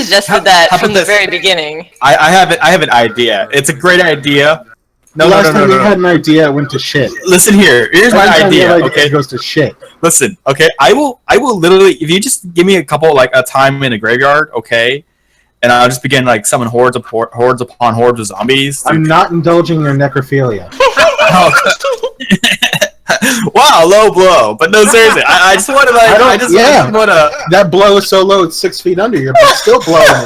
suggested that from the very beginning. I have an idea. It's a great idea. No, Last time we had an idea, it went to shit. Listen here. Here's my idea. Okay, it goes to shit. Listen. Okay, I will literally, if you just give me a couple, like, a time in a graveyard, okay, and I'll just begin, like, summon hordes upon hordes of zombies. I'm not indulging your necrophilia. Wow, low blow. But no, seriously, I just want to, like, I just want to. That blow is so low, it's 6 feet under you, but still blowing it.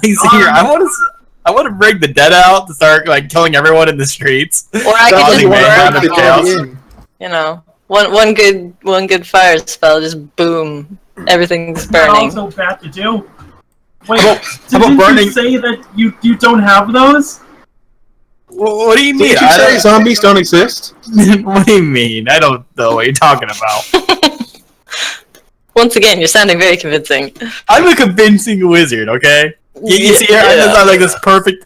Here, I want to bring the dead out to start, like, killing everyone in the streets. Or I could just burn the chaos. You know, one good fire spell, just boom, everything's burning. That's also bad to do. Wait, didn't you say that you don't have those? What do you mean? Did you say zombies don't exist? What do you mean? I don't know what you're talking about. Once again, you're sounding very convincing. I'm a convincing wizard, okay? You see, I sound like this perfect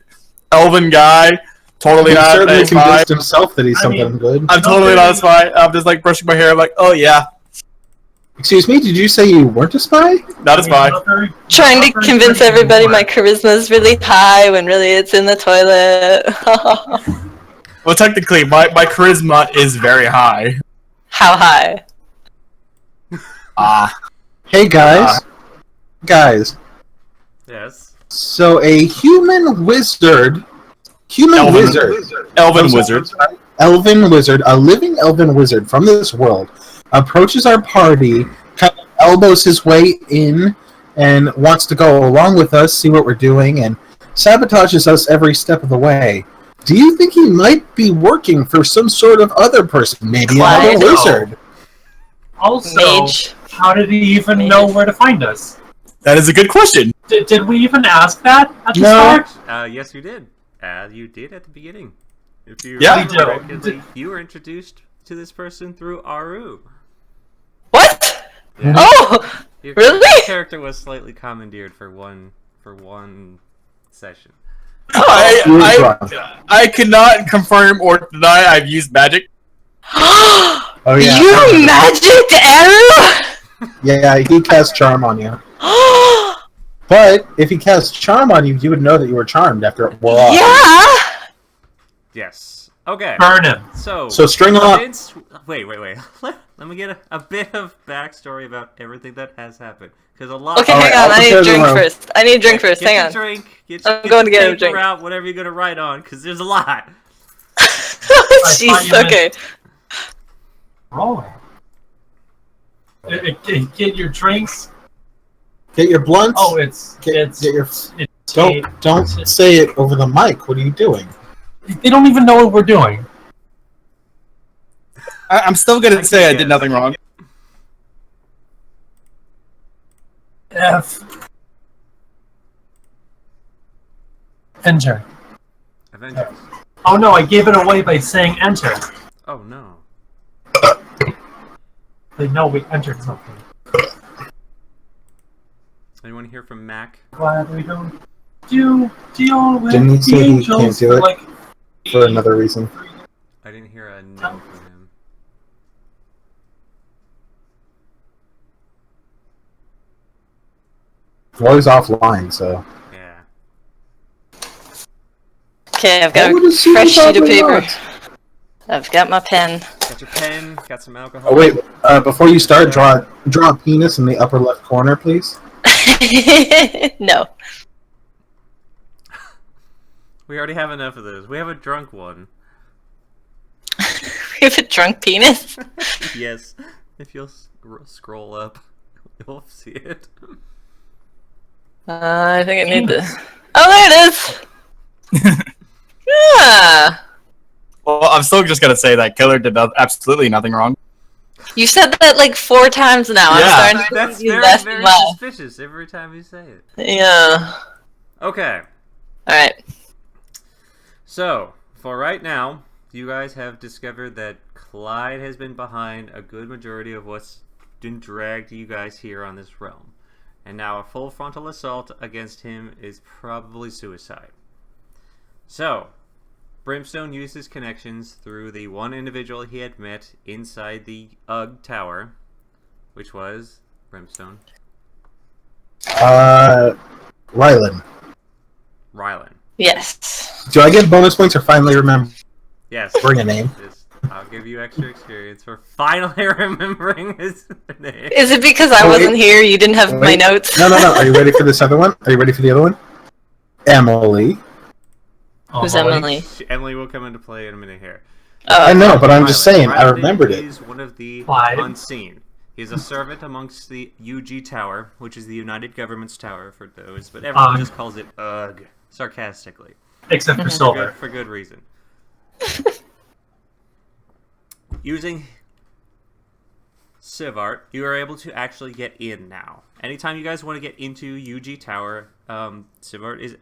elven guy. Totally He not. certainly convinced himself that he's something good. I'm totally not a spy. I'm just, like, brushing my hair. I'm like, oh yeah. Excuse me, did you say you weren't a spy? Not a spy. Trying to convince everybody my charisma is really high when really it's in the toilet. Well, technically, my charisma is very high. How high? Hey guys. Guys. Yes. So a human wizard, a living elven wizard from this world, approaches our party, kind of elbows his way in, and wants to go along with us, see what we're doing, and sabotages us every step of the way. Do you think he might be working for some sort of other person? Maybe another wizard? Also, Mage. How did he even know where to find us? That is a good question. Did we even ask that at the start? Yes, you did. You did at the beginning. If you you were introduced to this person through Aru. What? Yeah. Oh, really? Your character was slightly commandeered for one session. I cannot confirm or deny I've used magic. Oh yeah. You magic arrow? Yeah, he cast charm on you. But if he cast charm on you, you would know that you were charmed after it wore off. Yeah. Yes. Okay. Burn him. So string on. Wait. Let me get a bit of backstory about everything that has happened. Because a lot. Okay, hang on. I need a drink first. Hang on. I'm going to get a drink. Out whatever you're gonna write on, because there's a lot. Jeez. Okay. Rolling. Get your drinks. Get your blunts. Oh, Don't say it over the mic. What are you doing? They don't even know what we're doing. I'm still gonna say I did nothing wrong. F. Enter. Avengers. Oh no, I gave it away by saying enter. Oh no. They know we entered something. Anyone hear from Mac? Glad we don't deal with Didn't he the say he angels can't do it? like For another reason. I didn't hear a no from him. Well, he's offline, so. Yeah. Okay, I've got a fresh sheet of paper. I've got my pen. Got your pen, got some alcohol. Oh wait, before you start, draw a penis in the upper left corner, please. No. We already have enough of those. We have a drunk one. We have a drunk penis? Yes. If you'll scroll up, you'll see it. I think I need this. Oh, there it is! Yeah! Well, I'm still just gonna say that Killer did absolutely nothing wrong. You said that like 4 times now. Yeah. I'm starting to That's believe you very, less very and less. suspicious every time you say it. Yeah. Okay. Alright. So, for right now, you guys have discovered that Clyde has been behind a good majority of what's been dragged you guys here on this realm. And now a full frontal assault against him is probably suicide. So, Brimstone used his connections through the one individual he had met inside the UGG Tower, which was Brimstone. Rylan. Rylan. Yes. Do I get bonus points or finally remember Yes. a name? I'll give you extra experience for finally remembering his name. Is it because I Oh, wait. wasn't here? You didn't have my Wait. notes? No. Are you ready for this other one? Are you ready for the other one? Emily. Who's Oh, Emily? Emily will come into play in a minute here. I know, but I'm Rylan. just saying. I Rylan remembered it. is one of the Clyde. unseen. He is a servant amongst the UG Tower, which is the United Government's tower for those, but everyone just calls it UG, sarcastically. Except for Silver. For good reason. Using Sivart, you are able to actually get in now. Anytime you guys want to get into UG Tower, Sivart is...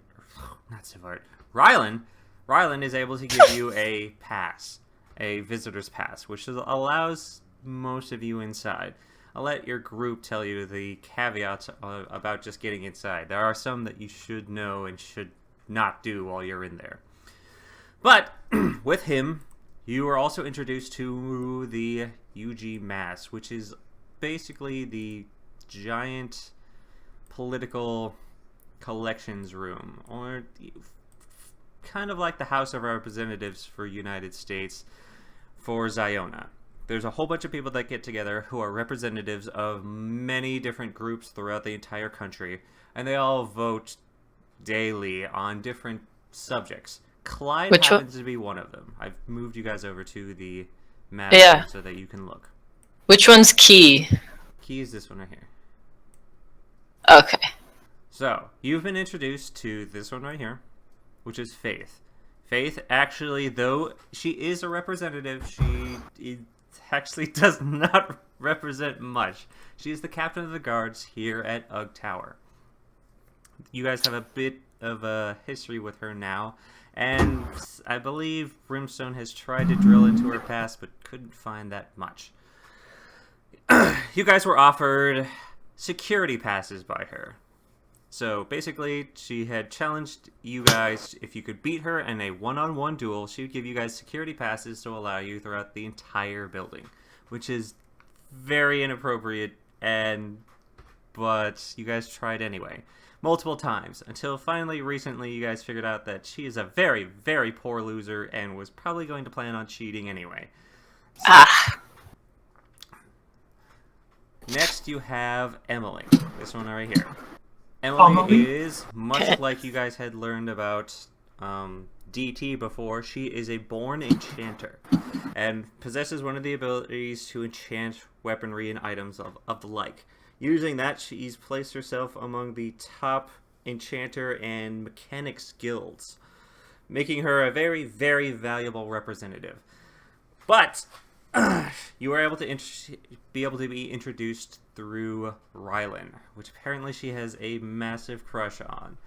Not Sivart. Rylan is able to give you a pass. A visitor's pass, which allows most of you inside. I'll let your group tell you the caveats about just getting inside. There are some that you should know and should not do while you're in there. But with him, you are also introduced to the UG Mass, which is basically the giant political collections room, or kind of like the House of Representatives for United States for Ziona. There's a whole bunch of people that get together who are representatives of many different groups throughout the entire country, and they all vote daily on different subjects. Clyde happens to be one of them. I've moved you guys over to the map so that you can look. Which one's Key? Key is this one right here. Okay. So, you've been introduced to this one right here, which is Faith. Faith, actually, though she is a representative, she actually does not represent much. She is the captain of the guards here at UG Tower. You guys have a bit of a history with her now, and I believe Brimstone has tried to drill into her past, but couldn't find that much. You guys were offered security passes by her. So basically, she had challenged you guys, if you could beat her in a one-on-one duel, she would give you guys security passes to allow you throughout the entire building, which is very inappropriate, but you guys tried anyway, multiple times, until finally recently you guys figured out that she is a very, very poor loser and was probably going to plan on cheating anyway. So, next you have Emily, this one right here. Emily is, much like you guys had learned about DT before, she is a born enchanter and possesses one of the abilities to enchant weaponry and items of the like. Using that, she's placed herself among the top enchanter and mechanics guilds, making her a very, very valuable representative. But you were able to be introduced through Rylan, which apparently she has a massive crush on.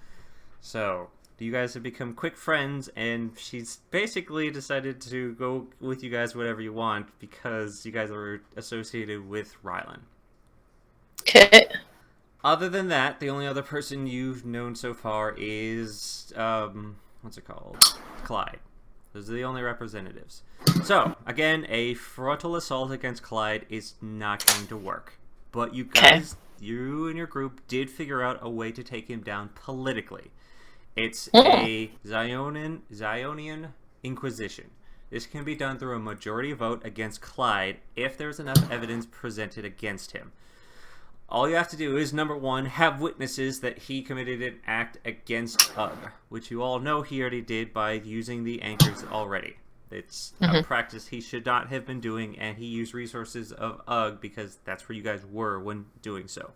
So, you guys have become quick friends, and she's basically decided to go with you guys whatever you want because you guys are associated with Rylan. Okay. Other than that, the only other person you've known so far is, what's it called? Clyde. Those are the only representatives. So, again, a frontal assault against Clyde is not going to work. But you guys, you and your group did figure out a way to take him down politically. It's a Zionian Inquisition. This can be done through a majority vote against Clyde if there's enough evidence presented against him. All you have to do is, number one, have witnesses that he committed an act against UG, which you all know he already did by using the anchors already. It's a practice he should not have been doing, and he used resources of UG because that's where you guys were when doing so.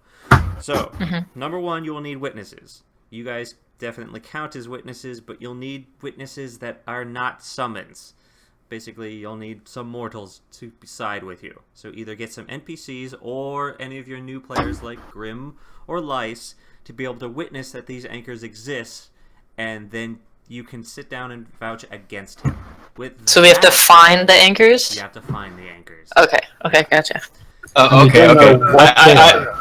So, number one, you will need witnesses. You guys definitely count as witnesses, but you'll need witnesses that are not summons. Basically, you'll need some mortals to side with you. So either get some NPCs or any of your new players like Grim or Lice to be able to witness that these anchors exist, and then you can sit down and vouch against him. So we have to find the anchors? You have to find the anchors. Okay, gotcha. Okay.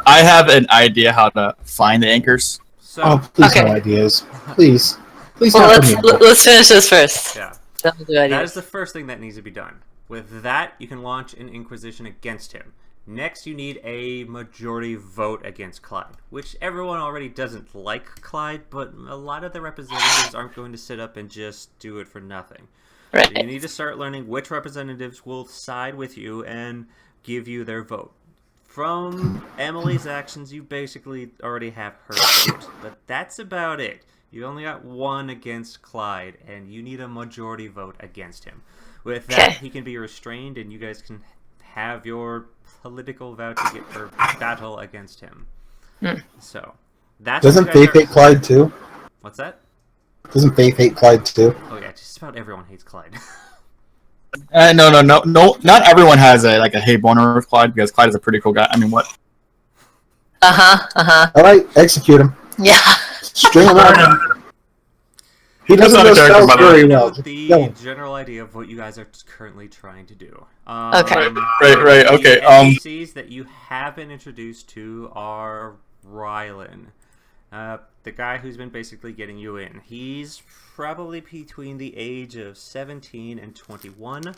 I have an idea how to find the anchors. So, please no ideas. Please. Please well, not let's finish this first. Yeah. That is the first thing that needs to be done. With that, you can launch an Inquisition against him. Next, you need a majority vote against Clyde, which everyone already doesn't like Clyde, but a lot of the representatives aren't going to sit up and just do it for nothing. Right. So you need to start learning which representatives will side with you and give you their vote. From Emily's actions, you basically already have her vote, but that's about it. You only got one against Clyde, and you need a majority vote against him. With that, he can be restrained, and you guys can have your political vow to get for battle against him. So that's Doesn't Faith hate Clyde too? What's that? Doesn't Faith hate Clyde too? Oh yeah, just about everyone hates Clyde. No. Not everyone has a hey boner with Clyde because Clyde is a pretty cool guy. I mean, what? Uh-huh. All right, execute him. Yeah. String him out. He doesn't That's not a know character, spells by the way. very You know well. the general idea of what you guys are currently trying to do. Okay. Right, okay, The NPCs that you have been introduced to are Rylan, the guy who's been basically getting you in. He's probably between the age of 17 and 21,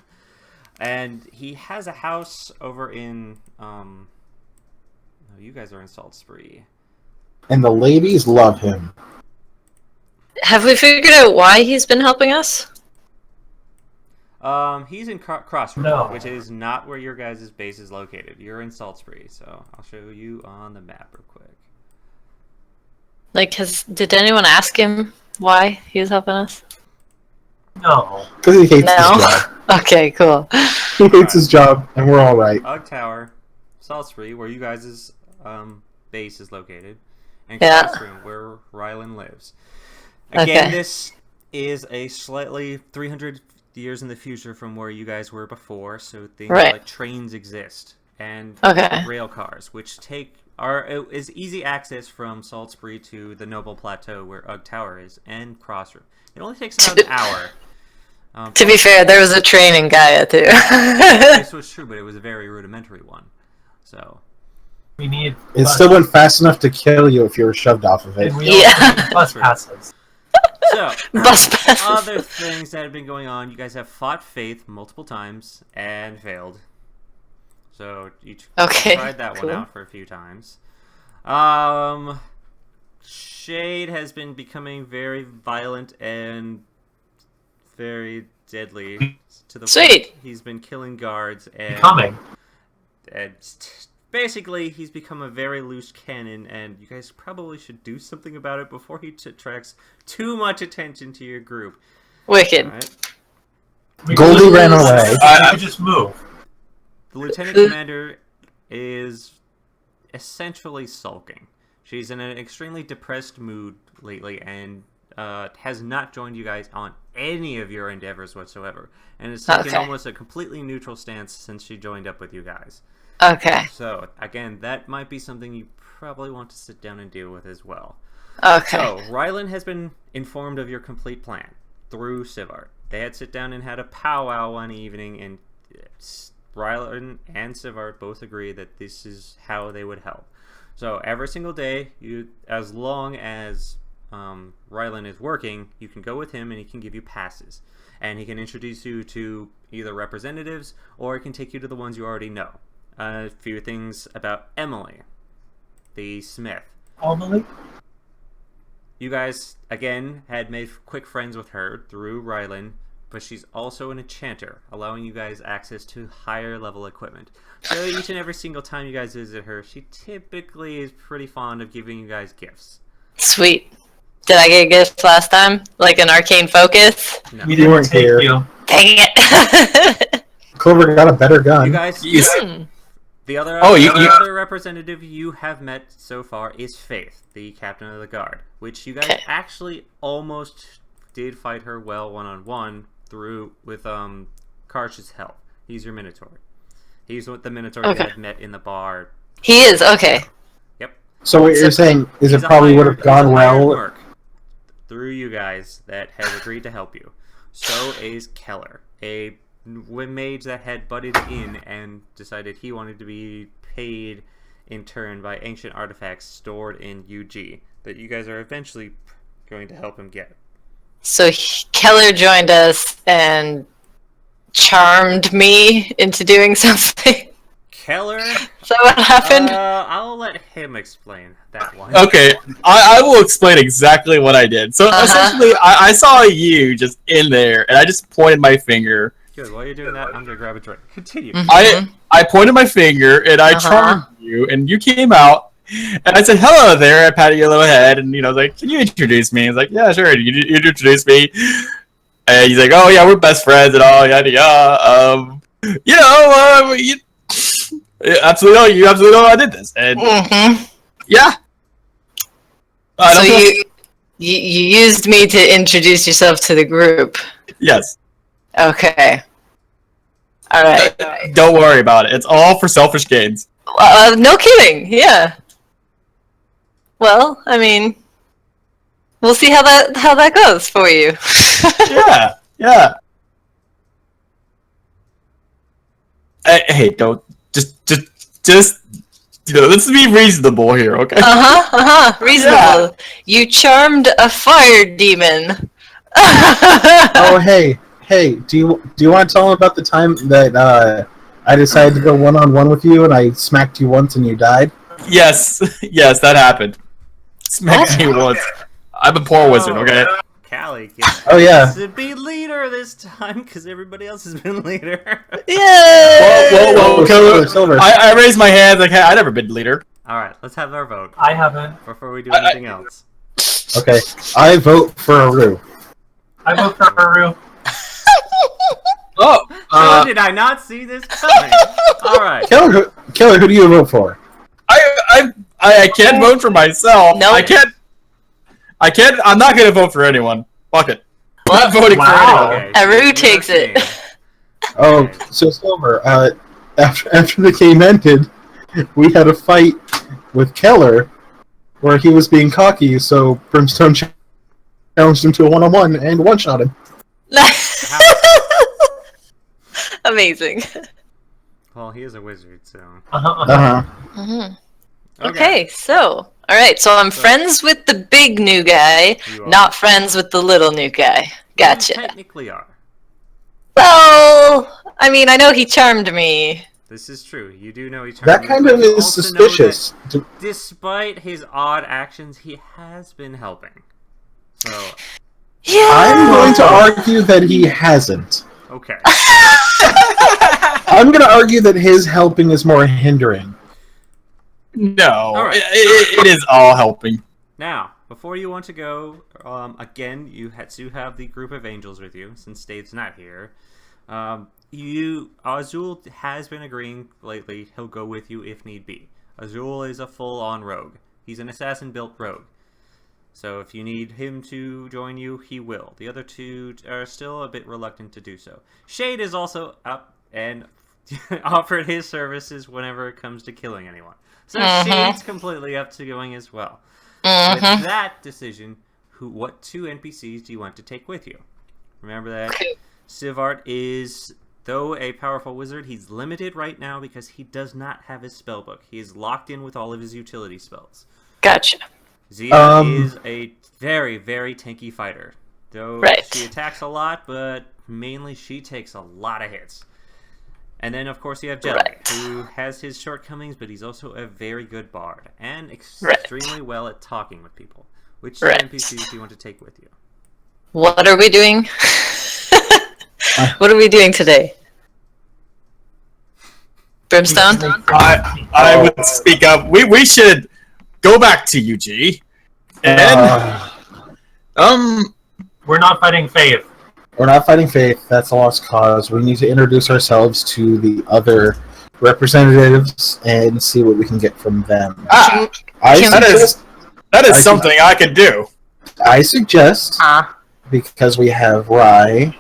and he has a house over in, no, you guys are in Salt Spree. And the ladies love him. Have we figured out why he's been helping us? He's in Crossroads, No. which is not where your guys' base is located. You're in Salt Spree, so I'll show you on the map real quick. Like, did anyone ask him why he was helping us? No. Because he hates No. his job. Okay, cool. He hates his job, and we're all right. Ugg Tower, Salt Spree, where you guys' base is located, and Yeah. Classroom, where Rylan lives. Again, Okay. this is a slightly 300 years in the future from where you guys were before, so things Right. like trains exist and Okay. rail cars, which is easy access from Salt Spree to the Noble Plateau where Ugg Tower is and Crossroom. It only takes about an hour. To be fair, there was a train in Gaia, too. This was true, but it was a very rudimentary one. So We need. It still went fast enough to kill you if you were shoved off of it. And we also Yeah. need bus passes. So, Bus passes. other things that have been going on, you guys have fought Faith multiple times and failed. So, you Okay, tried that cool. one out for a few times. Shade has been becoming very violent and very deadly to the Sweet. point he's been killing guards and Coming. basically he's become a very loose cannon, and you guys probably should do something about it before he attracts too much attention to your group. Wicked. Alright? Goldie ran away. We just move. The lieutenant commander is essentially sulking. She's in an extremely depressed mood lately and has not joined you guys on any of your endeavors whatsoever, and has taken Okay. almost a completely neutral stance since she joined up with you guys. Okay. So, again, that might be something you probably want to sit down and deal with as well. Okay. So, Rylan has been informed of your complete plan through Sivart. They had sit down and had a powwow one evening, and Rylan and Sivart both agreed that this is how they would help. So, every single day, as long as Rylan is working, you can go with him and he can give you passes. And he can introduce you to either representatives, or he can take you to the ones you already know. A few things about Emily, the smith. Emily? You guys, again, had made quick friends with her through Rylan, but she's also an enchanter, allowing you guys access to higher level equipment. So each and every single time you guys visit her, she typically is pretty fond of giving you guys gifts. Sweet. Did I get a gift last time? Like an arcane focus? No. We You didn't weren't take here. you. Dang it. Clover got a better gun. You guys, Hmm. the other you- other representative you have met so far is Faith, the captain of the guard, which you guys Okay. actually almost did fight her well one-on-one through with Karsh's help. He's your Minotaur. He's what the Minotaur Okay. you had met in the bar. He is, okay. Yep. So what you're saying is He's it a probably would hired- have gone he's a hired well. merc through you guys that has agreed to help you. So is Keller, a mage that had butted in and decided he wanted to be paid in turn by ancient artifacts stored in UG that you guys are eventually going to help him get. So Keller joined us and charmed me into doing something. Keller. So what happened? I'll let him explain that one. Okay, I will explain exactly what I did. So essentially, I saw you just in there, and I just pointed my finger. Good. While you're doing that, I'm gonna grab a drink. Continue. I pointed my finger, and I charmed you, and you came out, and I said, hello there, I patted your little head, and, you know, like, can you introduce me? He's like, yeah, sure, you introduce me. And he's like, oh, yeah, we're best friends, and all, yada, yada. You know, you absolutely know I did this. And, yeah. So you used me to introduce yourself to the group. Yes. Okay. All right. Don't worry about it. It's all for selfish gains. No kidding. Yeah. Well, I mean, we'll see how that goes for you. Yeah. Hey, don't just you know, let's be reasonable here, okay? Reasonable. Yeah. You charmed a fire demon. Oh, hey, do you want to tell them about the time that I decided to go one-on-one with you and I smacked you once and you died? Yes, that happened. Smacked me once. I'm a poor wizard, okay? Callie, to be leader this time because everybody else has been leader. Yeah. Whoa, Silver. I raised my hand like, hey, I've never been leader. All right, let's have our vote. I haven't. Before we do anything else. Okay, I vote for Aru. I vote for Aru. How did I not see this coming? All right. Killer, who do you vote for? I can't vote for myself. No. I can't. I'm not gonna vote for anyone. Fuck it. I'm not voting for anyone. Okay, Aru takes it. Oh, so Silver. After the game ended, we had a fight with Keller, where he was being cocky. So Brimstone challenged him to a one-on-one and one-shot him. Amazing. Well, he is a wizard, so. Okay, so alright, so I'm friends with the big new guy, not friends with the little new guy. Gotcha. You technically are. Well, I mean, I know he charmed me. This is true. You do know he charmed That me, kind but of you is also know suspicious. that despite his odd actions, he has been helping. So. Yeah. I'm going to argue that he hasn't. Okay. I'm going to argue that his helping is more hindering. No, right. it is all helping. Now, before you want to go, again, you had to have the group of angels with you, since Dave's not here. Azul has been agreeing lately he'll go with you if need be. Azul is a full-on rogue. He's an assassin-built rogue. So if you need him to join you, he will. The other two are still a bit reluctant to do so. Shade is also up and offered his services whenever it comes to killing anyone. So Shade's completely up to going as well. With that decision, what two NPCs do you want to take with you? Remember that Sivart is, though a powerful wizard, he's limited right now because he does not have his spellbook. He is locked in with all of his utility spells. Gotcha. Zia is a very, very tanky fighter. Though she attacks a lot, but mainly she takes a lot of hits. And then, of course, you have Jelly, who has his shortcomings, but he's also a very good bard and extremely well at talking with people. Which NPCs do you want to take with you? What are we doing? What are we doing today? Brimstone? I would speak up. We should go back to UG. And we're not fighting Faith. We're not fighting Faith. That's a lost cause. We need to introduce ourselves to the other representatives and see what we can get from them. That is something I could do. I suggest, because we have Rai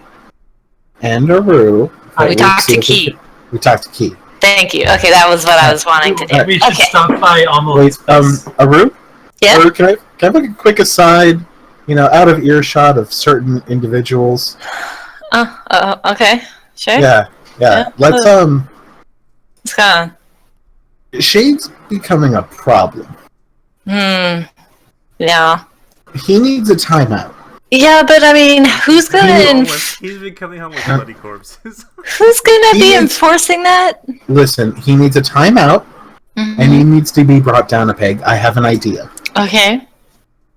and Aru. We talked to Key. We talked to Key. Thank you. Okay, that was what I was wanting to do. We should stop by almost. Aru? Yeah? Aru, can I have a quick aside, out of earshot of certain individuals? Okay. Sure. Yeah. Let's, It's kind Shade's becoming a problem. Yeah. He needs a timeout. Yeah, but I mean, who's gonna He's been coming home with bloody corpses. who's gonna be He is- enforcing that? Listen, he needs a timeout, and he needs to be brought down a peg. I have an idea. Okay.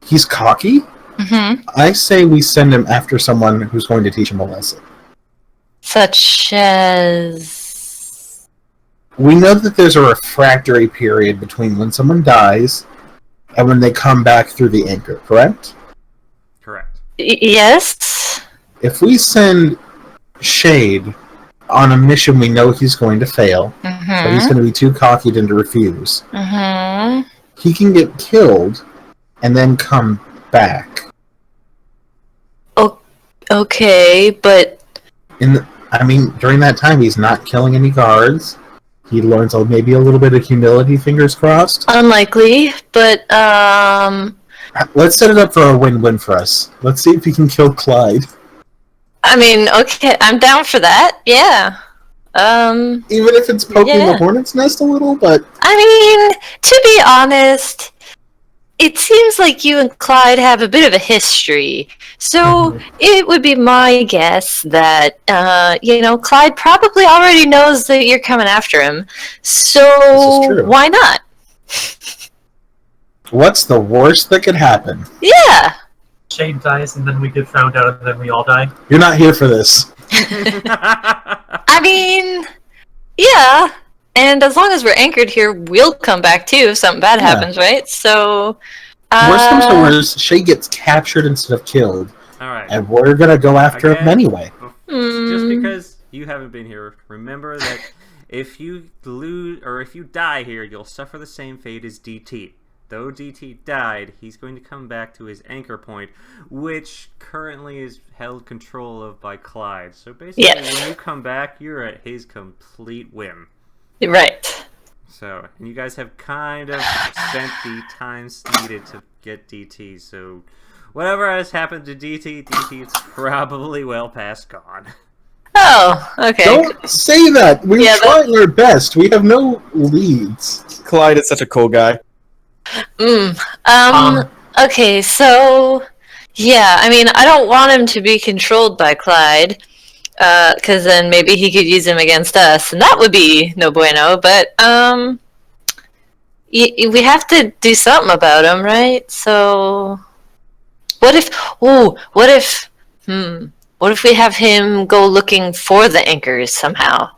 He's cocky. Mm-hmm. I say we send him after someone who's going to teach him a lesson. Such as. We know that there's a refractory period between when someone dies and when they come back through the anchor, correct? Correct. Yes. If we send Shade on a mission we know he's going to fail, but he's Mm-hmm. going to be too cocky to refuse, Mm-hmm. he can get killed and then come back. Okay, but During that time, he's not killing any guards. He learns maybe a little bit of humility, fingers crossed. unlikely. But Let's set it up for a win-win for us. Let's see if he can kill Clyde. I mean, okay, I'm down for that. Yeah. Even if it's poking Yeah. the hornet's nest a little, but I mean, to be honest, it seems like you and Clyde have a bit of a history. So it would be my guess that, Clyde probably already knows that you're coming after him. This is So true. why not? what's the worst that could happen? Yeah. Shade dies, and then we get found out, and then we all die. You're not here for this. I mean, yeah. And as long as we're anchored here, we'll come back too if something bad Yeah. happens, right? So. Worst comes to worst, Shay gets captured instead of killed, Alright. and we're gonna go after him Again, anyway. Just Hmm. because you haven't been here, remember that if you lose or if you die here, you'll suffer the same fate as DT. Though DT died, he's going to come back to his anchor point, which currently is held control of by Clyde. So basically, Yes. when you come back, you're at his complete whim. Right. So, and you guys have kind of spent the time needed to get DT. So, whatever has happened to DT, is probably well past gone. Oh, okay. Don't say that. We're Yeah, trying our best. We have no leads. Clyde is such a cool guy. Okay, so yeah, I mean, I don't want him to be controlled by Clyde, because then maybe he could use him against us, and that would be no bueno. But we have to do something about him, right? So, what if? What if we have him go looking for the anchors somehow?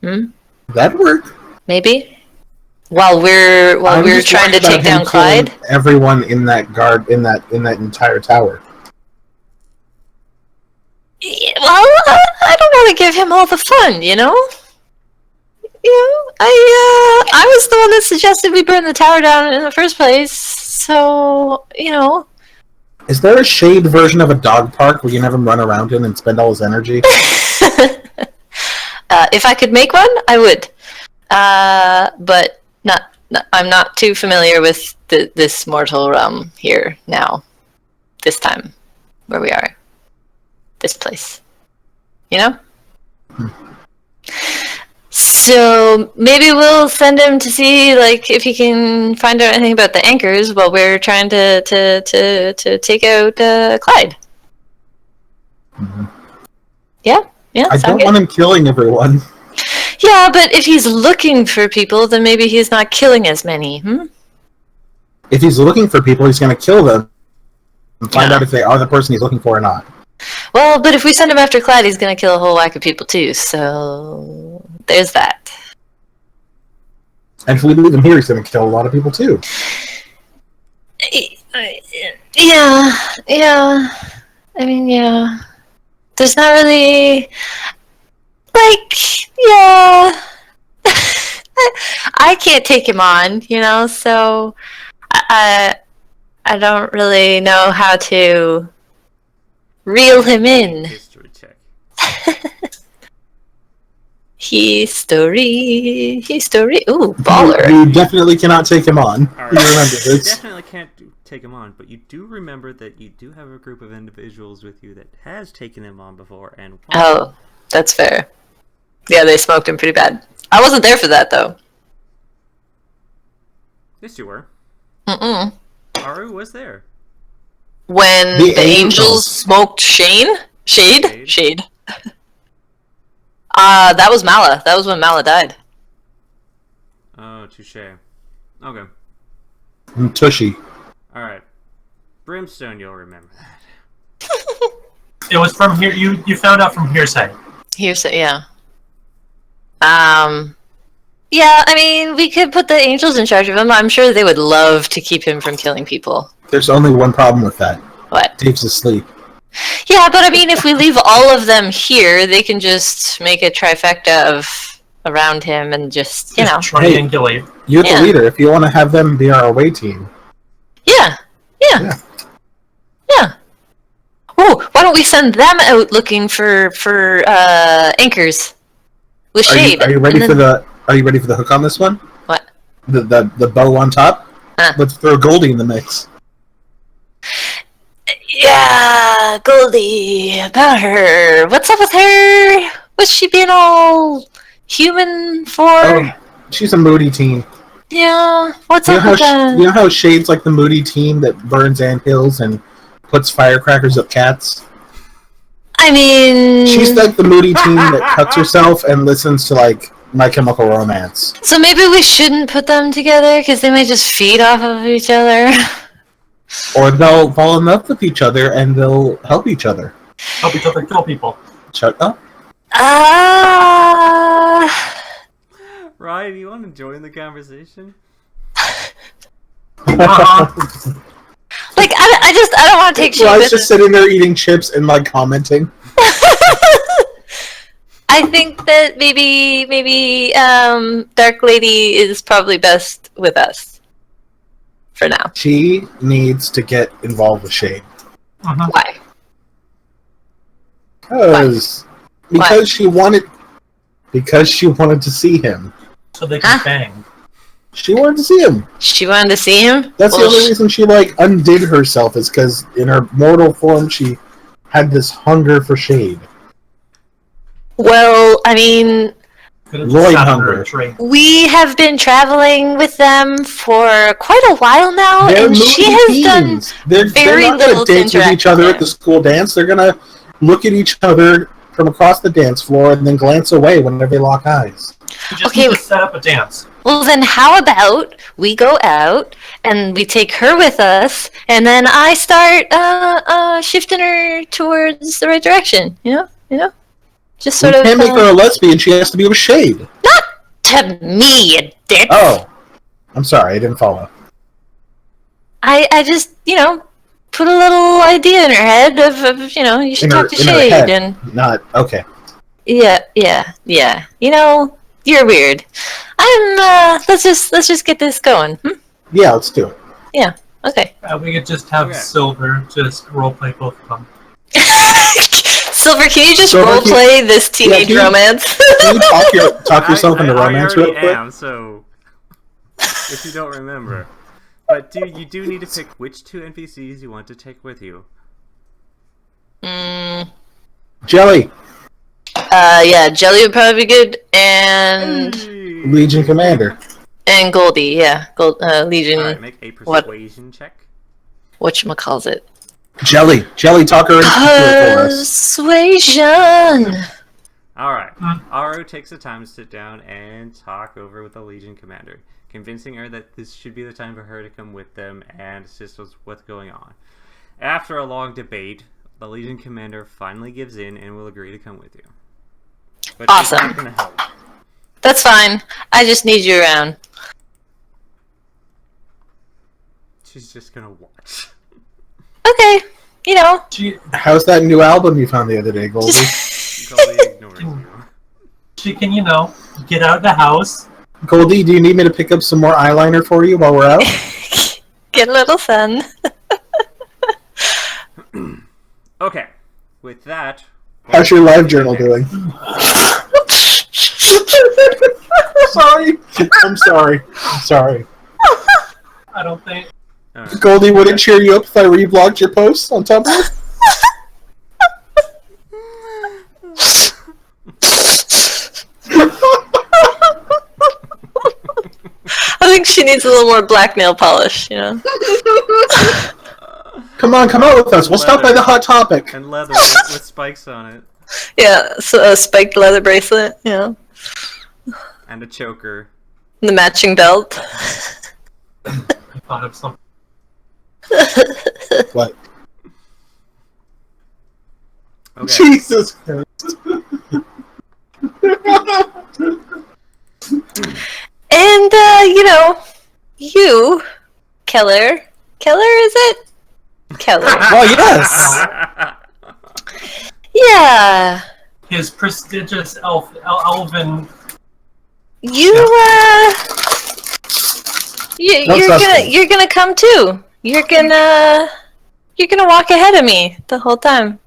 That'd work. Maybe. While we're I'm just trying to worried about take down him killing Clyde. Everyone in that in that entire tower. Yeah, well, I don't want to give him all the fun, you know. I was the one that suggested we burn the tower down in the first place. So, Is there a shade version of a dog park where you can have him run around in and spend all his energy? if I could make one, I would. But I'm not too familiar with this mortal realm here now. This time, where we are, this place, So maybe we'll send him to see, if he can find out anything about the anchors while we're trying to take out Clyde. Mhm. Yeah, I sound don't good. want him killing everyone. Yeah, but if he's looking for people, then maybe he's not killing as many. If he's looking for people, he's going to kill them and find Yeah. out if they are the person he's looking for or not. Well, but if we send him after Clyde, he's gonna kill a whole whack of people too. So there's that. And if we leave him here, he's going to kill a lot of people too. Yeah. I mean, yeah. There's not really, yeah. I can't take him on, so I don't really know how to reel him in. History check. History. Ooh, baller. You definitely cannot take him on. All right. You remember You this. definitely can't take him on, but you do remember that you do have a group of individuals with you that has taken him on before, and one Oh, that's fair. Yeah, they smoked him pretty bad. I wasn't there for that though. yes, you were. Mm-mm. Haru was there. When The the angels angels. smoked Shade. Shade? That was Mala. That was when Mala died. Oh, touche. Okay. And Tushy. Alright. Brimstone, you'll remember that. It was from here. You found out from hearsay. Hearsay, yeah. Yeah, I mean, we could put the angels in charge of him. I'm sure they would love to keep him from killing people. There's only one problem with that. What? Dave's asleep. Yeah, but I mean, if we leave all of them here, they can just make a trifecta of around him and just, you know. Triangulate. You're the Yeah. leader. If you want to have them be our away team. Yeah. Oh, why don't we send them out looking for anchors with Shade? Are you ready and for then- Are you ready for the hook on this one? What? The bow on top? Huh. Let's throw Goldie in the mix. Yeah, Goldie, about her. What's up with her? What's she being all human for? Oh, she's a moody teen. Yeah, what's You know, up how with that? you know how Shade's like the moody teen that burns anthills and puts firecrackers up cats? I mean, She's like the moody teen that cuts herself and listens to like My Chemical Romance. so maybe we shouldn't put them together because they might just feed off of each other. Or they'll fall in love with each other and they'll help each other. Help each other kill people. Shut up. Ryan, you want to join the conversation? Like I don't want to take shit So I was with just sitting there eating chips and like commenting. I think that maybe Dark Lady is probably best with us for now. She needs to get involved with Shade. Why? Because she wanted to see him. So they can Huh? bang. She wanted to see him. She wanted to see him? That's Well, the only reason she like undid herself is because in her mortal form she had this hunger for Shade. Well, I mean, Could've Lloyd sat under hunger. a tree. we have been traveling with them for quite a while now, They're and she moody has done. teens. They're very not gonna little to dance with interact each other with at the school dance. They're gonna look at each other from across the dance floor and then glance away whenever they lock eyes. You just Okay, need to set up a dance. Well, then how about we go out and we take her with us, and then I start shifting her towards the right direction. You know, just You sort of can't make her a lesbian. She has to be with Shade. to me, you dick. Oh, I'm sorry, I didn't follow. I just put a little idea in her head of you should talk to in her Shade head. and Not okay. yeah. You're weird. Let's just get this going. Yeah, let's do it. Okay. We could just have Okay. Silver just roleplay both of them. Silver, can you just Silver, roleplay this teenage can you- romance? Can you talk yourself into romance I real already quick? am, so if you don't remember. But you do need to pick which two NPCs you want to take with you. Jelly, Yeah, Jelly would probably be good, and Legion Commander. Goldie, yeah, Legion. Alright, make a What? persuasion check. Whatchamacallit? Jelly, talk her into it for us. Persuasion. Alright. Aru takes the time to sit down and talk over with the Legion commander, convincing her that this should be the time for her to come with them and assist with what's going on. After a long debate, the Legion commander finally gives in and will agree to come with you. But she's Awesome. not gonna help. That's fine. I just need you around. She's just gonna watch. Okay. How's that new album you found the other day, Goldie? Goldie ignores you. She can, get out of the house. Goldie, do you need me to pick up some more eyeliner for you while we're out? Get a little sun. Okay. With that, How's your live journal doing? Sorry. I'm sorry. I don't think. alright. Goldie, would it cheer you up if I reblogged your posts on Tumblr? I think she needs a little more black nail polish, Come on, come out with us. We'll stop by the Hot Topic. And leather with spikes on it. Yeah, so a spiked leather bracelet. Yeah, And a choker. the matching belt. I thought of something. What? Okay. Jesus Christ. And you, Keller. Keller, is it? Keller. Well, yes. Yeah. His prestigious elven. You're gonna come too. You're gonna walk ahead of me the whole time.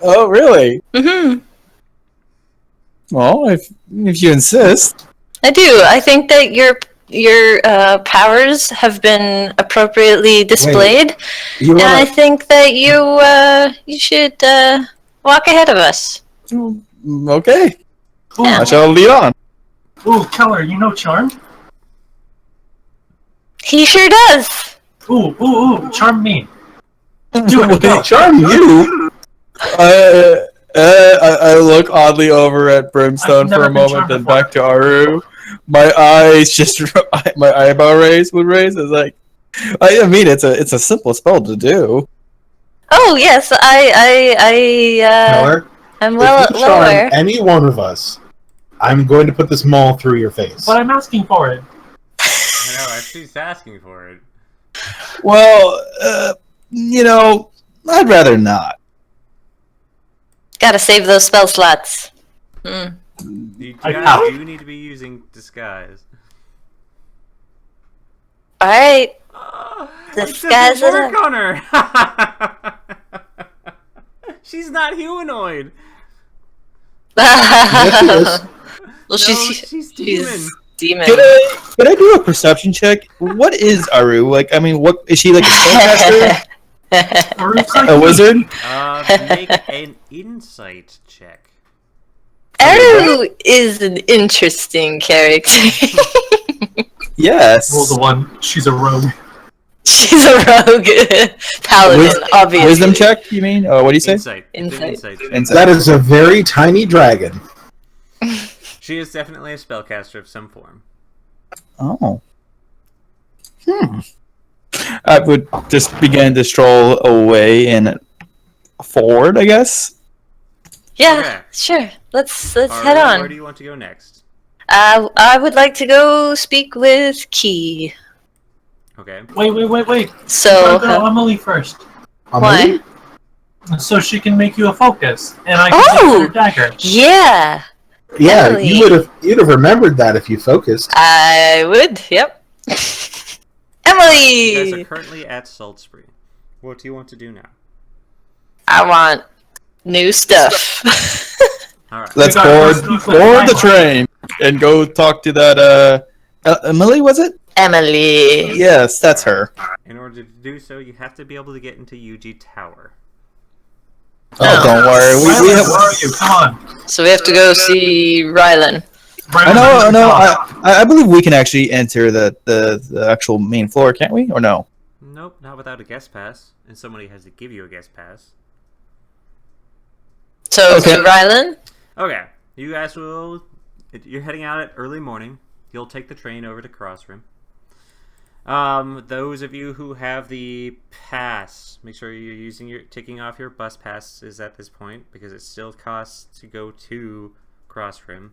Oh, really? Mm-hmm. Well, if you insist. I do. I think that your powers have been appropriately displayed, You and I wanna, think that you should walk ahead of us. Okay. Ooh, I shall lead on. ooh, Keller, you know Charm? He sure does. Ooh, charm me. Do it, go. charm you? I look oddly over at Brimstone I've for never a been moment, charmed then before. back to Aru. My eyes just my eyebrow would raise. It's like, I mean, it's a simple spell to do. Oh yes, Keller, I'm if well you charm aware. any one of us, I'm going to put this maul through your face. But I'm asking for it. I know, she's asking for it. Well, I'd rather not. Gotta save those spell slots. Hmm. You I guys know. do need to be using disguise. All right. It Disguise doesn't it work on her. She's not humanoid. Yes, she is. Well, No, she's demon. demon. Could I do a perception check? What is Aru? Like, I mean, what is she, like a spellcaster? Or it's like A wizard? Make an insight check. Eru is an interesting character. Yes. roll the one. She's a rogue. She's a rogue paladin, obviously. Wisdom check, you mean? What do you say? Insight. It's an Insight. insight check. Insight. That is a very tiny dragon. She is definitely a spellcaster of some form. Oh. I would just begin to stroll away and forward, I guess. Yeah, Okay. sure. Let's Alright, head Where on. do you want to go next? I would like to go speak with Key. Okay. Wait. So, Gotta go Emily first. why? So she can make you a focus. And I can Oh! take her dagger. Yeah, Yeah, Emily. you'd have remembered that if you focused. I would. Yep. You guys Emily, are currently at Saltsbury. What do you want to do now? I want new stuff. Alright. Let's We gotta board go speak with the Reinhardt. train and go talk to that, Emily, was it? Emily. Yes, that's her. In order to do so, you have to be able to get into UG Tower. Oh, don't worry. Rylan, We have, where are you? Come on. So we have to go see Rylan. I know. Come on. I believe we can actually enter the actual main floor, can't we? Or no? Nope, not without a guest pass. And somebody has to give you a guest pass. So Okay. to Rylan. Okay, you guys will... You're heading out at early morning. You'll take the train over to Crossroom. Those of you who have the pass, make sure you're taking off your bus passes at this point, because it still costs to go to Crossroom.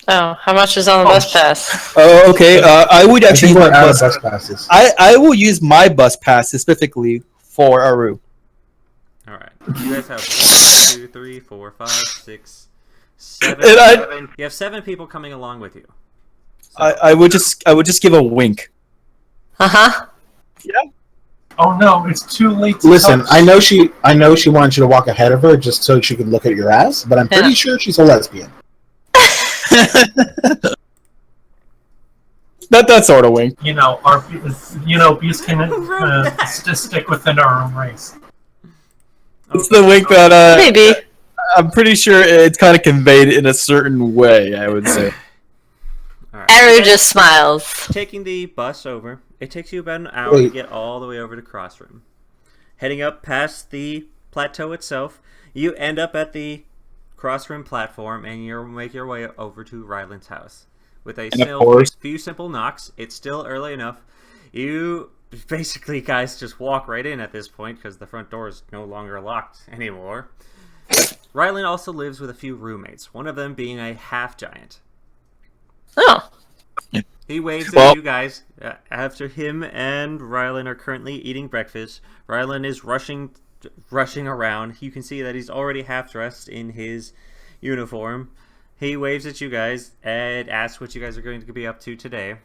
Oh, how much is on the bus pass? Oh, okay. I would I actually think use we're my out of bus. bus passes. I will use my bus pass specifically for Aru. Alright, you guys have 1, 2, 3, 4, 5, 6, 7. And I- You have 7 people coming along with you. I would just give a wink. Uh-huh. Oh no, it's too late to Listen, touch. I know she wanted you to walk ahead of her just so she could look at your ass, but I'm pretty Yeah. sure she's a lesbian. that sort of wink. You know, bees can just stick within our own race. It's the wink that Maybe. I'm pretty sure it's kind of conveyed in a certain way. I would say. Alright. Eru just smiles. Taking the bus over, it takes you about an hour to Wait. get all the way over to Crossroom. heading up past the plateau itself, you end up at the crossroom platform, and you make your way over to Ryland's house. With a few simple knocks, it's still early enough. You basically, guys, just walk right in at this point because the front door is no longer locked anymore. Ryland also lives with a few roommates, one of them being a half-giant. Oh. He waves at you guys after him and Ryland are currently eating breakfast. Ryland is rushing around. You can see that he's already half-dressed in his uniform. He waves at you guys and asks what you guys are going to be up to today.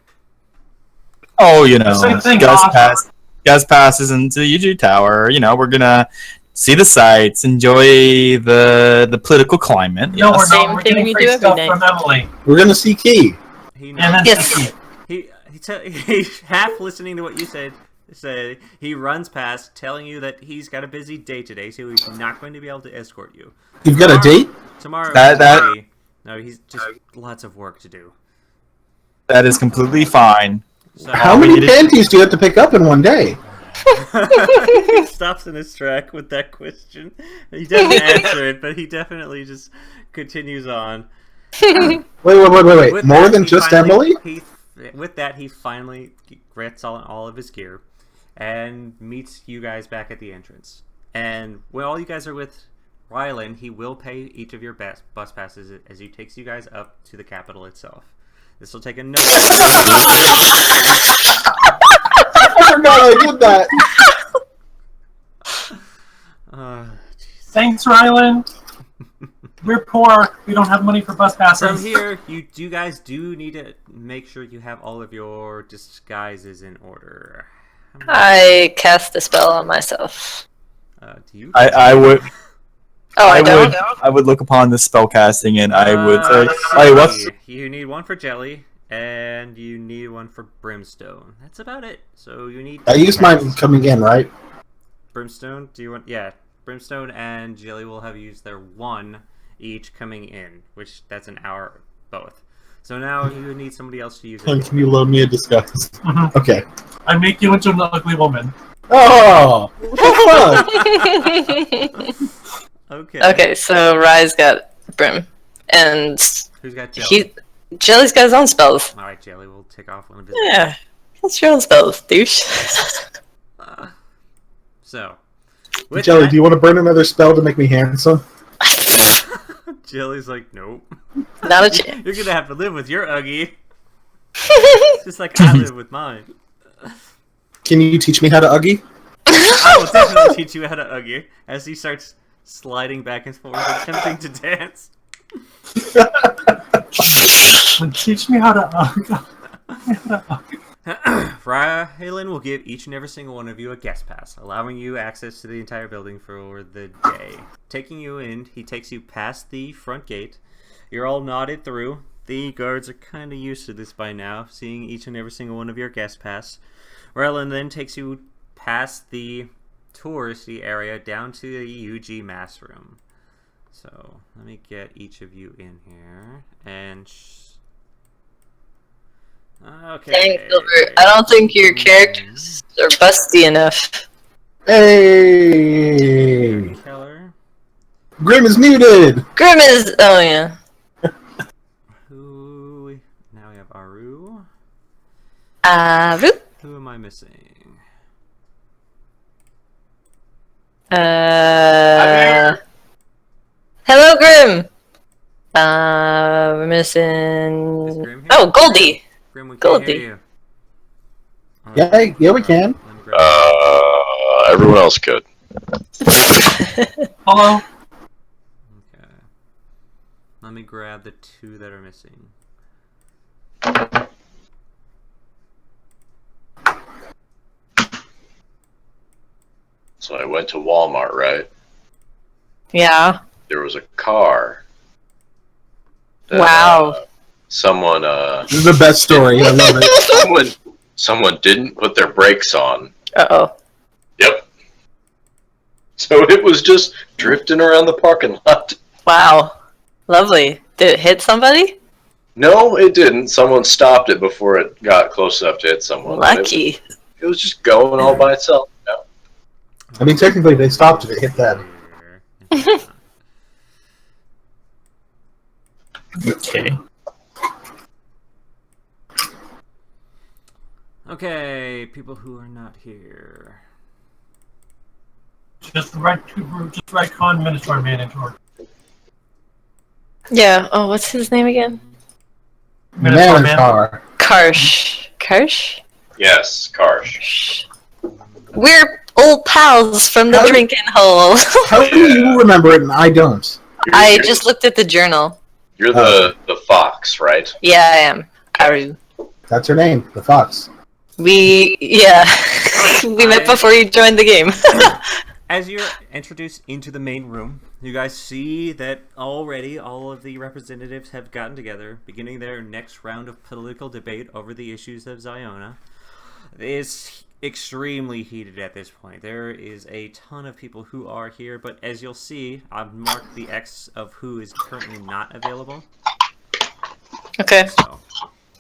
Oh, you know, Same thing, Gus passes into the UG Tower. You know, we're gonna see the sights, enjoy the political climate. No, we're Same not. We're thing getting we free do every stuff night. from Emily. We're gonna see Key. He And then Yes. Kiki. he's half listening to what you said. He runs past, telling you that he's got a busy day today, so he's not going to be able to escort you. You've got a date? Tomorrow. That- No, he's just lots of work to do. That is completely fine. So, How many panties do you have to pick up in one day? he stops in his track with that question. He doesn't answer it, but he definitely just continues on. Wait. With More that, than he just finally- Emily? With that, he finally gets all of his gear and meets you guys back at the entrance. And when all you guys are with Ryland, he will pay each of your bus passes as he takes you guys up to the capital itself. This will take a note. I forgot I did that. Thanks, Ryland. We're poor. We don't have money for bus From passes. here, you guys do need to make sure you have all of your disguises in order. I cast a spell on myself. Do you? I would. Oh, I don't? I would look upon the spell casting and I would say, let's "Hey, see. what's You need one for Jelly, and you need one for Brimstone. That's about it. So you need. I used mine coming in, right? Brimstone. Do you want? Yeah, Brimstone and Jelly will have used their one each coming in, which that's an hour both. So now you need somebody else to use And it. can you loan me a disguise? Mhm. Okay. I make you into an ugly woman. Oh! Fun. Okay. Okay, so Rye's got Brim. And Who's got Jelly? Jelly's got his own spells. All right, Jelly will take off one of his. Yeah. That's your own spells, douche. So, with Jelly, that, do you want to burn another spell to make me handsome? Jelly's like, nope. Not a chance. You're gonna have to live with your Uggy, just like I live with mine. Can you teach me how to Uggy? I will definitely teach you how to Uggy as he starts sliding back and forth, attempting to dance. Teach me how to. Rylan will give each and every single one of you a guest pass, allowing you access to the entire building for the day. Taking you in, he takes you past the front gate. You're all nodded through. The guards are kind of used to this by now, seeing each and every single one of your guest pass. Rylan then takes you past the touristy area down to the UG Mass Room. So, let me get each of you in here. And... Okay. Dang, Silver. I don't think your characters are busty enough. Hey! Keller. Grim is muted! Grim is. Oh, yeah. Now we have Aru. Roop. Who am I missing? Hello, Grim. We're Is missing. Grim here? Oh, Goldie. Grim, we can't Goldie. hear you. Yeah, we can. Let me grab Everyone else could. Hello. Okay. Let me grab the two that are missing. So I went to Walmart, right? Yeah. There was a car. that, Wow. Someone This is the best story. I love it. someone didn't put their brakes on. Uh-oh. Yep. So it was just drifting around the parking lot. Wow. Lovely. Did it hit somebody? No, it didn't. Someone stopped it before it got close enough to hit someone. Lucky. It was just going all by itself. No. I mean, technically, they stopped it. It hit that. Okay. Okay, people who are not here. Just right con Minotaur Manator. Yeah. Oh, what's his name again? Minotaur Manatar. Karsh. Karsh? Yes, Karsh. We're old pals from the How- drinking hole. How do you remember it and I don't? I just looked at the journal. You're the fox, right? Yeah, I am. Aru. That's her name, the fox. We met before you joined the game. As you're introduced into the main room, you guys see that already all of the representatives have gotten together, beginning their next round of political debate over the issues of Ziona. It's extremely heated at this point. There is a ton of people who are here, but as you'll see, I've marked the X of who is currently not available. Okay. So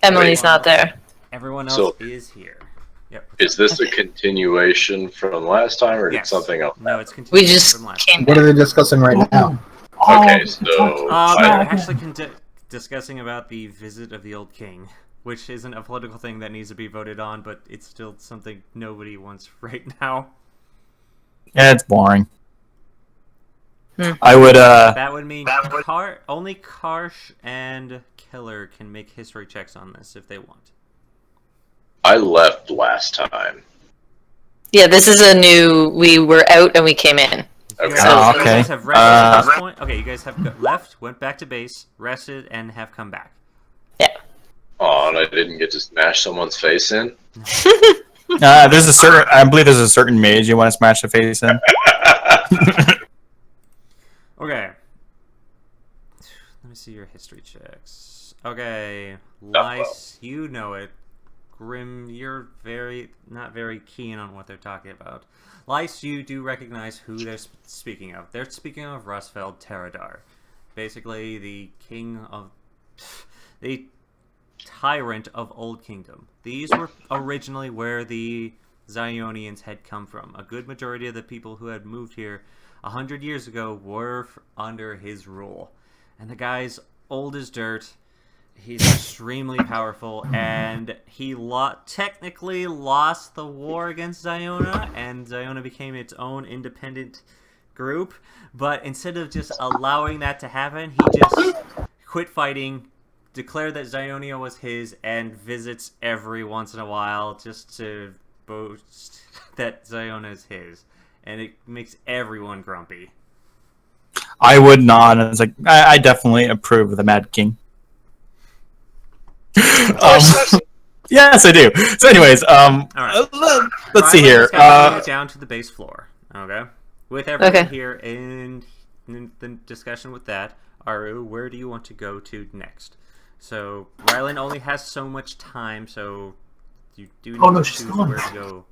Emily's not there. everyone else So- is here. Yep. Is this a continuation from last time, or did Yes. something else? No, it's We continuing just from last came What back. are they discussing right now? Okay, Oh, so We're I- actually discussing about the visit of the old king, which isn't a political thing that needs to be voted on, but it's still something nobody wants right now. Yeah, it's boring. Hmm. I would, That would mean only Karsh and Killer can make history checks on this if they want. I left last time. Yeah, this is a new. We were out and we came in. Okay. Oh, You okay. guys have rested at this point. Okay, you guys have left, went back to base, rested, and have come back. Oh, and I didn't get to smash someoe's face in. there's a certain, I believe there's a certain mage you want to smash the face in. Okay. Let me see your history checks. Okay, Lice, you know it. Grim, you're not very keen on what they're talking about. Lice, you do recognize who they're speaking of. They're speaking of Rusfeld Teradar. Basically, the king of... the tyrant of Old Kingdom. These were originally where the Zionians had come from. A good majority of the people who had moved here 100 years ago were under his rule. And the guy's old as dirt. He's extremely powerful, and he technically lost the war against Ziona, and Ziona became its own independent group. But instead of just allowing that to happen, he just quit fighting, declared that Zionia was his, and visits every once in a while just to boast that Ziona is his. And it makes everyone grumpy. I would not. And it's like, I definitely approve of the Mad King. Yes, I do. So, anyways, right. let's see Rylan here. is gonna bring it down to the base floor. Okay, with everyone Okay. here in the discussion with that, Aru, where do you want to go to next? So Rylan only has so much time, so you do need to she's choose gone. where to go.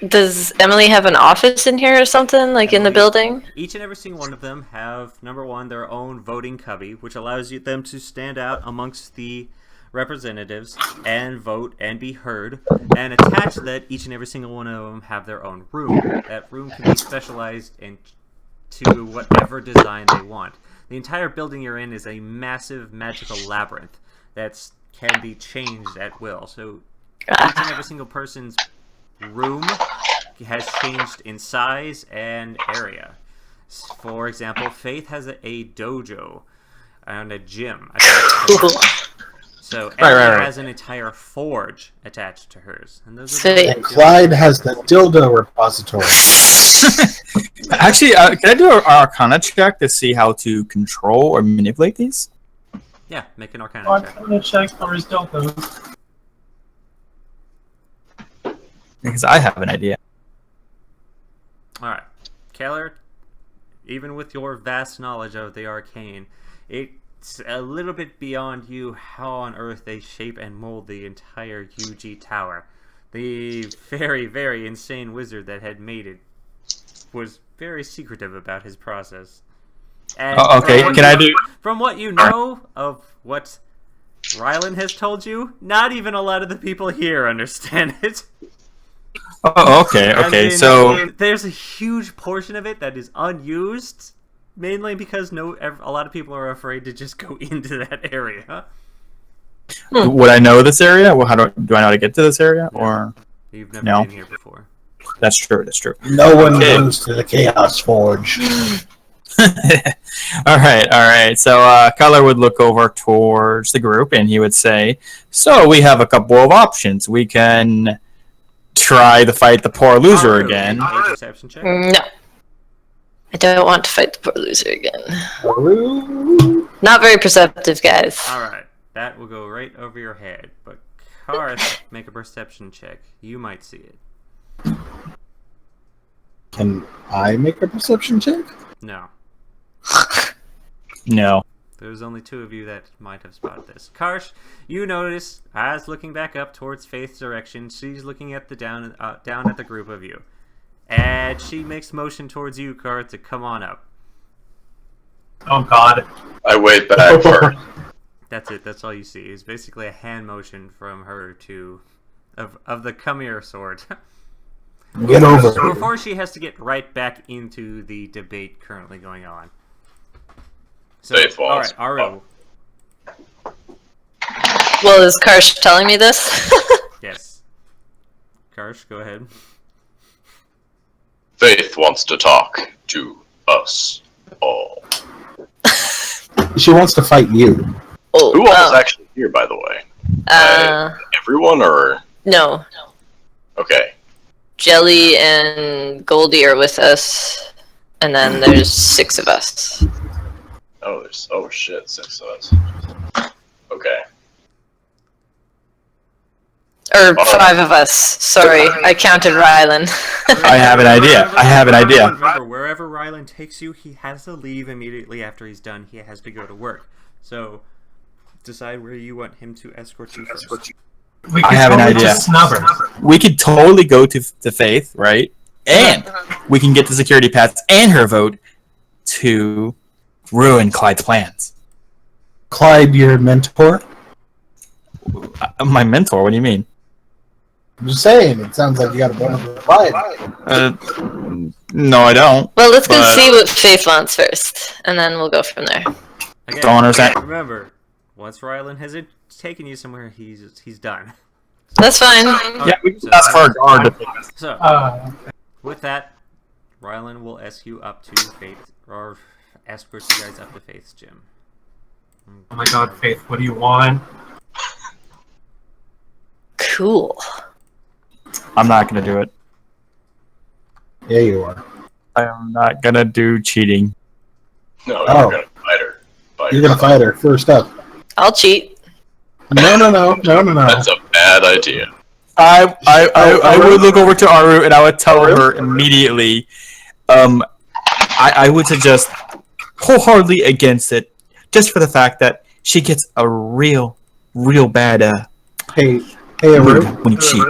Does Emily have an office in here or something, like in the Emily- building? Each and every single one of them have, number one, their own voting cubby, which allows them to stand out amongst the representatives and vote and be heard. And attached to that, each and every single one of them have their own room. That room can be specialized into whatever design they want. The entire building you're in is a massive magical labyrinth that can be changed at will. So each and every single person's room has changed in size and area. For example, Faith has a dojo and a gym attached to hers. So Emily right. has an entire forge attached to hers. And those are Sweet. And Clyde has the dildo repository. Actually, can I do an Arcana check to see how to control or manipulate these? Yeah, make an Arcana I'm check. gonna check for his dildos. Because I have an idea. Alright. Keller, even with your vast knowledge of the arcane, it's a little bit beyond you how on earth they shape and mold the entire UG Tower. The very, very insane wizard that had made it was very secretive about his process. And Okay, can I do... from what you know of what Rylan has told you, not even a lot of the people here understand it. Oh, okay, As okay. in, So there's a huge portion of it that is unused, mainly because a lot of people are afraid to just go into that area. would I know this area? Well, how do I know how to get to this area? Or You've never No. been here before. that's true. That's true. No one Okay. goes to the Chaos Forge. All right. So Color would look over towards the group and he would say, "So we have a couple of options. We can try to fight the poor loser Aru, again." make a perception check. No. I don't want to fight the poor loser again. Ooh. Not very perceptive, guys. Alright, that will go right over your head. But Karth, make a perception check. You might see it. Can I make a perception check? No. No. There's only two of you that might have spotted this. Karsh, you notice, as looking back up towards Faith's direction, she's looking at the down at the group of you. And she makes motion towards you, Karth, to come on up. Oh God. I wave back first. That's it. That's all you see. It's basically a hand motion from her to of the come here sword. Get over it. Before she has to get right back into the debate currently going on. So, Faith all walls. right, Aru. Well, is Karsh telling me this? Yes. Karsh, go ahead. Faith wants to talk to us all. She wants to fight you. Oh, Who all is actually here, by the way? Everyone, or no. okay? Jelly and Goldie are with us, and then there's 6 of us. Oh, shit, 6 of us. Okay. Or 5 of us. Sorry, I counted Rylan. I have an idea. Remember, wherever Rylan takes you, he has to leave immediately after he's done. He has to go to work. So, decide where you want him to escort you first. We I could have an totally idea. just snub her. We could totally go to Faith, right? And we can get the security pass and her vote to ruin Clyde's plans. Clyde, your mentor? My mentor? What do you mean? I'm just saying, it sounds like you got a bone with Clyde. No, I don't. Well, let's go But- see what Faith wants first, and then we'll go from there. Again, Don't understand. remember, once Rylan has taken you somewhere, he's done. That's fine. Yeah, we can ask for a guard to take us. So, with that, Rylan will ask you up to Faith, or escort you guys up to Faith's gym. Oh my God, Faith, what do you want? Cool. I'm not gonna do it. Yeah, you are. I am not gonna do cheating. No, Oh. you're gonna fight her. You're gonna fight her first up. I'll cheat. No. That's a bad idea. I would look over to Aru and I would tell her immediately. I would suggest wholeheartedly against it, just for the fact that she gets a real bad Hey, Aru. when you cheat.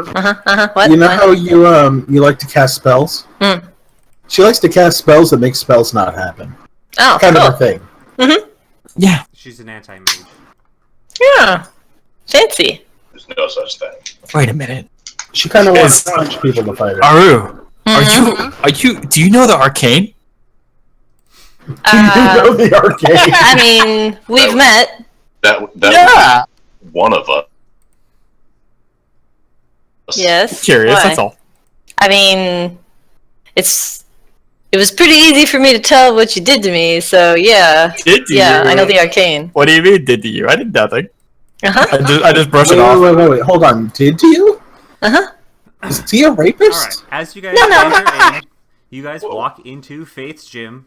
What? You know What? how you like to cast spells? Hmm. She likes to cast spells that make spells not happen. Oh, Kind of a cool. thing. Yeah. She's an anti-mage. Yeah. Fancy. There's no such thing. Wait a minute, She kind of wants Is- to punch people to fight her. Aru. Mm-hmm. Are you? Do you know the arcane? you know the arcade. I mean, we've met. That Yeah. was one of us. Yes. Curious. Why? That's all. I mean, it was pretty easy for me to tell what you did to me, so yeah. Did you? Yeah, I know the arcane. What do you mean? Did you? I did nothing. Uh-huh. I just brushed Wait, it off. wait. Hold on. Did you? Uh-huh. Is he a rapist? Alright, as you guys No. enter in, you guys walk into Faith's gym.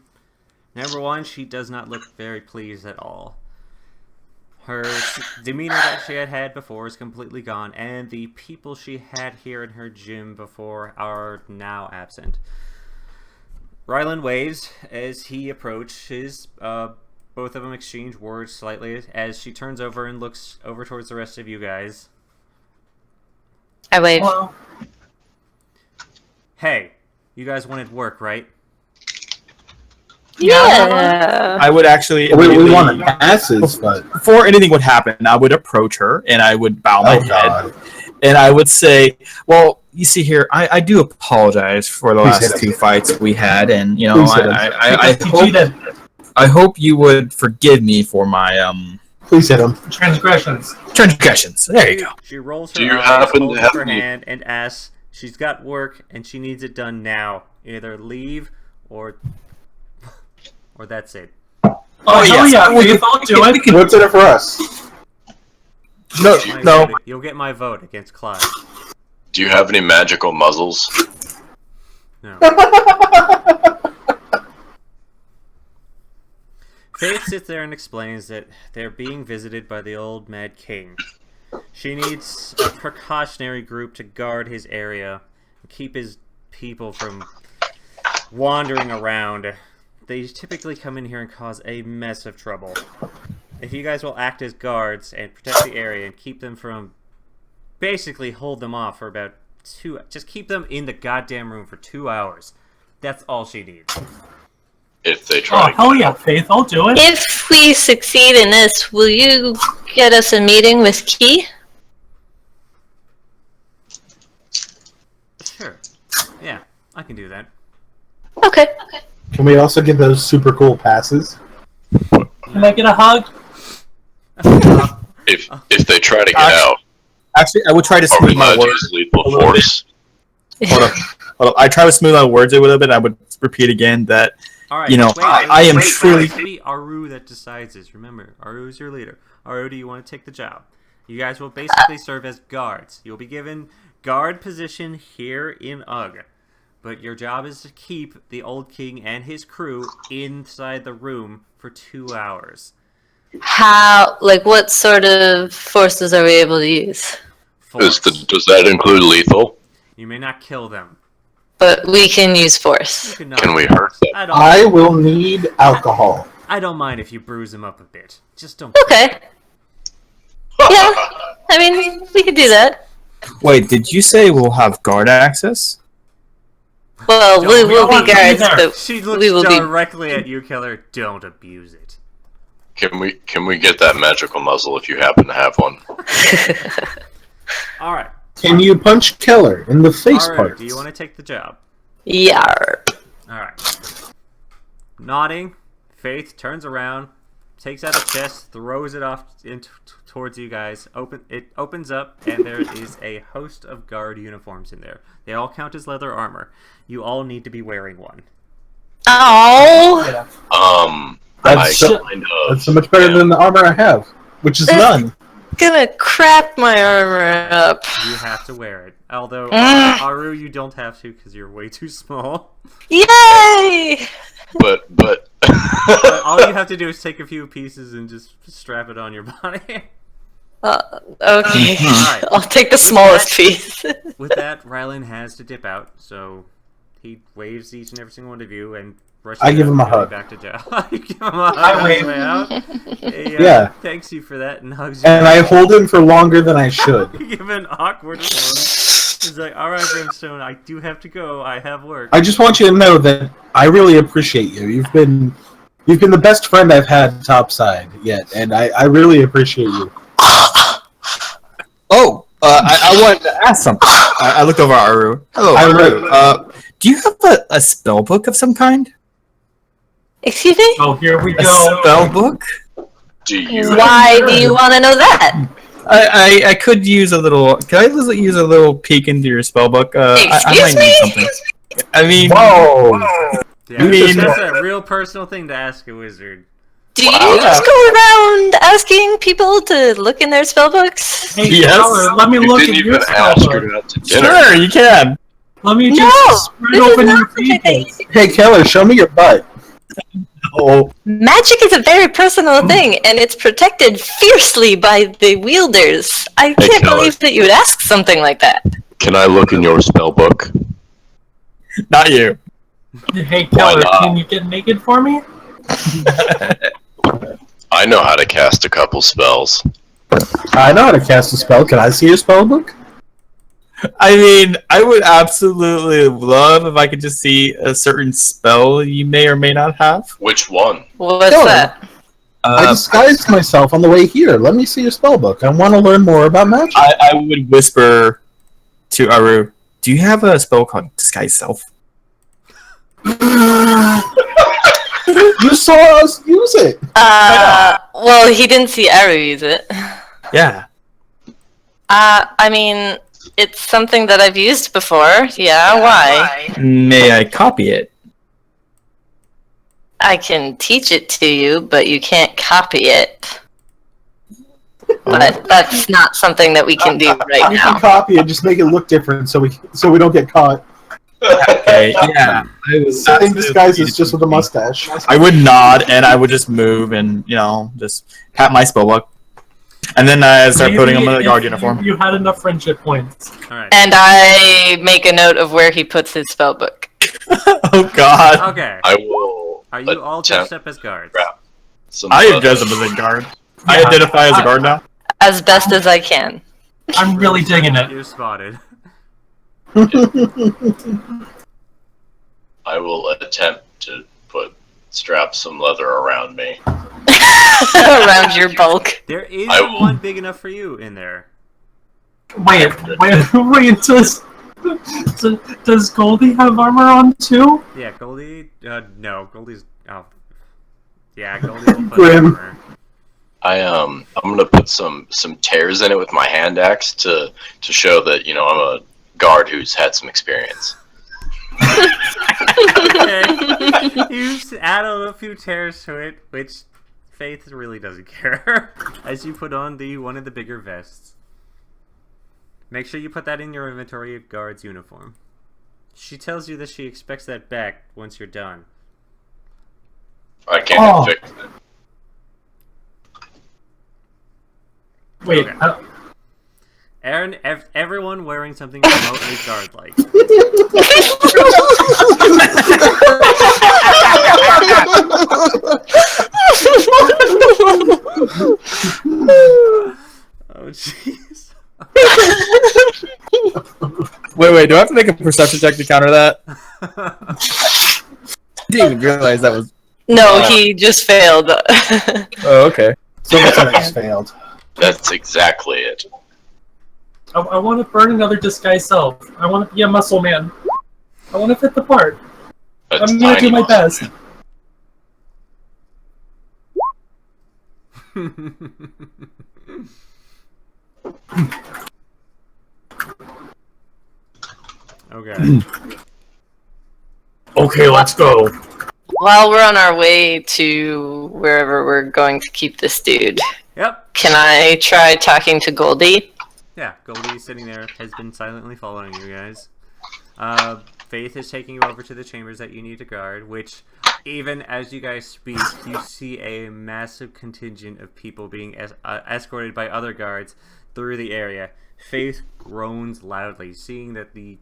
Number one, she does not look very pleased at all. Her demeanor that she had before is completely gone, and the people she had here in her gym before are now absent. Rylan waves as he approaches. Both of them exchange words slightly as she turns over and looks over towards the rest of you guys. I wave. Well, Hey, you guys wanted work, right? Yeah. I would actually. We immediately- want passes, but Before anything would happen, I would approach her and I would bow my oh head god. and I would say, "Well, you see here, I do apologize for the Please hit last him. 2 fights we had, and you know, Please hit him. I hope you would forgive me for my Please hit him. Transgressions. transgressions. There you go. She rolls her Do you eyes, happen to holds have up her any- hand, and asks, she's got work, and she needs it done now. Either leave, or that's it. Oh, hell yes. yeah, We Faith, can- I'll do it. What's in it for us? No, My no. vote- You'll get my vote against Clyde. Do you have any magical muzzles? No. Faith sits there and explains that they're being visited by the old Mad King. She needs a precautionary group to guard his area and keep his people from wandering around. They typically come in here and cause a mess of trouble. If you guys will act as guards and protect the area and keep them from... basically hold them off for about 2... just keep them in the goddamn room for 2 hours. That's all she needs. If they Oh, try to hell yeah, Faith, I'll do it. If we succeed in this, will you get us a meeting with Key? Sure. Yeah, I can do that. Okay. Can we also get those super cool passes? Can I get a hug? if they try to get out, Actually, I would try to are we smooth my allowed to words. use lethal force? Hold up. I try to smooth my words a little bit. I would repeat again that Alright, You know, I am truly- It's be Aru that decides this. Remember, Aru is your leader. Aru, do you want to take the job? You guys will basically serve as guards. You'll be given guard position here in Ugg. But your job is to keep the old king and his crew inside the room for 2 hours. How, like, what sort of forces are we able to use? Does Force. does that include lethal? You may not kill them. But we can use You force. can, not Can we kill hurt them. them? I will need alcohol. I don't mind if you bruise them up a bit. Just don't. Okay. Yeah. I mean, we could do that. Wait, did you say we'll have guard access? Well, Don't- we we will don't be want to be guards, there. but She looks we will be. directly at you, Killer. Don't abuse it. Can we get that magical muzzle if you happen to have one? All right. Can you punch Keller in the face Aru, parts? do you want to take the job? Yar. All right. Nodding, Faith turns around, takes out a chest, throws it off towards you guys. It opens up, and there is a host of guard uniforms in there. They all count as leather armor. You all need to be wearing one. Oh. Yeah. That's so, that's so much better than the armor I have, which is none. Gonna crap my armor up. You have to wear it. Although, Mm. Aru, you don't have to because you're way too small. Yay! But All you have to do is take a few pieces and just strap it on your body. Okay. Alright. I'll take the smallest piece. With that, Rylan has to dip out, so he waves each and every single one of you and rushes I give out, him a going hug. back to jail. You give him a hug I on his wave. way out. He, Yeah. Thanks you for that and hugs you. And I hold him for longer than I should. You give an awkward look. He's like, alright, Brimstone, I do have to go. I have work. I just want you to know that I really appreciate you. You've been the best friend I've had topside yet, and I really appreciate you. Oh, I wanted to ask something. I looked over at Aru. Hello, I Aru. Do you have a spell book of some kind? Excuse me? Oh, here we A go. spell book? do you? Why do you want to know that? I could use a little. Can I use a little peek into your spell book? I Excuse might need me? something. I mean, Whoa! Yeah, I mean- that's a real personal thing to ask a wizard. Do you Wow. just go around asking people to look in their spellbooks? Hey, Yes. Keller, let me You look didn't at your even ask spell her book. out to dinner. sure, you can. Let me No, just spread this is open your not such a thing. pages. Hey Keller, show me your butt. Oh, Magic is a very personal thing, and it's protected fiercely by the wielders. I Hey, can't Keller. believe that you would ask something like that. Can I look in your spell book? not you. Hey, Why Keller, not? can you get naked for me? I know how to cast a couple spells. I know how to cast a spell. Can I see your spell book? I mean, I would absolutely love if I could just see a certain spell you may or may not have. Which one? What's Sure. that? I disguised myself on the way here. Let me see your spell book. I want to learn more about magic. I would whisper to Aru do you have a spell called Disguise Self? You saw us use it. Well, he didn't see Aru use it. Yeah. I mean, it's something that I've used before. Yeah, why? May I copy it? I can teach it to you, but you can't copy it. But that's not something that we can do right You can now. copy it, just make it look different so we don't get caught. Okay, yeah. Same disguises, just with a mustache. I would nod and I would just move and, just pat my spellbook. And then I start putting him in the Maybe guard if uniform. You had enough friendship points. All right. And I make a note of where he puts his spellbook. Oh god. Okay. I will. Are you all dressed up as guards? Crap. Some I other- dress up as a guard. I Yeah, identify as a guard now. As best as I can. I'm really digging it. You're spotted. I will attempt to strap some leather around me. Around your bulk. There is I will- one big enough for you in there. Wait, does Goldie have armor on too? Yeah, Goldie. No, Goldie's. Oh, yeah, Goldie will put Grim. armor. I'm gonna put some tears in it with my hand axe to show that I'm a guard who's had some experience. Okay. You add a few tears to it, which Faith really doesn't care. As you put on one of the bigger vests. Make sure you put that in your inventory of guard's uniform. She tells you that she expects that back once you're done. I can't fix it. Wait, Okay. Aaron, everyone wearing something remotely guard-like. Oh, jeez. Wait, do I have to make a perception check to counter that? Didn't even realize that was... No, he just failed. Oh, okay. So much failed. That's exactly it. I want to burn another disguise self. I want to be a muscle man. I want to fit the part. That's I'm gonna do tiny my muscle. best. Okay. Okay, let's go. While we're on our way to wherever we're going to keep this dude, Yep. can I try talking to Goldie? Yeah, Goldie sitting there has been silently following you guys. Faith is taking you over to the chambers that you need to guard, which, even as you guys speak, you see a massive contingent of people being escorted by other guards through the area. Faith groans loudly, seeing that the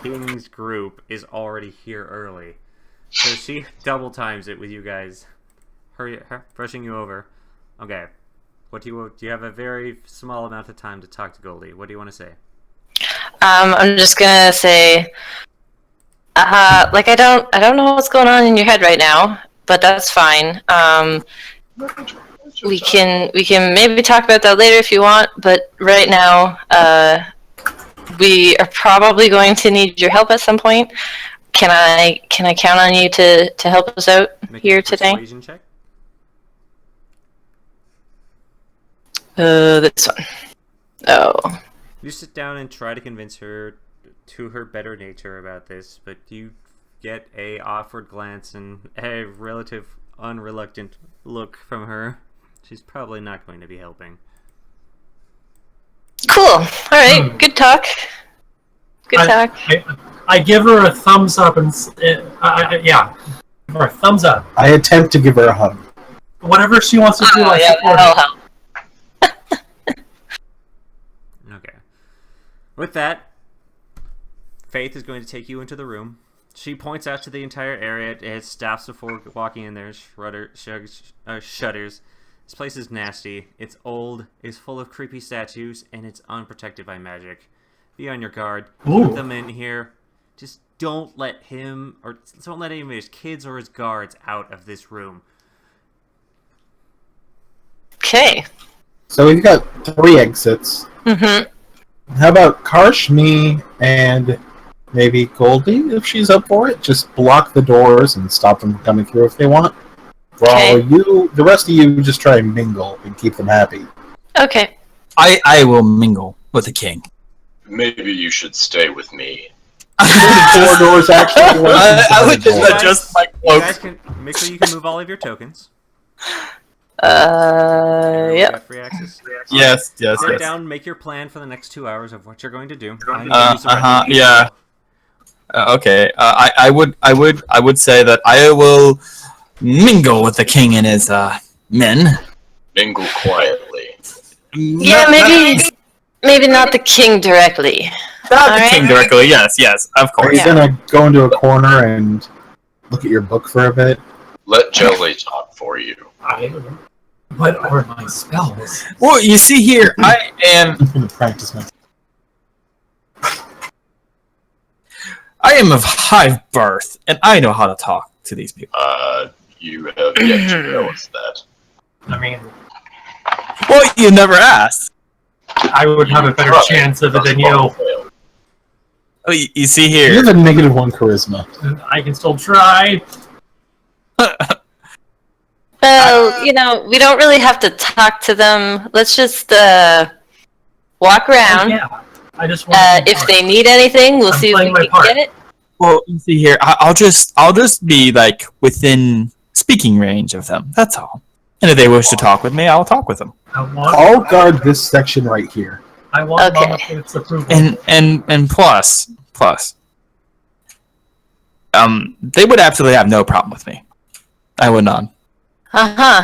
King's group is already here early. So she double times it with you guys, rushing you over. Okay. What do you have a very small amount of time to talk to Goldie? What do you want to say? I'm just gonna say, I don't know what's going on in your head right now, but that's fine. We can maybe talk about that later if you want, but right now, we are probably going to need your help at some point. Can I count on you to help us out Make here a today? persuasion check. This one. Oh. You sit down and try to convince her to her better nature about this, but you get a awkward glance and a relative unreluctant look from her. She's probably not going to be helping. Cool. All right. Good talk. Good talk. I give her a thumbs up and yeah, give her a thumbs up. I attempt to give her a hug. Whatever she wants to do, Oh, I yeah, support that'll her. help. Okay. With that, Faith is going to take you into the room. She points out to the entire area. It stops before walking in there. Shudders. This place is nasty. It's old. It's full of creepy statues, and it's unprotected by magic. Be on your guard. Ooh. Keep them in here. Just don't let him, or don't let any of his kids or his guards out of this room. Okay. So we've got 3 exits. Mm-hmm. How about Karsh, me, and Maybe Goldie, if she's up for it. Just block the doors and stop them from coming through if they want. While Okay. the rest of you, just try and mingle and keep them happy. Okay. I will mingle with the king. Maybe you should stay with me. Four doors actually. I would just Guys, adjust my You guys cloak. can make sure you can move all of your tokens. Yep. You got free access. Yes, yes, Sit yes. down, make your plan for the next 2 hours of what you're going to do. I need to use the Uh-huh, record. yeah. Okay. I would say that I will mingle with the king and his men. Mingle quietly. Yeah, maybe not the king directly. Not the Alright. king directly. Yes, of Are course. you gonna go into a corner and look at your book for a bit? Let Jelly talk for you. What are my spells? Well, you see here, I am I'm gonna practice my. of high birth, and I know how to talk to these people. You have yet to know us that. I mean, Well, you never asked. I would have a better chance of it than you. Oh, you see You here. have a -1 charisma. I can still try. Well, we don't really have to talk to them. Let's just walk around. Yeah. I just want If they need anything, we'll I'm see if we playing my can part. get it. Well, you see here, I'll just be like within speaking range of them. That's all. And if they wish to talk with me, I'll talk with them. I want. I'll guard this section right here. I want Okay. Mama Pig's approval. And plus, they would absolutely have no problem with me. I would not.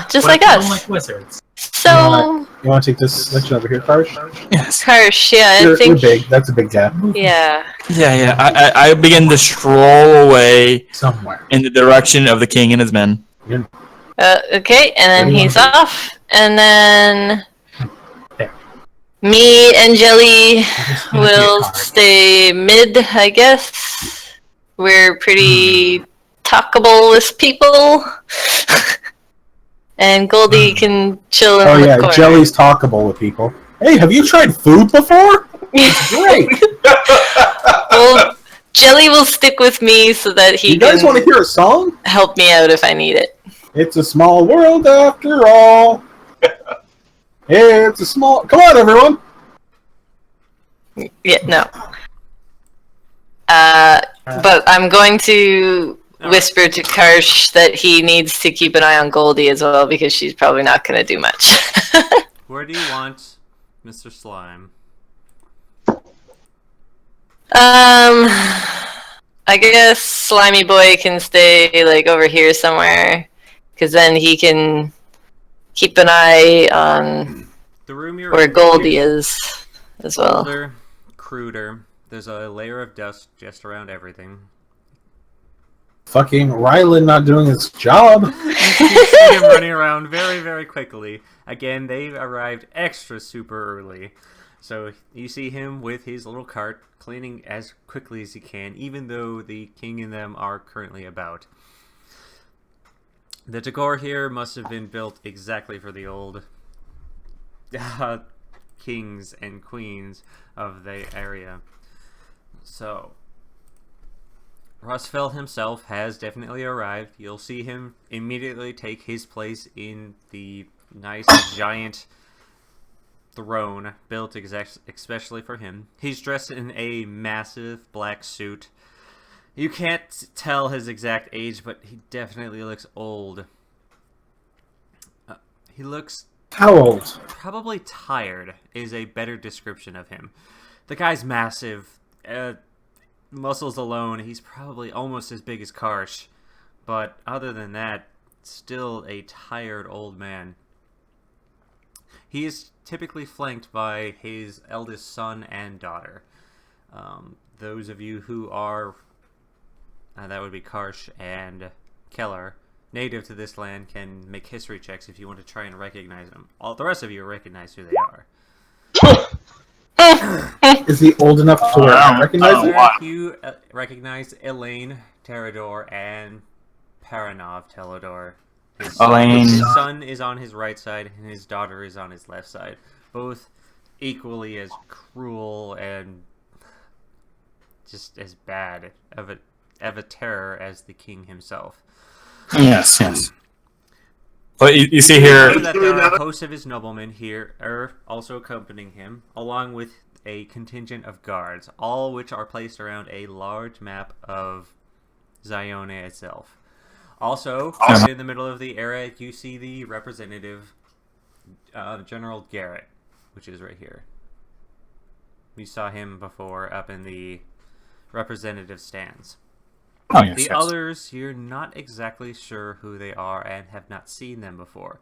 Just What like if you don't us. like wizards. So, You want to take this section over here, Karsh? Yes. Kirsch, yeah, I You're think. big. That's a big gap. Yeah. Yeah. I begin to stroll away Somewhere. in the direction of the king and his men. Okay, and then What do you he's want to do? off, and then There. me and Jelly Just gonna be a will card. stay mid, I guess. We're pretty talkable with people. And Goldie can chill in Oh the yeah, corner. Jelly's talkable with people. Hey, have you tried food before? Great. Well, Jelly will stick with me so that he You guys can want to hear a song? help me out if I need it. It's a small world after all. It's a small. Come on, everyone. Yeah, no. But I'm going to whisper to Karsh that he needs to keep an eye on Goldie as well because she's probably not going to do much. Where do you want Mr. Slime? I guess Slimy Boy can stay like over here somewhere because then he can keep an eye on The room you're where in Goldie is as well. older, cruder. There's a layer of dust just around everything. Fucking Rylan not doing his job. You see him running around very, very quickly. Again, they arrived extra super early. So you see him with his little cart cleaning as quickly as he can, even though the king and them are currently about. The decor here must have been built exactly for the old kings and queens of the area. So, Rosfell himself has definitely arrived. You'll see him immediately take his place in the nice giant throne built especially for him. He's dressed in a massive black suit. You can't tell his exact age, but he definitely looks old. He looks How old? probably tired is a better description of him. The guy's massive. Muscles alone, he's probably almost as big as Karsh. But other than that, still a tired old man. He is typically flanked by his eldest son and daughter. Those of you who are, that would be Karsh and Keller, native to this land, can make history checks if you want to try and recognize them. All the rest of you recognize who they are. Is he old enough to where I recognize Oh, him? wow. You recognize Elaine Terador and Paranov Telador. Elaine. His son is on his right side and his daughter is on his left side. Both equally as cruel and just as bad of a terror as the king himself. Yes, yes. But you see here, Remember that there are hosts of his noblemen here are also accompanying him, along with a contingent of guards, all which are placed around a large map of Ziona itself. Also, right in the middle of the area, you see the representative, General Garrett, which is right here. We saw him before up in the representative stands. oh yes, The yes. others, you're not exactly sure who they are and have not seen them before.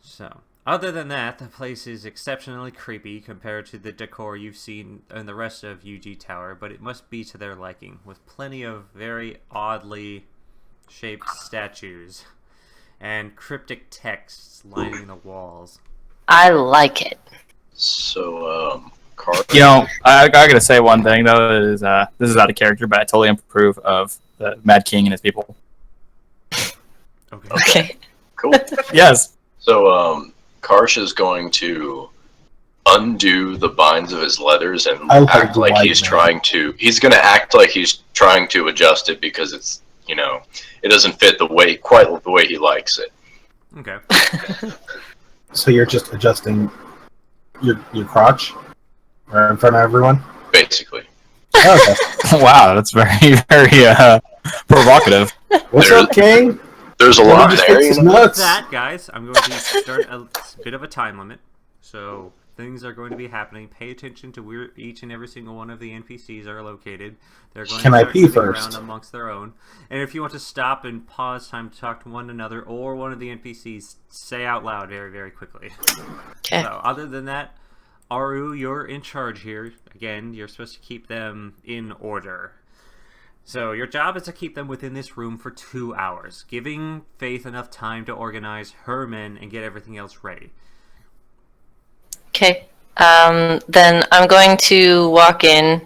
So, other than that, the place is exceptionally creepy compared to the decor you've seen in the rest of UG Tower, but it must be to their liking, with plenty of very oddly shaped statues and cryptic texts lining the walls. I like it. So, Carl. You know, I gotta say one thing though is this is out of character, but I totally approve of the Mad King and his people. Okay. Okay. Cool. Yes. So, Karsh is going to undo the binds of his leathers and I like act the like white he's man. trying to. He's going to act like he's trying to adjust it because it's, it doesn't fit quite the way he likes it. Okay. So you're just adjusting your crotch in front of everyone? Basically. Okay. Wow, that's very, very provocative. What's There- up, King? There's a Let me lot just there. fix his You know? With nuts. that, guys, I'm going to start a bit of a time limit. So things are going to be happening. Pay attention to where each and every single one of the NPCs are located. They're going Can to I start pee moving first? around amongst their own. And if you want to stop and pause time to talk to one another or one of the NPCs, say out loud very, very quickly. Okay. So other than that, Aru, you're in charge here. Again, you're supposed to keep them in order. So your job is to keep them within this room for 2 hours, giving Faith enough time to organize her men and get everything else ready. Okay. Then I'm going to walk in.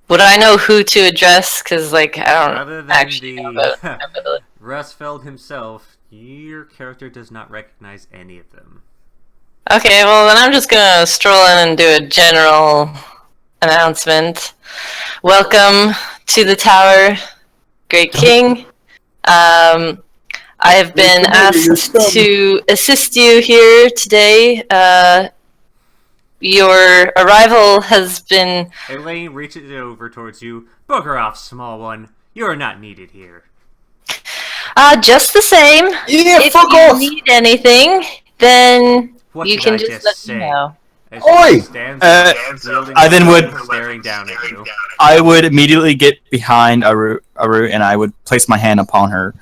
Would I know who to address? Because, I Other don't than actually have a the ability. Rustfeld himself, your character does not recognize any of them. Okay, well, then I'm just gonna stroll in and do a general announcement. Welcome to the tower, Great King. I have been asked to assist you here today. Your arrival has been... Elaine reaches over towards you. Bugger off, small one. You are not needed here. just the same. Yeah, If fuck you off! need anything, then What you did can I just just let say? me know. As Oi! she stands up, wielding I then her would- weapon, staring down at you. I would immediately get behind Aru, and I would place my hand upon her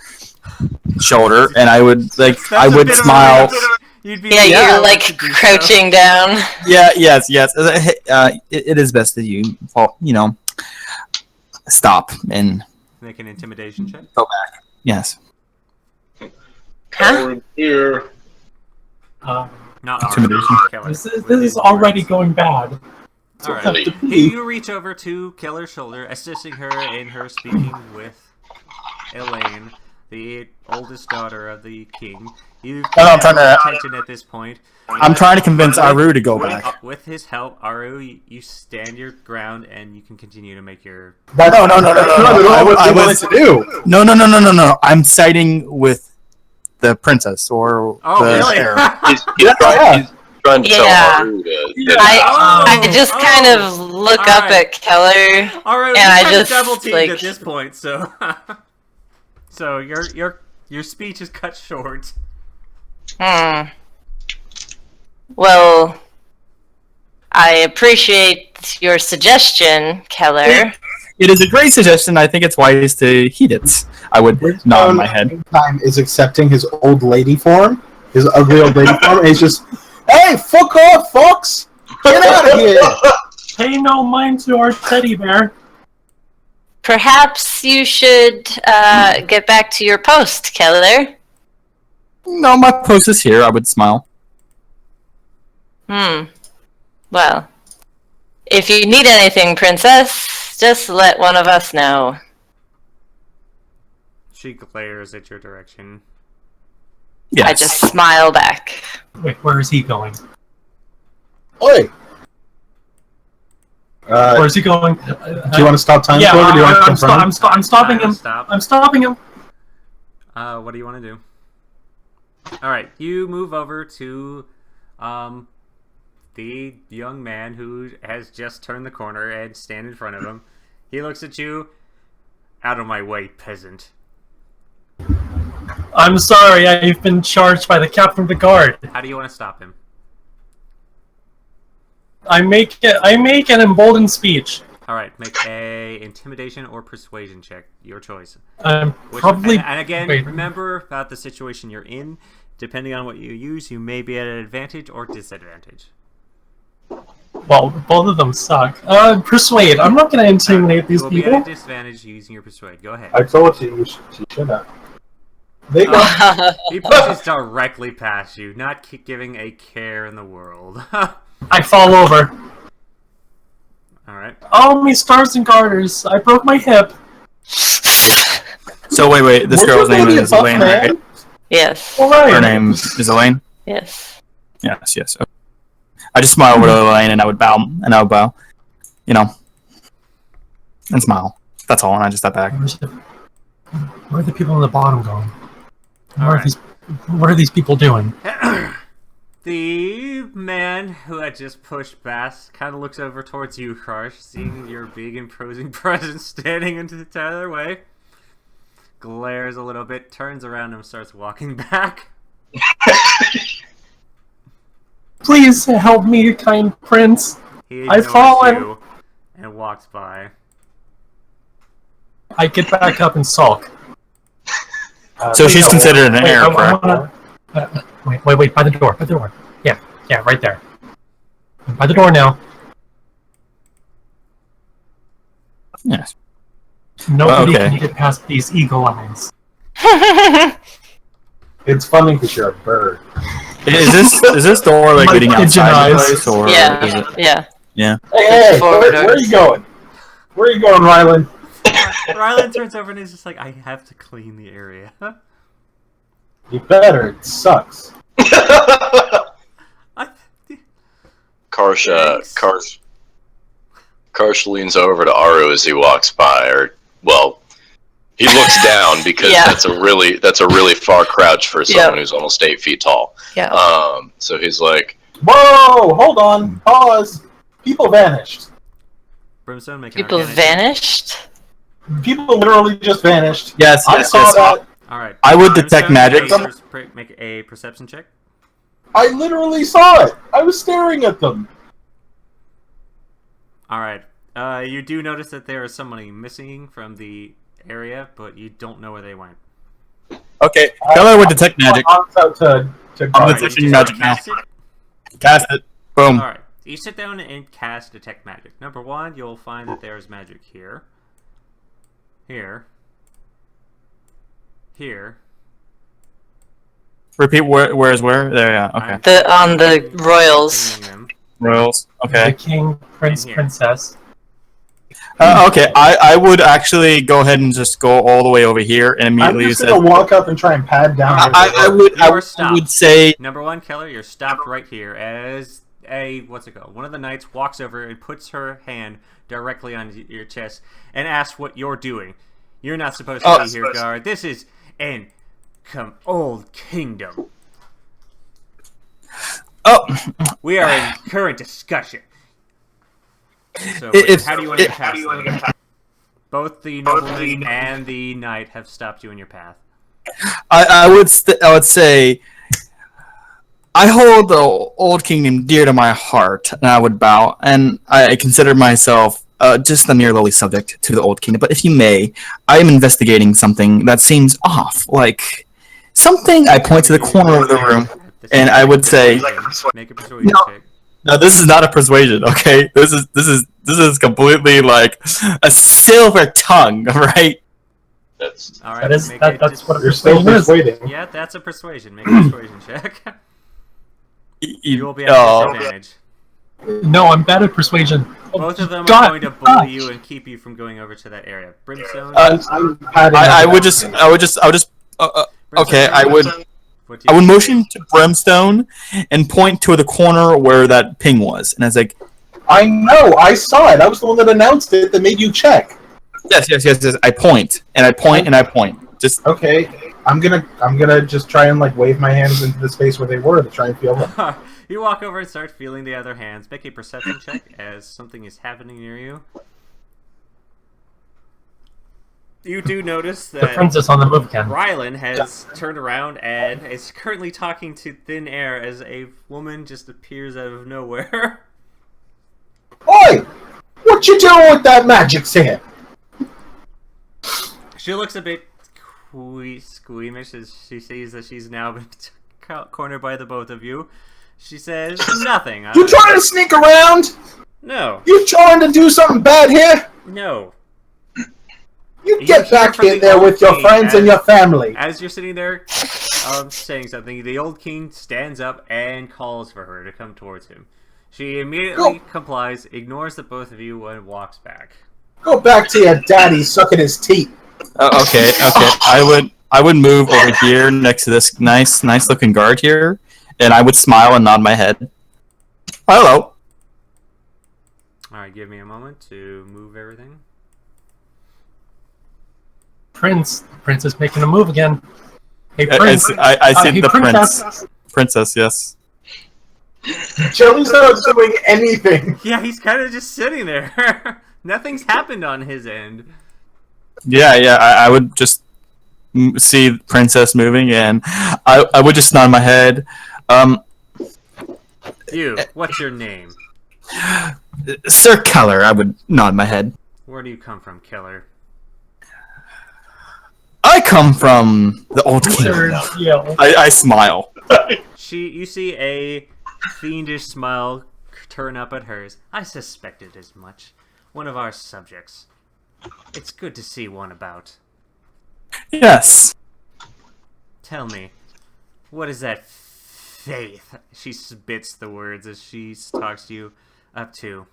shoulder, and I would That's I a would bit of a smile. reach. You'd be Yeah, Yeah. you're like to do so. crouching down. Yeah, yes. It is best that you, stop and Make an intimidation check. yes. Huh? Here. Not Intimidation. Keller. This is already going bad. All right. Really. You reach over to Keller's shoulder, assisting her in her speaking with Elaine, the oldest daughter of the king. You've No, I'm got trying to- attention at this point. I'm trying to convince Aru to go back. With his help, Aru, you stand your ground and you can continue to make your. That's No. not at all what I they wanted was- to do. No. I'm siding with the princess or Oh, the really? heir. He's Yeah. trying to Yeah. tell Haru to I just kind Oh, of look all up right. at Keller. Aru, And you I kind of just, double teamed like- at this point, so. So your speech is cut short. Well, I appreciate your suggestion, Keller. It is a great suggestion. I think it's wise to heed it. I would nod my head. Time is accepting his old lady form, his ugly old lady form, and he's just, hey, fuck off, Fox! Get out of here! Pay no mind to our teddy bear. Perhaps you should get back to your post, Keller. No, my post is here. I would smile. Well, if you need anything, Princess, just let one of us know. She glares at your direction. Yes. I just smile back. Wait, where is he going? Oi! Where is he going? Do you want to stop time? Yeah, Or do you want to I'm confront him? stopping him. Stop. I'm stopping him. What do you want to do? All right, you move over to the young man who has just turned the corner and stand in front of him. He looks at you. Out of my way, peasant. I'm sorry, I've been charged by the captain of the guard. How do you want to stop him? I make an emboldened speech. All right, make a intimidation or persuasion check. Your choice. Probably. And again, wait. remember about the situation you're in. Depending on what you use, you may be at an advantage or disadvantage. Well, both of them suck. Persuade. I'm not going to intimidate these You will be people. at a disadvantage using your persuade. Go ahead. I told you should have. They go. He pushes directly past you, not giving a care in the world. I fall over. Alright. Oh, me stars and garters. I broke my hip. So wait. This girl's name is Elaine, right? Yes. All right. Her name is Elaine. Yes. Yes. Okay. I just smile over to Elaine, and I would bow, you know, and smile. That's all, and I just step back. Where are the people on the bottom going? Alright. What are these people doing? The man who had just pushed past kind of looks over towards you, Karsh, seeing your big imposing presence standing into the other way. Glares a little bit, turns around and starts walking back. Please help me, kind prince. He I've ignores fallen. you and walks by. I get back up and sulk. So she's considered an heir, correct? Wait, by the door. Yeah, right there. By the door now. Yes. Nobody Okay. can get past these eagle eyes. It's funny because you're a bird. Is this door like My leading pigeon outside the eyes. place, or Yeah. is it? Yeah. Hey, Forward where are doors. you going? Where are you going, Rylan? Rylan turns over and is just like, I have to clean the area. You better. It sucks. Karsh leans over to Aru as he walks by, he looks down because Yeah. that's a really far crouch for someone who's almost 8 feet tall. Yeah. So he's like, Whoa! Hold on. Pause. People vanished. Brimstone, make an People Arcana check. vanished. People literally just vanished. Yes. I saw that. Alright. I would detect Brimstone, magic. Make a perception check. I literally saw it. I was staring at them. Alright. You do notice that there is somebody missing from the area, but you don't know where they went. Okay. Keller would detect magic. Out to I'm guard. detecting you magic now. cast it? Cast it. Boom. Alright. You sit down and cast Detect Magic. Number 1, you'll find that there's magic here. Here. Repeat where's where? There, yeah. Okay. On the royals. Cleaning them. Royals. The Okay. king, prince, Here. princess. Okay. I would actually go ahead and just go all the way over here and I'm immediately just say. gonna walk up and try and pad down. I would stopped. say. Number 1, Keller, you're stopped right here as one of the knights walks over and puts her hand directly on your chest and asks what you're doing. You're not supposed to be here, guard. This is an old kingdom. Oh, We are in current discussion. So, If- how do you want to get past them? Both the nobleman and the knight have stopped you in your path. I would say. I hold the old kingdom dear to my heart, and I would bow, and I consider myself just a mere lowly subject to the old kingdom. But if you may, I am investigating something that seems off, like something. I point to the corner of the room, and I would say, Make a persuasion check. "No, this is not a persuasion. Okay, this is completely like a silver tongue, right?" that's All right, That is make that's what a You're still persuasion is. persuading. Yeah, that's a persuasion. Make a persuasion check. You will be at Oh. disadvantage. No, I'm bad at persuasion. Oh, Both of them God. are going to bully you and keep you from going over to that area. Brimstone. I'm padding I up. would just. Okay, I would What do I you would do? motion to Brimstone and point to the corner where that ping was, and I was like, I know. I saw it. I was the one that announced it. That made you check. Yes. I point and I point and I point. Just Okay. I'm gonna just try and like wave my hands into the space where they were to try and feel them. You walk over and start feeling the other hands. Make a perception check as something is happening near you. You do notice The that princess on the move again. Rylan has turned around and is currently talking to thin air as a woman just appears out of nowhere. Oi! What you doing with that magic sand? She looks a bit squeamish as she sees that she's now been cornered by the both of you. She says, nothing. You trying to sneak around? No. You trying to do something bad here? No. You You get hear back from in the there old with your king friends and your family. As you're sitting there saying something, the old king stands up and calls for her to come towards him. She immediately complies, ignores the both of you, and walks back. Go back to your daddy sucking his teeth. okay. I would move over here next to this nice looking guard here, and I would smile and nod my head. Hello. Alright, give me a moment to move everything. Prince is making a move again. Hey, Prince. I see hey, the princess. princess. Yes. Jelly's not doing anything. Yeah, he's kind of just sitting there. Nothing's happened on his end. Yeah. I would just see princess moving, and I would just nod my head. You, what's your name? Sir Keller. I would nod my head. Where do you come from, killer? I come from the old kingdom. Yeah. I smile. You see a fiendish smile turn up at hers. I suspected as much. One of our subjects. It's good to see one about. Yes. Tell me, what is that faith? She spits the words as she talks to you up to.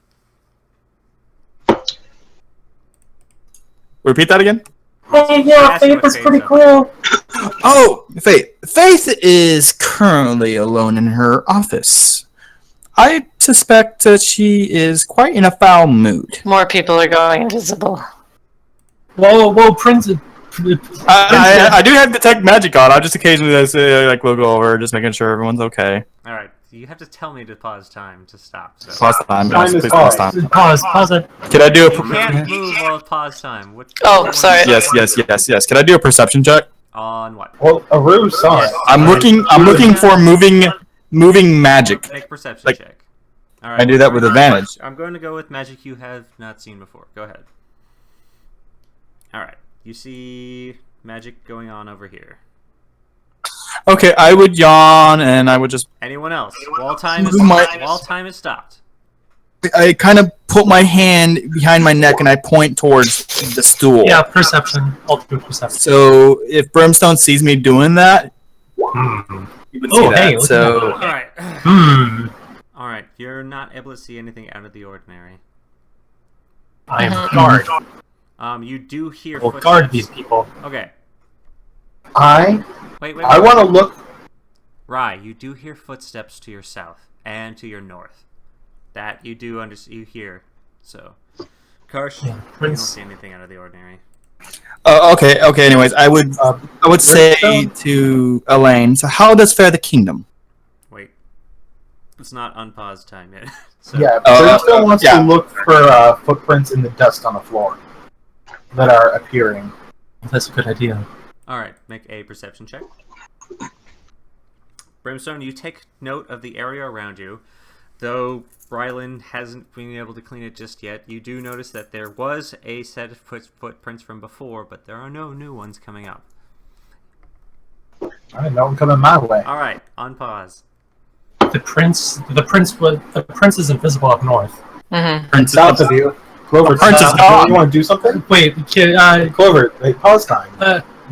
Repeat that again. Hey, yeah, Ask what Faith is Faith pretty said. cool. Oh, Faith. Faith is currently alone in her office. I suspect that she is quite in a foul mood. More people are going invisible. Whoa, Prince. I do have detect magic on. I'll just occasionally say, we'll go over, just making sure everyone's okay. Alright, you have to tell me to pause time to stop. So. Pause time. Time Yes, is please pause paused. time. Pause it. Can I do You a... can't move while pause time. Oh, sorry. Yes. Can I do a perception check? On what? Well, Aru saw it. I'm looking for moving magic. Make a perception Like, check. Alright. I do that with advantage. I'm going to go with magic you have not seen before. Go ahead. Alright. You see magic going on over here. Okay, I would yawn and I would just... Anyone else? Wall time is stopped. I kind of put my hand behind my neck and I point towards the stool. Yeah, perception. Ultimate perception. So if Brimstone sees me doing that, Hmm. he would Oh, see that. hey, look at So Alright. Hmm. Alright, you're not able to see anything out of the ordinary. I am a guard. You do hear We'll footsteps. guard these people. Okay. I Wait. want to look. Rye, you do hear footsteps to your south and to your north. That you do you hear. So, Karsh, you don't Prince. see anything out of the ordinary. okay. Anyways, I would say Brimstone? to Elaine. So how does fare the kingdom? Wait. It's not unpause time yet. So, Yeah, Uh, Brimstone wants yeah. to look for footprints in the dust on the floor that are appearing. That's a good idea. Alright, make a perception check. Brimstone, you take note of the area around you. Though Rylan hasn't been able to clean it just yet, you do notice that there was a set of footprints from before, but there are no new ones coming up. I didn't know them coming my way. Alright, on pause. The prince is invisible up north. Mm-hmm. South of you, Clover. Prince is you gone. want to do something? Wait, Clover, hey, pause time.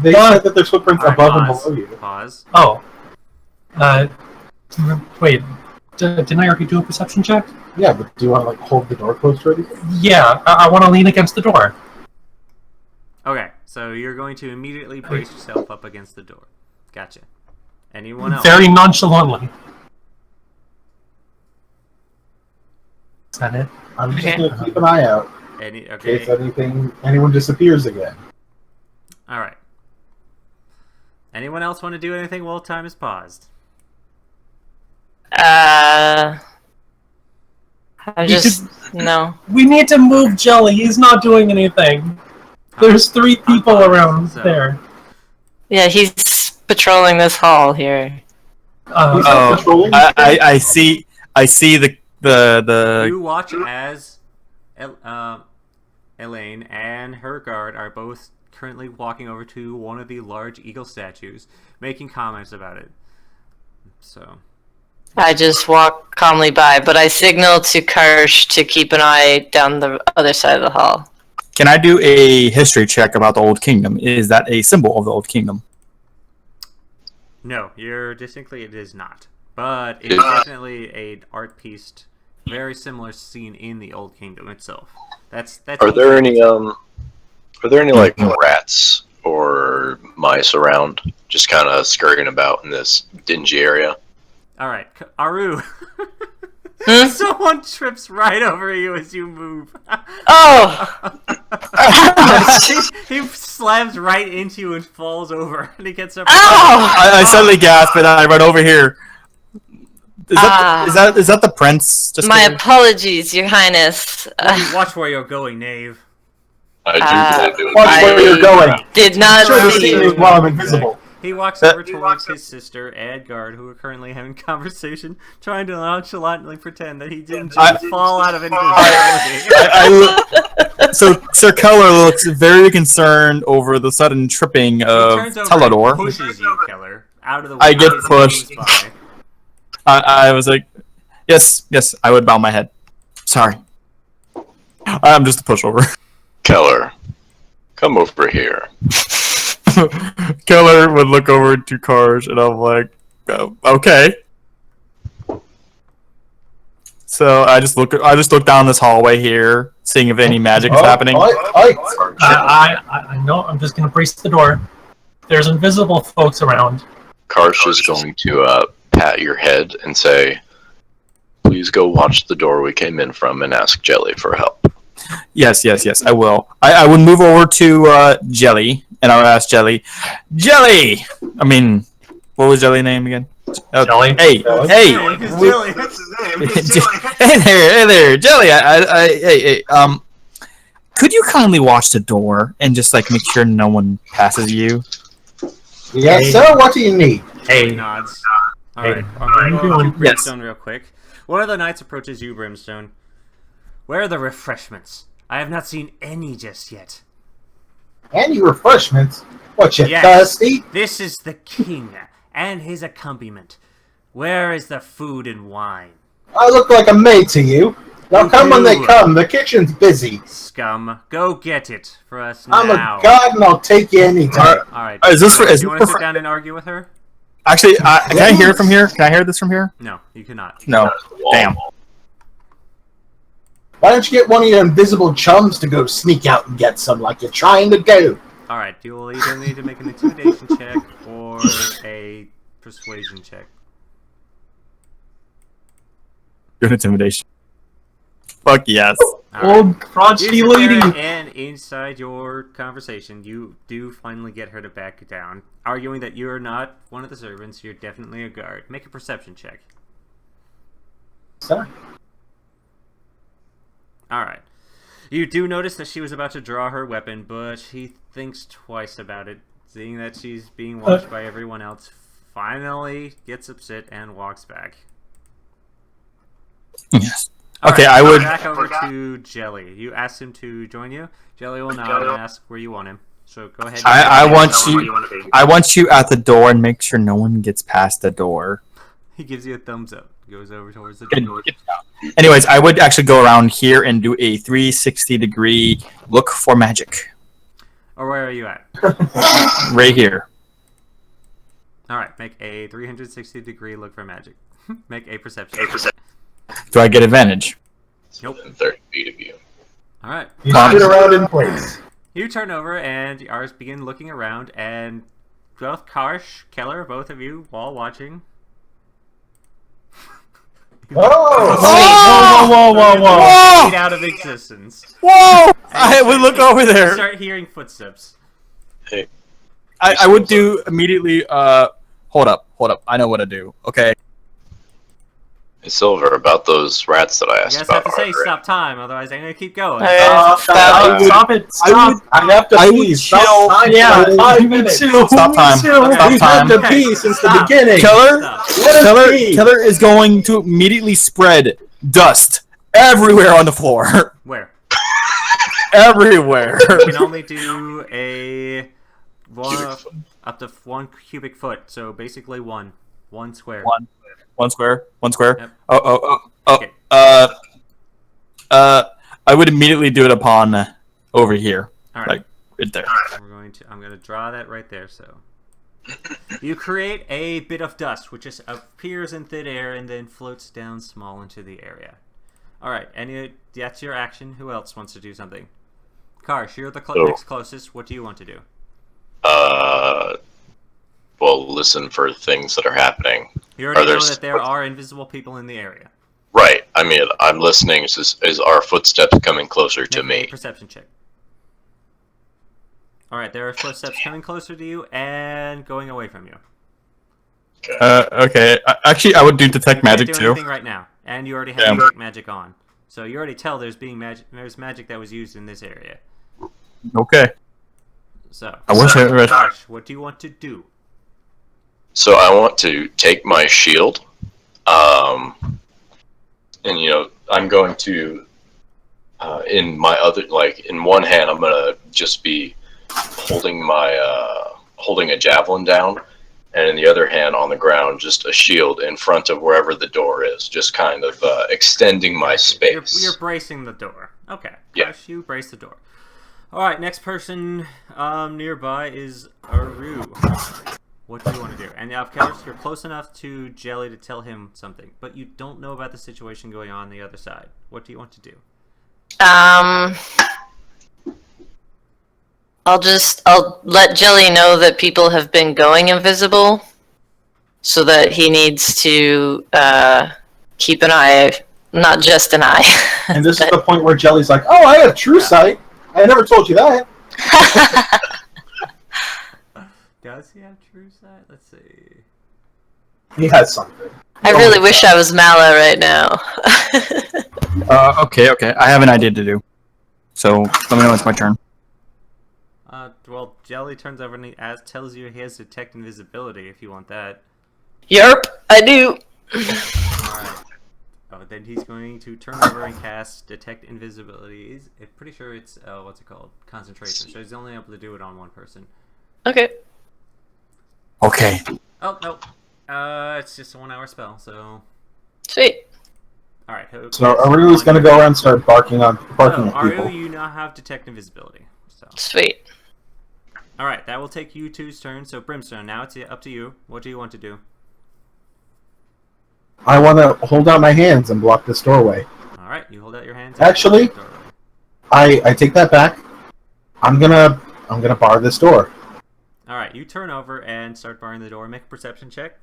They what? said that there's footprints Alright, above pause. and below you. Pause. oh. Wait, didn't I already do a perception check? Yeah, but do you want to hold the door closed or anything? Yeah, I want to lean against the door. Okay, so you're going to immediately brace yourself up against the door. Gotcha. Anyone else? Very nonchalantly. Lieutenant. I'm just Okay. gonna keep an eye out Any in case okay. anyone disappears again. All right. Anyone else want to do anything while time is paused? I We just no. We need to move Jelly. He's not doing anything. There's 3 people fine, around so- there. Yeah, he's patrolling this hall here. Oh, Patrolling? I see the You watch as Elaine and her guard are both currently walking over to one of the large eagle statues, making comments about it. So, I just walk calmly by, but I signal to Karsh to keep an eye down the other side of the hall. Can I do a history check about the Old Kingdom? Is that a symbol of the Old Kingdom? no, you're distinctly it is not. But it is definitely an art piece, very similar scene in the Old Kingdom itself. That's Are there any like rats or mice around, just kind of scurrying about in this dingy area? All right, Aru. Hmm? Someone trips right over you as you move. Oh! he slams right into you and falls over, and he gets up. Ow! I suddenly gasp and I run over here. Ah. Is that the prince? Just My there? apologies, Your Highness. Watch where you're going, knave. I do Ah. do it. Watch where you're going. Did not Sure, the see scene you. is while I'm invisible. He walks over towards his sister and guard, who are currently having conversation, trying to nonchalantly pretend that he didn't just fall out of invisibility. So Sir Keller looks very concerned over the sudden tripping He of turns over Teledor. and pushes you, Keller, out of the way. I get as he pushed. moves by. I was like, yes, I would bow my head. Sorry. I'm just a pushover. Keller, come over here. Keller would look over to Karsh, and I'm like, oh, okay. So I just look down this hallway here, seeing if any magic is happening. I know. I'm just gonna brace the door. There's invisible folks around. Karsh is going to pat your head and say, "Please go watch the door we came in from and ask Jelly for help." Yes, I will. I would move over to Jelly, and I would ask Jelly, Jelly! I mean, what was Jelly's name again? Jelly? Hey! It's Jelly. Hey there, Jelly! Hey, could you kindly watch the door and just, like, make sure no one passes you? Yes, sir. What do you need? He nods. Alright, Hey, I'm going to go over to Yes. Brimstone real quick. One of the knights approaches you, Brimstone. Where are the refreshments? I have not seen any just yet. Any refreshments? What, you Yes. thirsty? This is the king and his accompaniment. Where is the food and wine? I look like a maid to you. They'll You come when they do. come. The kitchen's busy. Scum, go get it for us I'm now. a god and I'll take you anytime. Alright. Is this for- do is you this want to for- sit down and argue with her? Actually, can I hear it from here? Can I hear this from here? No, you cannot. No. Damn. Why don't you get one of your invisible chums to go sneak out and get some like you're trying to do? Alright, you will either need to make an intimidation check or a persuasion check. Good intimidation. Fuck yes. Alright. Old crotchety You sit lady. there, and inside your conversation, you do finally get her to back down, arguing that you are not one of the servants, you're definitely a guard. Make a perception check. Sir? Alright. You do notice that she was about to draw her weapon, but she thinks twice about it, seeing that she's being watched by everyone else, finally gets upset and walks back. Yes. All Okay, right, I would. back over to Jelly. You asked him to join you. Jelly will nod and ask where you want him. So go ahead. I want you. I want you at the door and make sure no one gets past the door. He gives you a thumbs up. Goes over towards the Good. door. Anyways, I would actually go around here and do a 360-degree look for magic. Or where are you at? Right here. All right, make a 360-degree look for magic. Make a perception. Do I get advantage? Nope. Within 30 feet of you. All right. You sit around in place. You turn over and Ars begin looking around, and both Karsh, Keller, both of you, while watching, Whoa! Fade out of existence. Whoa! I And would look over you there. start hearing footsteps. I would do immediately. Hold up. I know what to do. Okay. Hey, Silver, about those rats that I You asked guys have about. to say are there stop time, otherwise I'm gonna keep going. Stop it! Stop! I have to I pee. would Stop chill. time. Yeah, 5 Me minutes. too. Stop time. Me too. Stop We've time. had to pee since the Stop. beginning. Keller, Stop. Let us pee. Keller is going to immediately spread dust everywhere on the floor. Where? Everywhere. You can only do a up to 1 cubic foot, so basically one square. One square. Yep. Oh. Okay. I would immediately do it upon over here, All right. like right there. I'm gonna draw that right there. So you create a bit of dust, which just appears in thin air and then floats down small into the area. All right, that's your action. Who else wants to do something? Karsh, you're the next closest. What do you want to do? Well, listen for things that are happening. You already there know that there are invisible people in the area. Right. I mean, I'm listening. Is our footsteps coming closer to Make a me? perception check. All right, there are footsteps coming closer to you and going away from you. Okay. Actually, I would do detect You magic can't do too. anything right now, and you already have Yeah. detect magic on, so you already tell there's magic that was used in this area. Okay. So, I wish I read. Karsh, what do you want to do? So I want to take my shield, and I'm going to, in my other, in one hand, I'm gonna just be holding a javelin down, and in the other hand, on the ground, just a shield in front of wherever the door is, just kind of extending my space. You're bracing the door. Okay. Yeah. Karsh, you brace the door. All right. Next person nearby is Aru. What do you want to do? And now, Karsh, you're close enough to Jelly to tell him something, but you don't know about the situation going on the other side. What do you want to do? I'll let Jelly know that people have been going invisible, so that he needs to keep an eye, not just an eye. And this is the point where Jelly's like, "Oh, I have true sight. I never told you that." Does he have true sight? Let's see. He has something. I really wish I was Mala right now. Okay. I have an idea to do. So let me know when it's my turn. Well, Jelly turns over and tells you he has detect invisibility if you want that. Yerp, I do. Alright. Oh, then he's going to turn over and cast detect invisibility. I'm pretty sure it's, what's it called? Concentration. So he's only able to do it on one person. Okay. Okay. Oh, no. It's just a 1 hour spell, so... Sweet. Alright. So Aru's gonna go around and start barking at people. Aru, you now have detect invisibility. So. Sweet. Alright, that will take you two's turn. So Brimstone, now it's up to you. What do you want to do? I want to hold out my hands and block this doorway. Alright, you hold out your hands. Actually, I take that back. I'm gonna bar this door. Alright, you turn over and start barring the door. Make a perception check.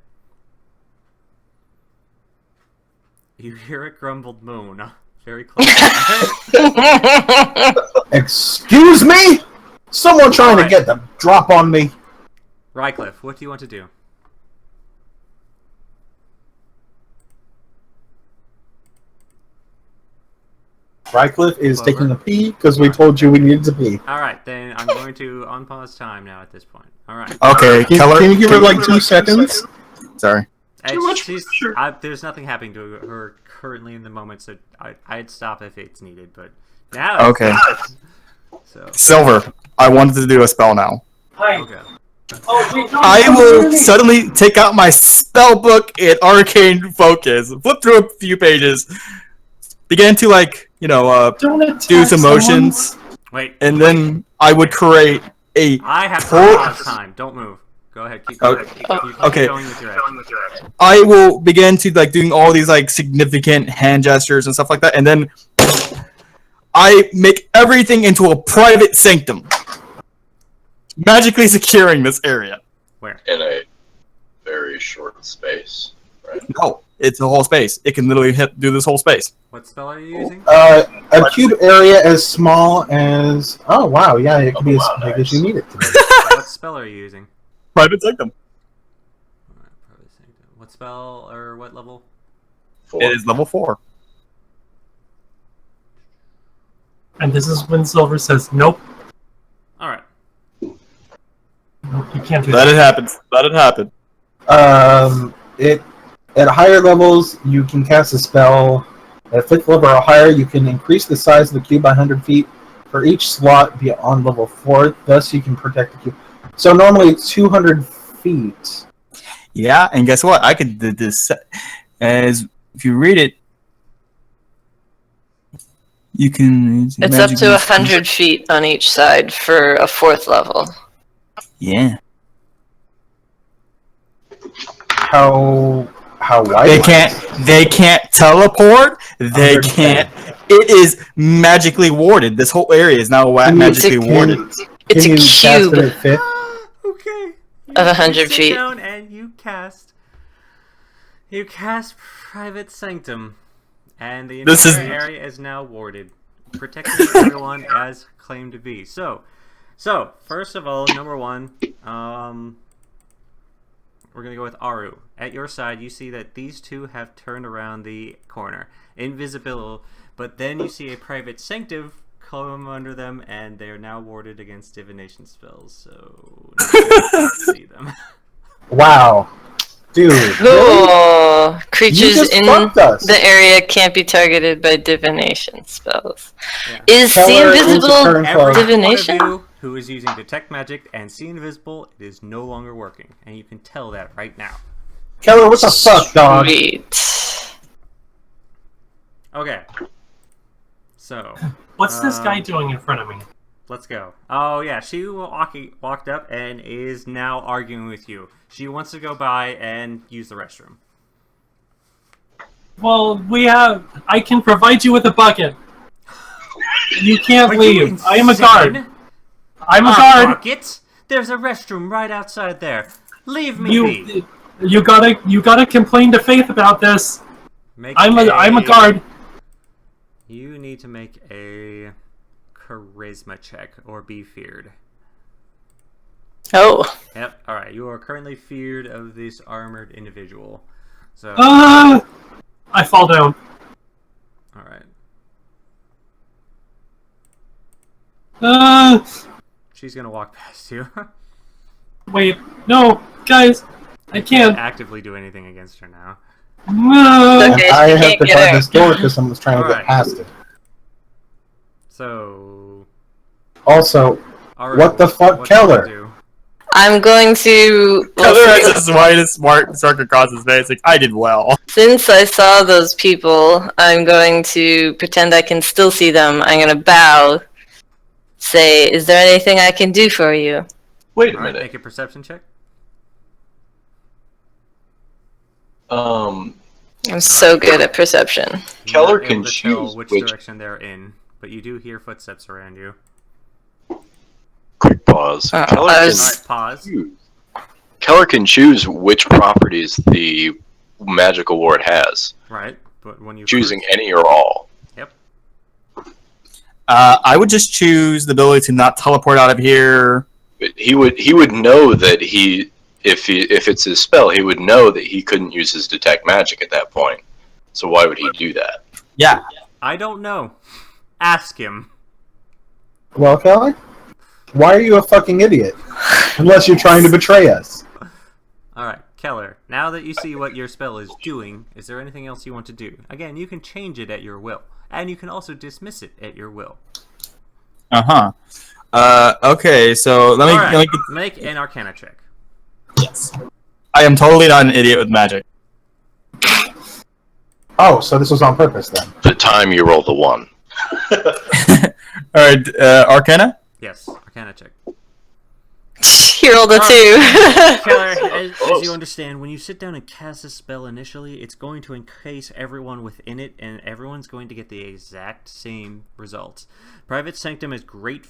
You hear a grumbled moan. Very close. Excuse me? Someone trying to get the drop on me. Rycliffe, what do you want to do? Rycliffe is Clover. taking a pee because we told you we needed to pee. Alright, then I'm going to unpause time now at this point. Alright. Okay, Keller. Can you give her like 2 seconds? Sorry. There's nothing happening to her currently in the moment, so I'd stop if it's needed, but now Okay. So, Silver. I wanted to do a spell now. Hi. okay. Oh, wait, no, I no, no, will no, no. suddenly take out my spell book in Arcane Focus, flip through a few pages, begin to Don't attack do some someone. motions, Wait, and then I would create a. I have to Por- pause time. Don't move. Go ahead, keep going. Okay. You keep Okay. going with your action. I will begin to doing all these significant hand gestures and stuff like that, and then I make everything into a private sanctum, magically securing this area. Where? In a very short space, right? No, It's a whole space. It can literally do this whole space. What spell are you using? A cube area as small as. Oh wow, yeah, it can be as big as you need it to be. What spell are you using? Private Sanctum. Alright, Private Sanctum. What spell or what level? 4. It is level 4. And this is when Silver says, "Nope, Alright. nope, you can't do Let that." it happen. Let it happen. It at higher levels you can cast a spell. At 5th level or higher, you can increase the size of the cube by 100 feet for each slot beyond level 4. Thus, you can protect the cube. So normally it's 200 feet. Yeah, and guess what? I could do this as if you read it. You can. It's up to 100 feet on each side for a 4th level. Yeah. How wide? They can't teleport. They 100 can't. It is magically warded. This whole area is now magically warded. It's Can a you cast cube it at 5th? Okay. of 100 sit feet. down and you cast Private Sanctum, and the This entire is- area is now warded, protecting everyone as claimed to be. So first of all, number one, we're gonna go with Aru. At your side, you see that these two have turned around the corner, invisible, but then you see a Private Sanctum come under them, and they are now warded against divination spells. So you can't see them. Wow, dude. Really? Oh, You creatures just in fucked us. the area can't be targeted by divination spells. Yeah. Is Keller see is a invisible current Every card. divination? one of you who is using Detect Magic and See Invisible, it is no longer working, and you can tell that right now. Keller, what the fuck, dog? Sweet. Okay. So, What's this guy doing in front of me? let's go. Oh yeah, she walked up and is now arguing with you. She wants to go by and use the restroom. Well, I can provide you with a bucket. You can't Are you leave. I am a insane? guard. I'm a A guard. bucket? There's a restroom right outside there. Leave me be. You gotta complain to Faith about this. I'm a guard. You need to make a charisma check or be feared. Oh, Yep. All right. You are currently feared of this armored individual. So. I fall down. All right. She's gonna walk past you. Wait, no, guys, I can't. Actively do anything against her now. No. Okay, I she have can't to get guard her. this door because someone's trying to Alright. get past it. So. Also, Aru, What the fuck, what do you Keller? wanna do? I'm going to. Keller has this whitest mark across his face. Like, I did well. Since I saw those people, I'm going to pretend I can still see them. I'm going to bow. Say, is there anything I can do for you? Wait a All right, minute. make a perception check. Um, I'm so good at perception. You're Keller not can able to tell choose which which- direction they're in, but you do hear footsteps around you. quick pause. I Keller, was- can Alright, pause. choose. Keller can choose which properties the magical ward has, Right, but when you choosing first- any or all. Yep. I would just choose the ability to not teleport out of here. But he would know that if it's his spell, he would know that he couldn't use his detect magic at that point. So why would he do that? Yeah. I don't know. Ask him. well, Keller, why are you a fucking idiot? Unless you're trying to betray us. Alright, Keller, now that you see what your spell is doing, is there anything else you want to do? Again, you can change it at your will, and you can also dismiss it at your will. Okay, so let Alright, me make an Arcana check. yes. I am totally not an idiot with magic. Oh, so this was on purpose then. The time you roll the 1. Alright, Arcana? Yes, Arcana check. You rolled a 2. Keller, as you understand, when you sit down and cast a spell initially, it's going to encase everyone within it, and everyone's going to get the exact same results. Private Sanctum is great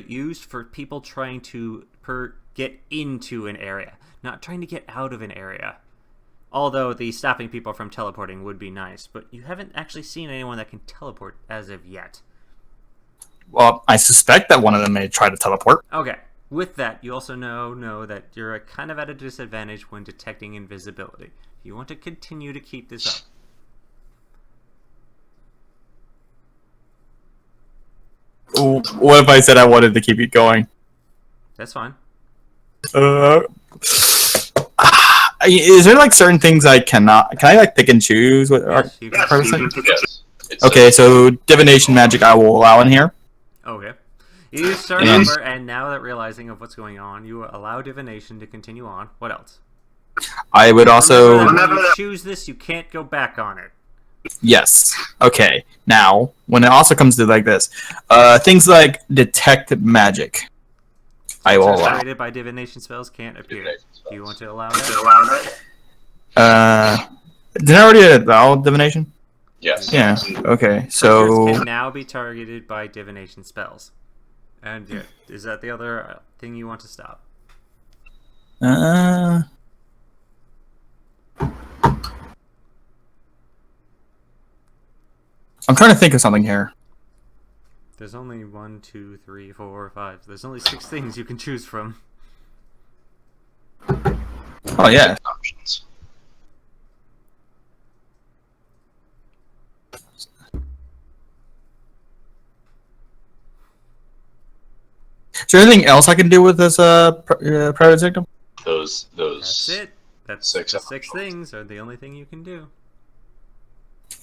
use for people trying to get into an area, not trying to get out of an area. Although the stopping people from teleporting would be nice, but you haven't actually seen anyone that can teleport as of yet. Well, I suspect that one of them may try to teleport. Okay. With that, you also know that you're kind of at a disadvantage when detecting invisibility. You want to continue to keep this up. Ooh, what if I said I wanted to keep it going? That's fine. Is there like certain things I cannot? Can I like pick and choose what Yes, you can. person? Yes. It's Okay, so divination magic I will allow in here. Okay. You start And- over, and now that realizing of what's going on, you allow divination to continue on. What else? I would also Remember that when you choose this, you can't go back on it. yes. Okay. Now, when it also comes to like this, things like detect magic, I will allow. Created by divination spells can't appear. divination Do you want spells. to allow that? Did I already allow divination? Yes. Yeah. Okay. Creatures So can now be targeted by divination spells. And yeah, is that the other thing you want to stop? I'm trying to think of something here. There's only 1, 2, 3, 4, 5. There's only 6 things you can choose from. Oh yeah. Options. Is there anything else I can do with this private victim? Those. That's it. That's Six the 6 options. things are the only thing you can do.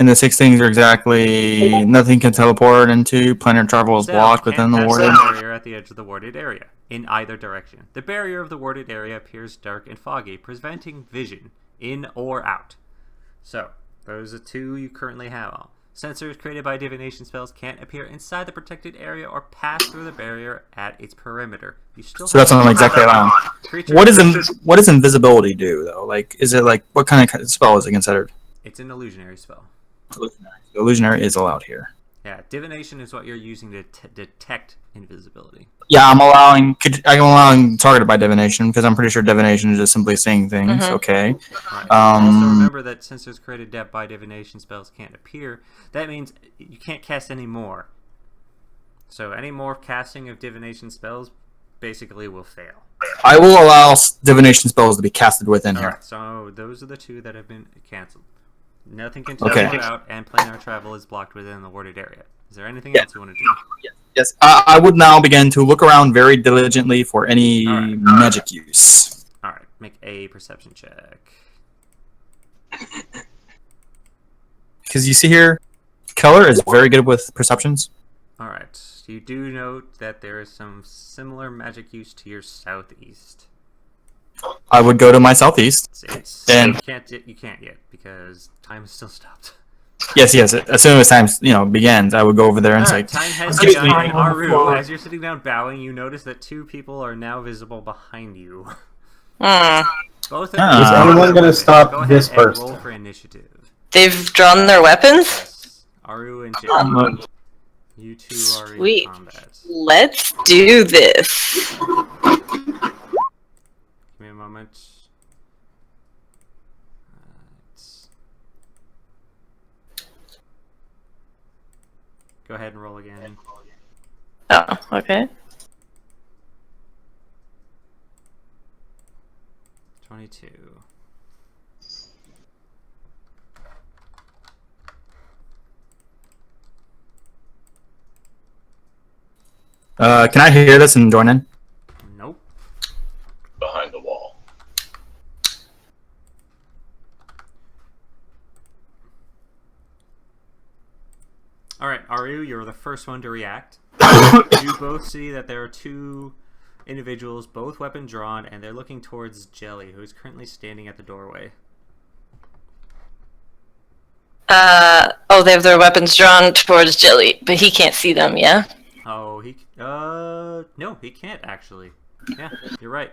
And the 6 things are exactly nothing can teleport into. Planar travel is Stealth blocked can't within the pass warded. barrier at the edge of the warded area, in either direction. The barrier of the warded area appears dark and foggy, preventing vision, in or out. So, those are 2 you currently have. Sensors created by divination spells can't appear inside the protected area or pass through the barrier at its perimeter. You still So that's have not exactly allowed. creatures. What does invisibility do though? Like, is it like what kind of spell is it considered? It's an illusionary spell. Illusionary is allowed here. Yeah, divination is what you're using to detect invisibility. Yeah, I'm allowing targeted by divination because I'm pretty sure divination is just simply seeing things. Mhm. Okay. Right. Also Um, remember that sensors created by divination spells can't appear. That means you can't cast any more. So any more casting of divination spells basically will fail. I will allow divination spells to be casted within here. Alright, so those are the 2 that have been cancelled. Nothing can Okay. teleport out, and planar travel is blocked within the warded area. Is there anything Yeah. else you want to do? Yes, I would now begin to look around very diligently for any Alright. magic use. Alright, make a perception check. Because you see here, Keller is very good with perceptions. Alright, you do note that there is some similar magic use to your southeast. I would go to my southeast. And- You can't yet because time is still stopped. Yes. As soon as time begins, I would go over there and say, Alright, time has Excuse begun. me. And Aru, as you're sitting down bowing, you notice that 2 people are now visible behind you. Hmm. Both of Ah. you. Is anyone gonna stop Go ahead this and person? roll for initiative. They've drawn their weapons? Yes. Aru and Jim. You 2 are Sweet. in combat. Let's do this. Give me a moment. Go ahead and roll again. Oh, okay. 22. can I hear this and join in? Nope. Behind the wall. Alright, Aru, you're the first one to react. You both see that there are 2 individuals, both weapon drawn, and they're looking towards Jelly, who is currently standing at the doorway. Oh, they have their weapons drawn towards Jelly, but he can't see them, yeah? Oh, no, he can't actually. Yeah, you're right.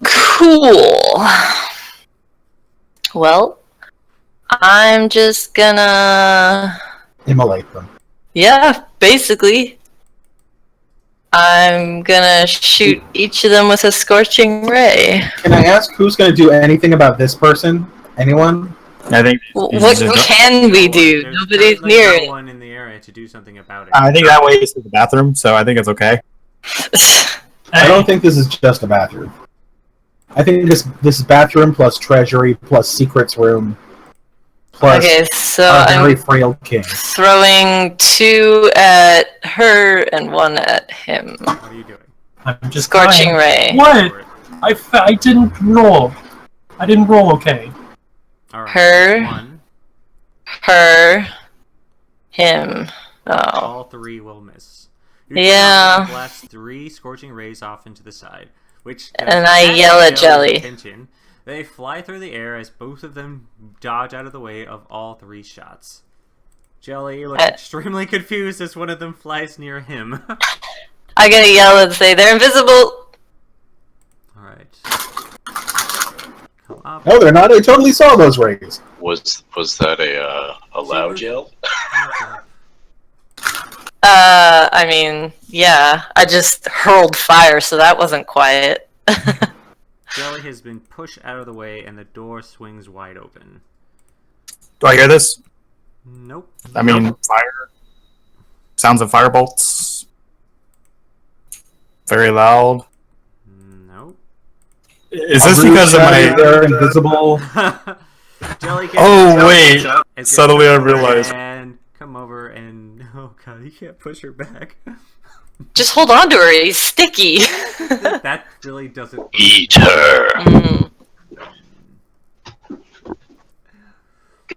Cool. Well, I'm just gonna... Immolate them. Yeah, basically. I'm gonna shoot each of them with a scorching ray. Can I ask who's going to do anything about this person? Anyone? I think. What can we do? There's Nobody's currently near no it. one in the area to do something about it. I think that way is to the bathroom, so I think it's okay. I don't think this is just a bathroom. I think this is bathroom plus treasury plus secrets room plus Okay, so a very I'm frail king. throwing 2 at her and 1 at him. What are you doing? I'm just Scorching dying. ray. What? I didn't roll. I didn't roll okay. All right. Her. 1. Her. Him. Oh. All 3 will miss. You Yeah. blast 3 scorching rays off into the side, which And I yell at Jelly. Attention. They fly through the air as both of them dodge out of the way of all 3 shots. Jelly looks extremely confused as one of them flies near him. I gotta yell and say, they're invisible! Alright. Come up. No, they're not. I totally saw those rays. Was that a loud yell? I mean, yeah. I just hurled fire, so that wasn't quiet. Jelly has been pushed out of the way and the door swings wide open. Do I hear this? Nope. I mean, fire. Sounds of fire bolts. Very loud. Nope. Is this because of my? They're invisible. Jelly can Oh wait! It's Suddenly I gonna realized. and come over and oh god, you can't push her back. Just hold on to her, he's sticky. That really doesn't. Eat her. Mm.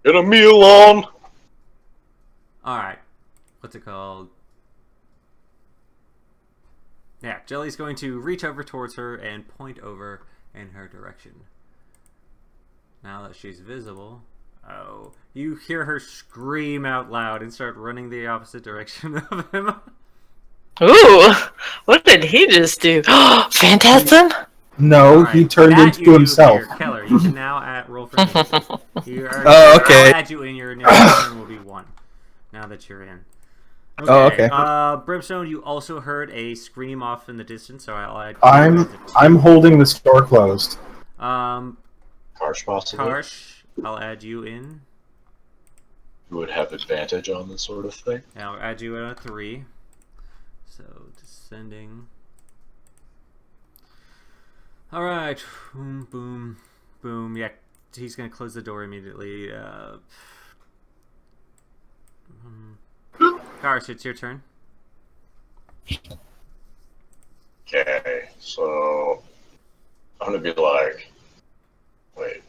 Get a meal on. All right, what's it called? Yeah, Jelly's going to reach over towards her and point over in her direction. Now that she's visible, oh, you hear her scream out loud and start running the opposite direction of him. Ooh, what did he just do? Phantasm? No, Alright, he turned that into you do himself. here. Keller, you can now roll for initiative. You are, Oh, okay. I'll add you in, your initiative will be 1. Now that you're in. Oh, okay. Brimstone, you also heard a scream off in the distance, so I'll add. I'm holding the store closed. Karsh possibly. Karsh, I'll add you in. You would have advantage on this sort of thing. And I'll add you in a 3. So descending. All right, boom, boom, boom. Yeah, he's gonna close the door immediately. Karsh, it's your turn. Okay, so I'm gonna be like, wait,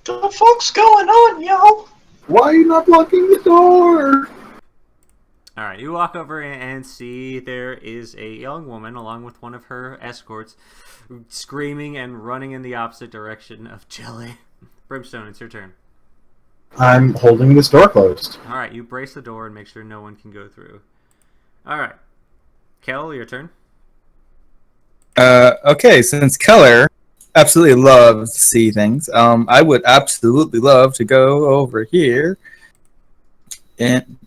the fuck's going on, yo? Why are you not blocking the door? All right, you walk over and see there is a young woman along with one of her escorts screaming and running in the opposite direction of Jelly. Brimstone, it's your turn. I'm holding this door closed. All right, you brace the door and make sure no one can go through. All right. Kel, your turn. Okay, since Keller absolutely loves to see things, I would absolutely love to go over here. And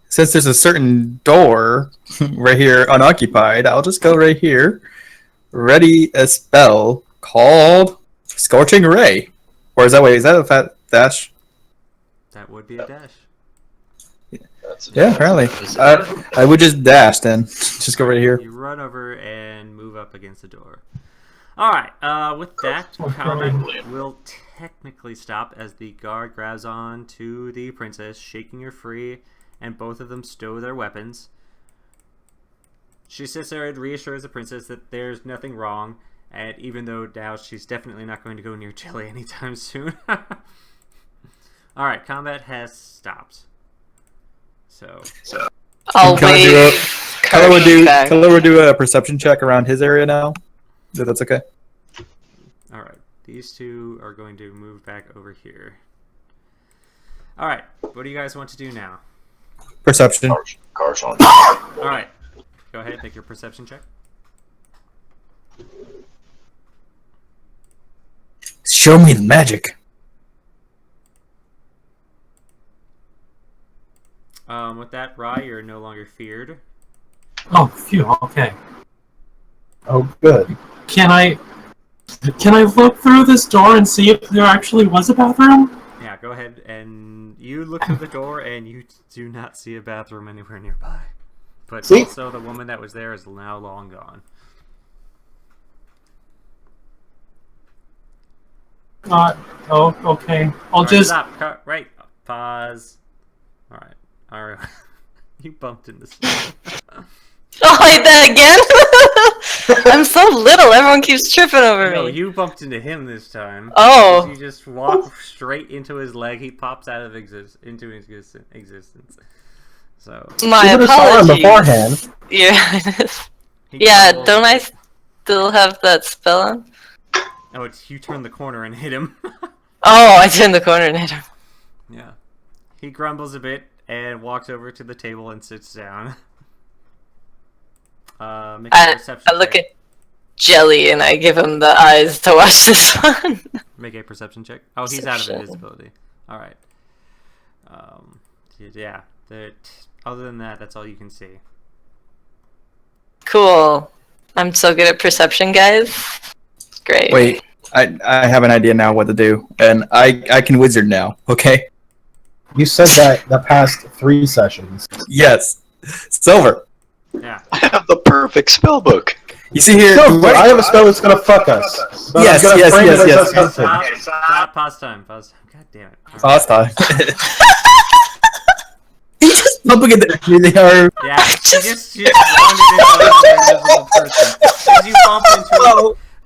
since there's a certain door right here unoccupied, I'll just go right here. Ready a spell called Scorching Ray. Or is that a fat dash? That would be a dash. That's Yeah, apparently. I would just dash then. Just go right here. You run over and move up against the door. All right. With that, combat will technically stop as the guard grabs on to the princess, shaking her free, and both of them stow their weapons. She sits there and reassures the princess that there's nothing wrong, and even though now she's definitely not going to go near Jelly anytime soon. All right, combat has stopped. So I'll Can I do wait. Keller would do a perception check around his area now. If that's okay. all right, these two are going to move back over here. All right, what do you guys want to do now? Perception. Karsh on. All right, go ahead, make your perception check. Show me the magic. With that, Rye, you're no longer feared. Oh, phew. Okay. Oh, good. Can I Can I look through this door and see if there actually was a bathroom? Yeah, go ahead and you look through the door and you do not see a bathroom anywhere nearby. But See? also the woman that was there is now long gone. Okay. I'll Alright, just. stop. Right. Pause. Alright. Alright. You bumped into someone. Oh, like that again? I'm so little. Everyone keeps tripping over No, me. you bumped into him this time. Oh. You just walk straight into his leg. He pops out of into existence. So My You would've saw him apologies. beforehand. Yeah. he Yeah, crumbles- don't I still have that spell on? Oh, it's you turn the corner and hit him. Oh, I turned the corner and hit him. Yeah. He grumbles a bit and walks over to the table and sits down. Make a perception I look check. at Jelly and I give him the eyes to watch this one. Make a perception check. Oh, he's out of Perception. invisibility. All right. Yeah. Other than that, that's all you can see. Cool. I'm so good at perception, guys. Great. Wait, I have an idea now what to do, and I can wizard now. Okay. You said that the past 3 sessions. Yes. Silver. Yeah. I have the perfect spell book. You see here. No, right- I have a spell that's gonna fuck us. But Yes, I'm gonna yes, frame yes, it as yes. us helping. Stop. Pause time. God damn it. Last time. He just bumping into the Yeah, you just wandered into an invisible person. As you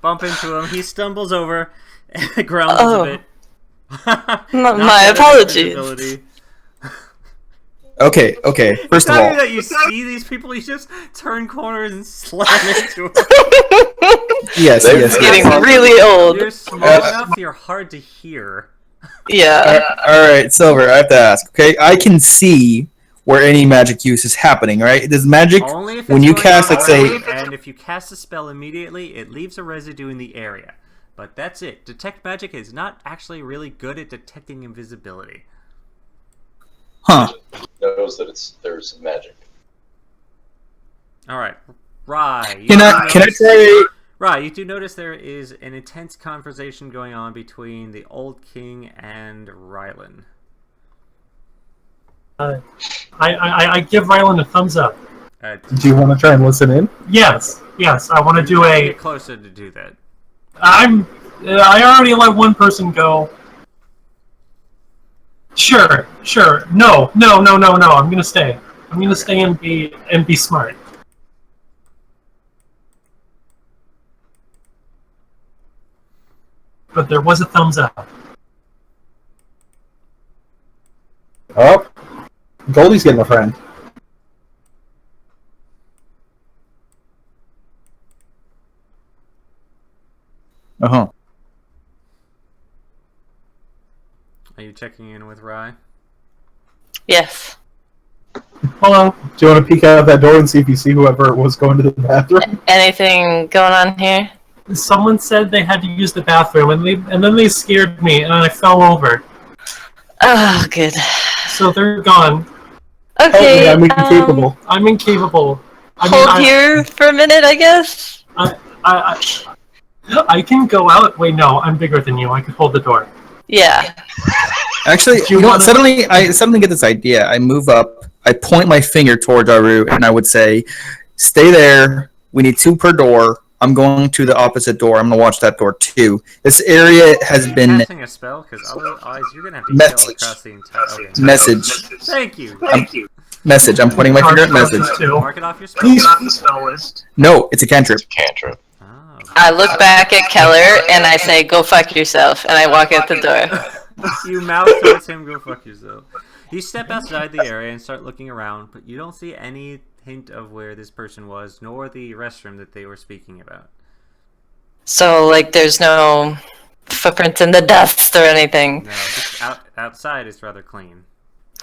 bump into him, he stumbles over and grumbles Oh. a bit. My Not apologies. invisibility. Okay. First of Tell me all, that you see these people, you just turn corners and slam into them. yes. It's getting really old. You're small enough, you're hard to hear. Yeah. All right, Silver. I have to ask. Okay, I can see where any magic use is happening. Right? Does magic Only if when it's you going cast, on like, say, around, and if you cast a spell immediately, it leaves a residue in the area. But that's it. Detect magic is not actually really good at detecting invisibility. huh? Knows that there's magic. All right, Rye. Can I say? Rye, you do notice there is an intense conversation going on between the Old King and Rylan. I give Rylan a thumbs up. Do you want to try and listen in? Yes. I want to do Get closer to do that. I already let one person go. Sure. No. I'm gonna stay. I'm gonna stay and be smart. But there was a thumbs up. Oh, Goldie's getting a friend. Uh-huh. Are you checking in with Rye? Yes. Hello. Do you want to peek out that door and see if you see whoever it was going to the bathroom? Anything going on here? Someone said they had to use the bathroom, and then they scared me, and I fell over. Oh, good. So they're gone. Okay. I'm incapable. I'm incapable. Hold here for a minute, I guess. I can go out. Wait, no, I'm bigger than you. I can hold the door. Yeah. Actually, Do you you know, wanna- I suddenly get this idea. I move up. I point my finger towards Aru, and I would say, "Stay there. We need 2 per door. I'm going to the opposite door. I'm going to watch that door too. This area has been Casting a spell, because otherwise you're gonna have to Message. yell across the entire. Okay. message. Thank you. Message. I'm pointing my finger at message. Mark it off your spell. No, it's a cantrip. Cantrip. Oh. I look back at Keller and I say, "Go fuck yourself," and I walk out the door. You mouth towards him, go fuck yourself. You step outside the area and start looking around, but you don't see any hint of where this person was, nor the restroom that they were speaking about. So, like, there's no footprints in the dust or anything. No, just outside is rather clean.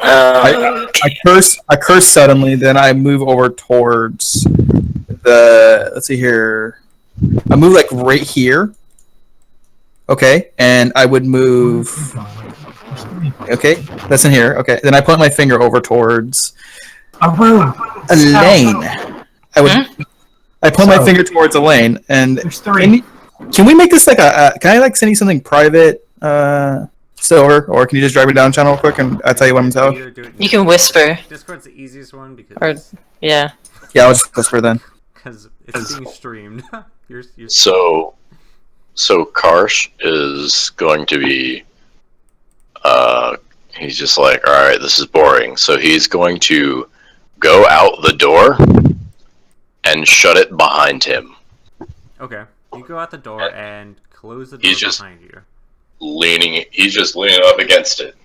Oh, I curse suddenly, then I move over towards the. Let's see here. I move like right here. Okay, and I would move. Okay, that's in here. Okay, then I point my finger over towards Aru. Elaine. I would. I point my So- finger towards Elaine, and There's 3. Can we make this like can I like send you something private, Silver, or can you just drive me down channel real quick and I'll tell you what I'm telling? Either do it- You can whisper. Discord's the easiest one because Or yeah. Yeah, I'll just whisper then. it's being streamed. you're So Karsh is going to be, he's just like, all right, this is boring. So he's going to go out the door and shut it behind him. okay. You go out the door and close the door He's just- behind you. He's just leaning up against it.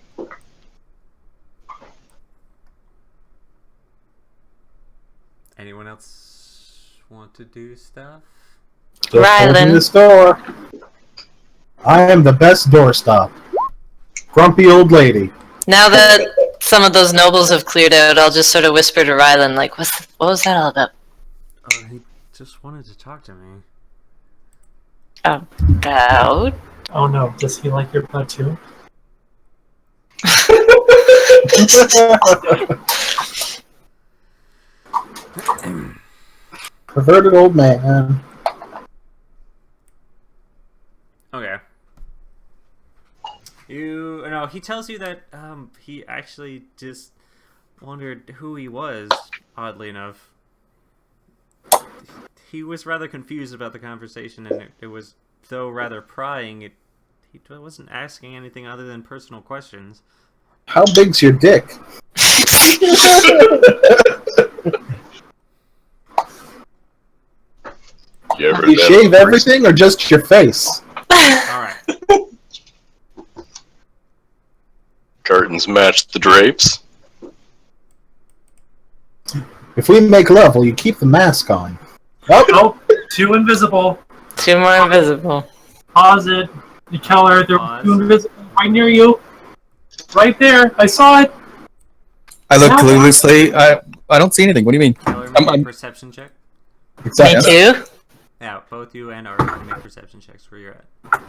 Anyone else want to do stuff? Just open Rylan. this door. I am the best doorstop. Grumpy old lady. Now that some of those nobles have cleared out, I'll just sort of whisper to Rylan, like, what was that all about? Oh, he just wanted to talk to me. About? Oh no, does he like your butt too? Perverted old man. Okay. He tells you that he actually just wondered who he was, oddly enough. He was rather confused about the conversation, and it was, though rather prying, he wasn't asking anything other than personal questions. How big's your dick? You ever Do you been shave with a everything or just your face? Alright. curtains match the drapes? If we make love, will you keep the mask on? Oh, Nope, too invisible. Two more invisible. Pause it. The Keller, they're Pause. too invisible. Right near you. Right there. I saw it. I look How- cluelessly. I don't see anything. What do you mean? Keller, make a I'm- perception check. Me exactly. too. Yeah, both you and Ari can make perception checks where you're at.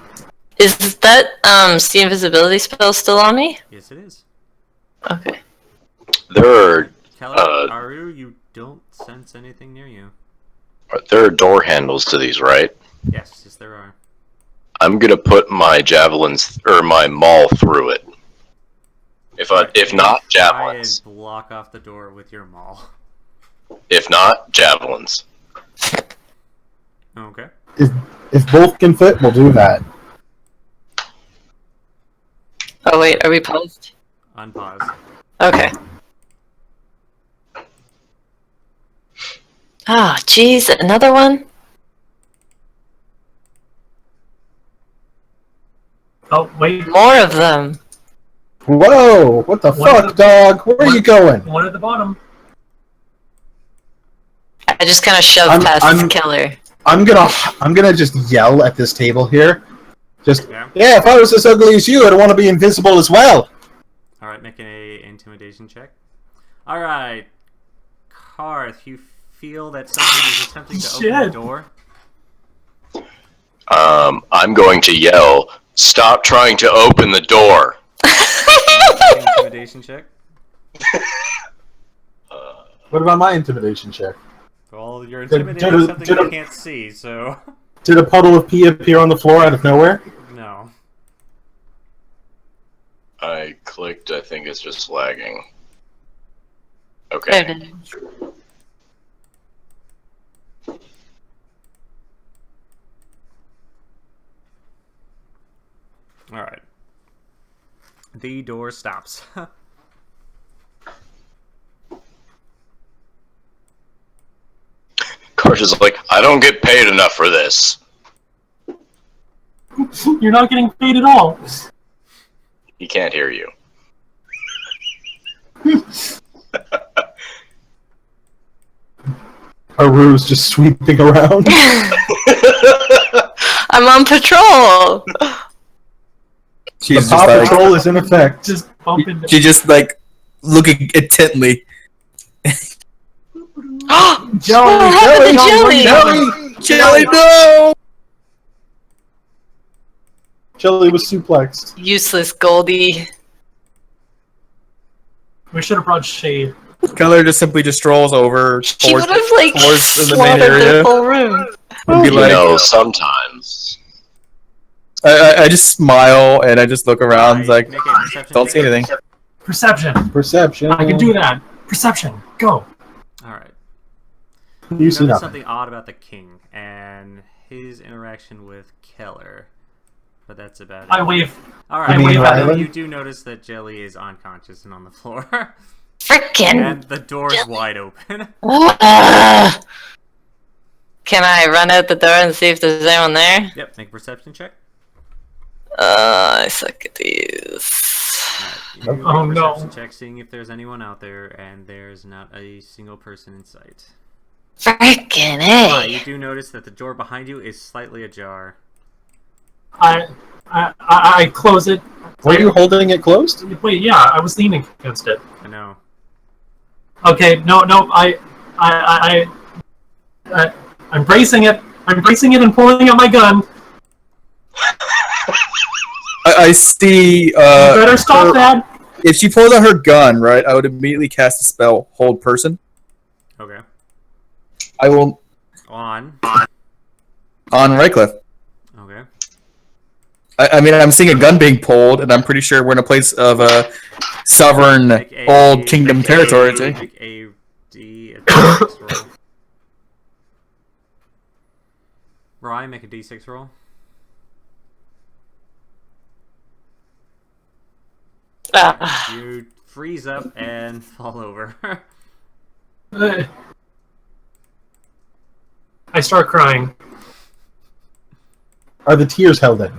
Is that see invisibility spell still on me? Yes, it is. Okay. There Keller, Aru, you don't sense anything near you. are door handles to these, right? Yes, there are. I'm gonna put my javelins or my maul through it. If not javelins, Try and block off the door with your maul. if not javelins. Okay. If both can fit, we'll do that. Oh wait, are we paused? Unpause. Okay. Ah, jeez, another one? Oh, wait. More of them. Whoa! What the One fuck, of the- dog? Where are you going? One at the bottom. I just kind of shoved I'm- past I'm- Keller. I'm gonna just yell at this table here. Just Yeah. yeah. If I was as ugly as you, I'd want to be invisible as well. Alright, make a intimidation check. Alright. Karth, you feel that someone is attempting to open the Shit. door? I'm going to yell, "Stop trying to open the door!" Make an intimidation check. What about my intimidation check? Well, you're Did- intimidating did- something did- you can't see, so... Did a puddle of pee appear on the floor out of nowhere? No. I clicked. I think it's just lagging. There Okay. it is. Alright. The door stops. Karsh is like, "I don't get paid enough for this." You're not getting paid at all. He can't hear you. Haru's just sweeping around. I'm on patrol. The She's Paw just like Patrol is in effect. Just bump into. she just like looking intently. Jelly, What happened to Jelly, Jelly? Jelly, no! Jelly was suplexed. Useless Goldie. We should have brought Shade. Keller just simply just strolls over She towards, would have like towards in the main slaughtered the area whole room. and be You like, know, sometimes I just smile and I just look around. It's like, Make a perception don't check. see anything. Perception. Perception. I can do that. Perception. Go. All right. You see Notice nothing. something odd about the king and his interaction with Keller, but that's about it. I wave. All You right. mean Well, you Rylan? do notice that Jelly is unconscious and on the floor, Frickin'. and the door is wide open. Can I run out the door and see if there's anyone there? Yep. Make a perception check. I suck at these. All right, you Oh, make a no. perception check, seeing if there's anyone out there, and there's not a single person in sight. Frickin' But you A. do notice that the door behind you is slightly ajar. I close it. Were you holding it closed? Wait, yeah, I was leaning against it. I know. Okay, no, I'm bracing it. I'm bracing it and pulling out my gun. I see. You better stop her- that. If she pulls out her gun, right, I would immediately cast the spell Hold Person. Okay. I will On. on Rycliffe. Okay. I mean, I'm seeing a gun being pulled, and I'm pretty sure we're in a place of sovereign Make a- old kingdom make territory. a- too. Make a D6 roll. Ryan, make a D6 roll. You freeze up and fall over. I start crying. Are the tears held in?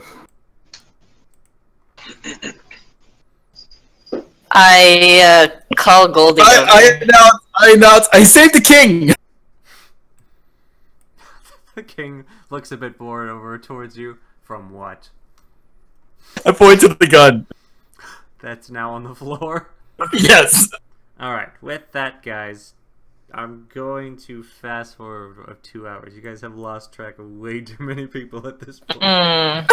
I call Goldie. over. I announce, I saved the king! The king looks a bit bored over towards you. From what? I point to the gun. That's now on the floor. Yes. Alright, with that, guys, I'm going to fast forward of 2 hours. You guys have lost track of way too many people at this point. Mm.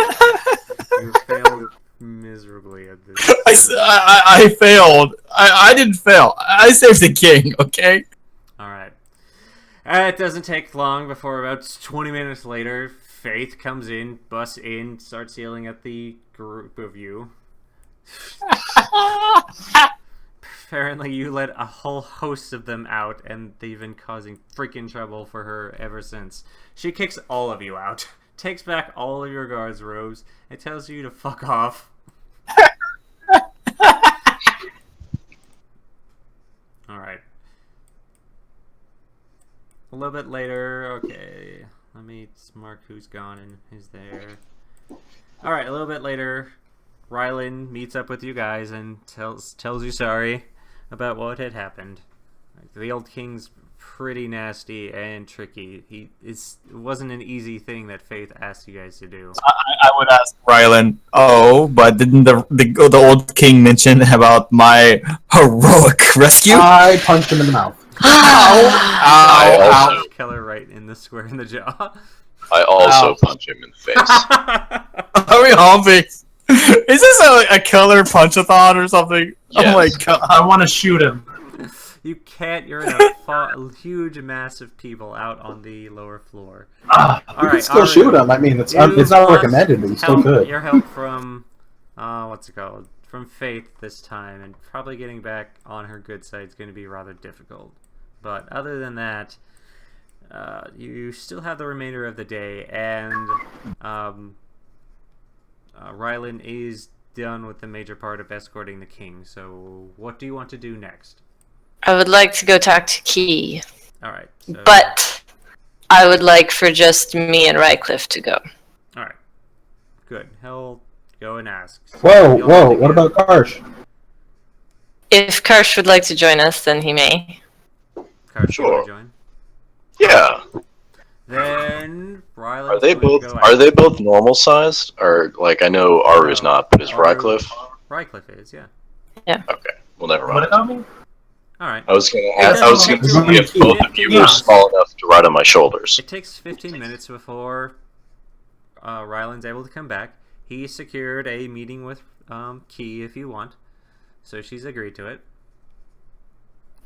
You failed miserably at this. I failed. I didn't fail. I saved the king, okay? Alright. It doesn't take long before about 20 minutes later, Faith comes in, busts in, starts yelling at the group of you. Apparently you let a whole host of them out, and they've been causing freaking trouble for her ever since. She kicks all of you out, takes back all of your guards' robes, and tells you to fuck off. Alright. A little bit later, okay, let me mark who's gone and who's there. Alright, a little bit later, Rylan meets up with you guys and tells you sorry about what had happened. The old king's pretty nasty and tricky. It wasn't an easy thing that Faith asked you guys to do. I would ask Rylan, oh, but didn't the old king mention about my heroic rescue? I punched him in the mouth. I Ow, also, Keller right in the square in the jaw. I also Ow. punch him in the face. Are we humping? Is this a killer punch-a-thon or something? Yes. Oh my god. I want to shoot him. You can't. You're in a huge mass of people out on the lower floor. You can still shoot him. I mean, it's not You've recommended, but you still help, could. Your help from, what's it called? From Faith this time, and probably getting back on her good side is going to be rather difficult. But other than that, you still have the remainder of the day, and Rylan is done with the major part of escorting the king. So, what do you want to do next? I would like to go talk to Key, All right. So, but I would like for just me and Rycliffe to go. all right. Good. He'll go and ask. So Whoa, you'll whoa! have to What get- about Karsh? If Karsh would like to join us, then he may. Karsh, you wanna Sure. join? Yeah. Then Rylan. Are they both normal sized? Or like I know Aru's not, but is Rycliffe? Rycliffe is, yeah. Okay. Well, never What mind. about me? All right. I was gonna ask. I was gonna doesn't see if take both of you were small enough to ride on my shoulders. It takes 15 minutes before Rylan's able to come back. He secured a meeting with Key if you want, so she's agreed to it.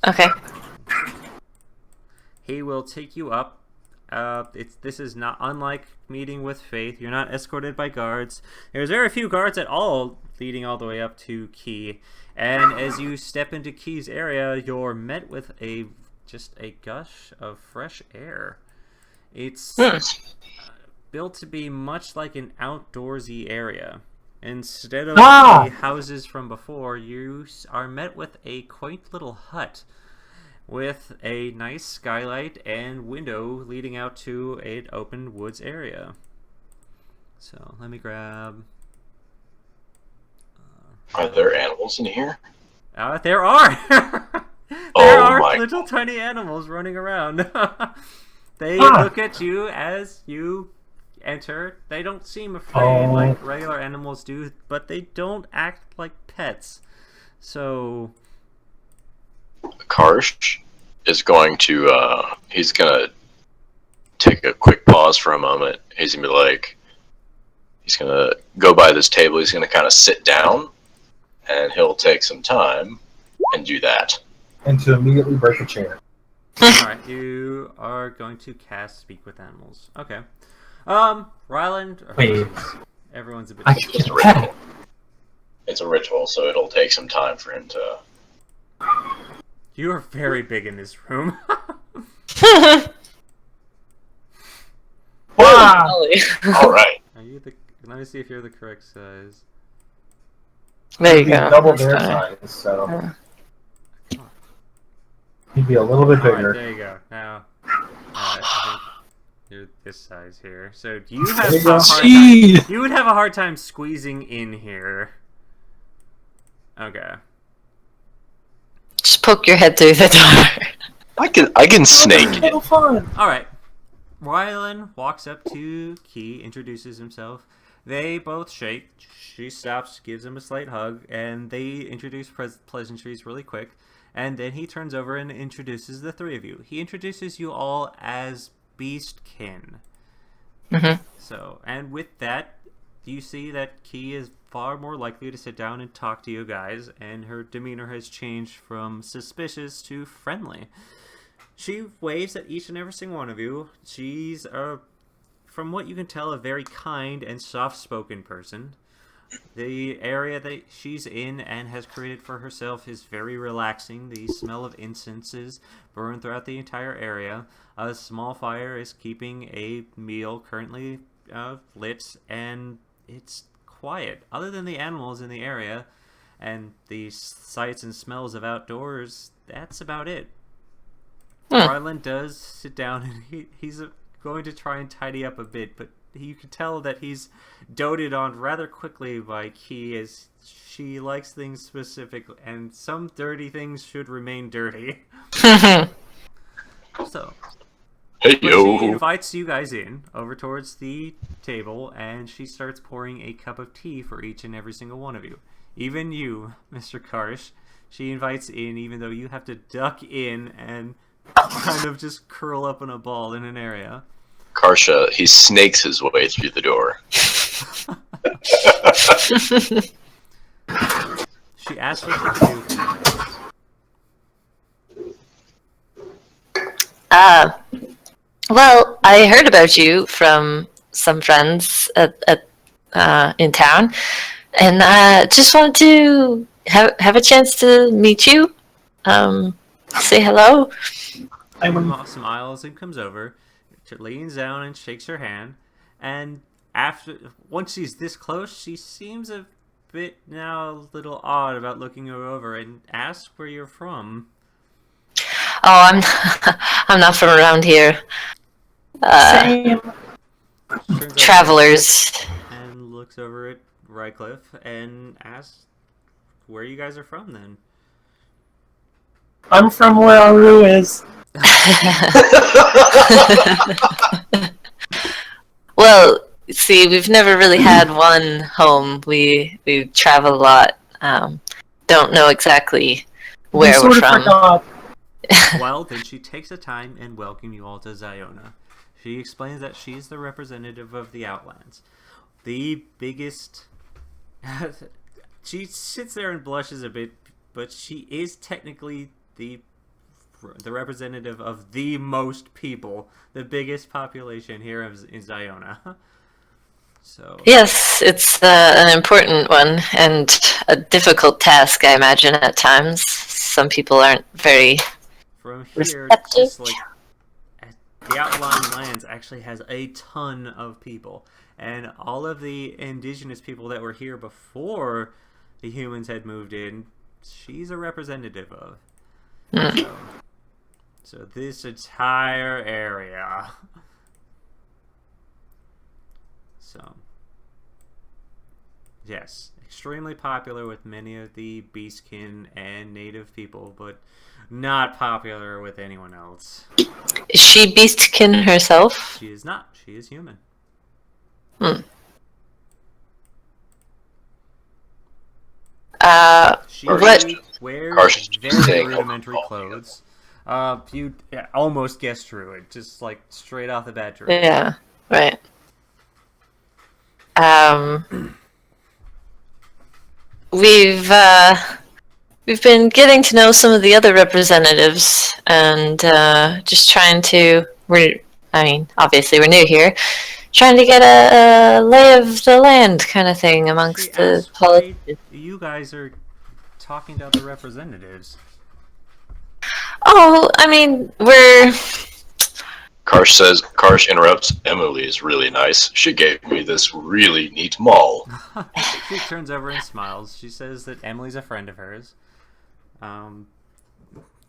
Okay. He will take you up This is not unlike meeting with Faith. You're not escorted by guards. There's very few guards at all leading all the way up to Key. And as you step into Key's area, you're met with just a gush of fresh air. It's built to be much like an outdoorsy area. Instead of the houses from before, you are met with a quaint little hut with a nice skylight and window leading out to an open woods area. So let me grab... Are there animals in here? There are! There are little tiny animals running around. They look at you as you enter. They don't seem afraid like regular animals do, but they don't act like pets. So... Karsh is going to, he's gonna take a quick pause for a moment. He's gonna be like, he's gonna go by this table, he's gonna kind of sit down, and he'll take some time and do that. And to immediately break a chair. Alright, you are going to cast Speak with Animals. Okay. Ryland... Wait. Everyone's a bit... It's a ritual. It's a ritual, so it'll take some time for him to... You are very big in this room. Wow! Alright. Are you the... Let me see if you're the correct size. There you He'd go. double their size, so he'd be a little bit bigger. Alright, there you go. Now, I think you're this size here. So you have a hard time, you would have a hard time squeezing in here. Okay. Just poke your head through the door. I can snake it. Fun. Alright. Rylan walks up to Key, introduces himself. They both shake. She stops, gives him a slight hug, and they introduce pleasantries really quick. And then he turns over and introduces the three of you. He introduces you all as Beastkin. Mm-hmm. So, and with that, you see that Key is far more likely to sit down and talk to you guys, and her demeanor has changed from suspicious to friendly. She waves at each and every single one of you. She's from what you can tell, a very kind and soft-spoken person. The area that she's in and has created for herself is very relaxing. The smell of incenses burn throughout the entire area. A small fire is keeping a meal currently lit, and it's quiet. Other than the animals in the area and the sights and smells of outdoors, that's about it. Ryland does sit down, and he's going to try and tidy up a bit, but you can tell that he's doted on rather quickly by Key, as she likes things specifically, and some dirty things should remain dirty. So, Hey, yo. she invites you guys in over towards the table, and she starts pouring a cup of tea for each and every single one of you. Even you, Mr. Karsh, she invites in, even though you have to duck in and kind of just curl up in a ball in an area. Karsha, he snakes his way through the door. She asks what you can do for you. Well, I heard about you from some friends in town, and just wanted to have a chance to meet you. Say hello. Smiles and comes over, leans down and shakes her hand, and once she's this close, she seems a bit now a little odd about looking you over and asks where you're from. Oh, I'm not from around here. Same. Travelers. And looks over at Rycliffe and asks where you guys are from then. I'm from where Aru is. Well, see, we've never really had one home. We travel a lot. Don't know exactly where You we're sort of from. forgot. Well, then she takes the time and welcomes you all to Ziona. She explains that she's the representative of the Outlands. The biggest... She sits there and blushes a bit, but she is technically the the representative of the most people, the biggest population here in Ziona. So Yes, it's an important one and a difficult task, I imagine, at times. Some people aren't very from here, receptive. just like the Outlying Lands actually has a ton of people, and all of the indigenous people that were here before the humans had moved in, she's a representative of. So this entire area. So, yes, extremely popular with many of the beastkin and native people, but not popular with anyone else. Is she beastkin herself? She is not. She is human. She What? wears Karsh is very saying rudimentary alcohol. clothes. You almost guessed true. It just like straight off the bat true. Yeah, right. We've been getting to know some of the other representatives and just trying to. Obviously we're new here, trying to get a lay of the land kind of thing amongst She the asked why politicians. you guys are talking to other representatives. Oh, we're. Karsh interrupts. Emily is really nice. She gave me this really neat mall. She turns over and smiles. She says that Emily's a friend of hers.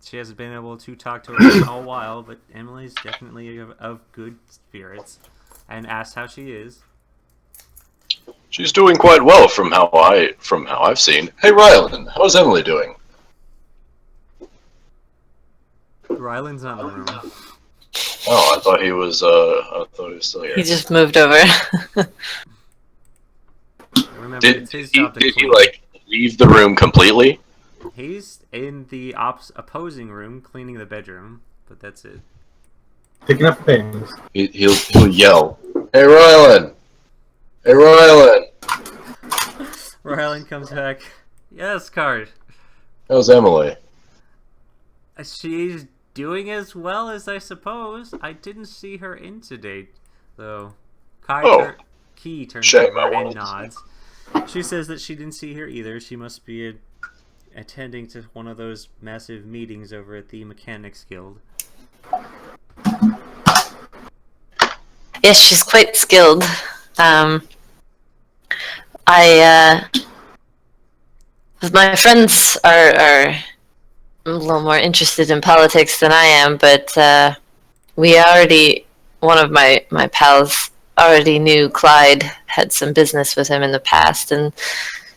She hasn't been able to talk to her in a while, but Emily's definitely of good spirits, and asks how she is. She's doing quite well from how I've seen. Hey Rylan, how's Emily doing? Ryland's not in the room. Oh, I thought he was still here. He just moved over. Remember, Did it's his he job to clean. leave the room completely? He's in the opposing room cleaning the bedroom, but that's it. Picking up things. He'll yell, "Hey Rylan! Hey Rylan! Ryland comes back. Yes, Card. How's Emily?" She's doing as well as I suppose. I didn't see her in today, though. Key turns Shame, I over and wanted to nods. She says that she didn't see her either. She must be attending to one of those massive meetings over at the Mechanics Guild. Yes, she's quite skilled. My friends are a little more interested in politics than I am, but one of my pals already knew Clyde, had some business with him in the past, and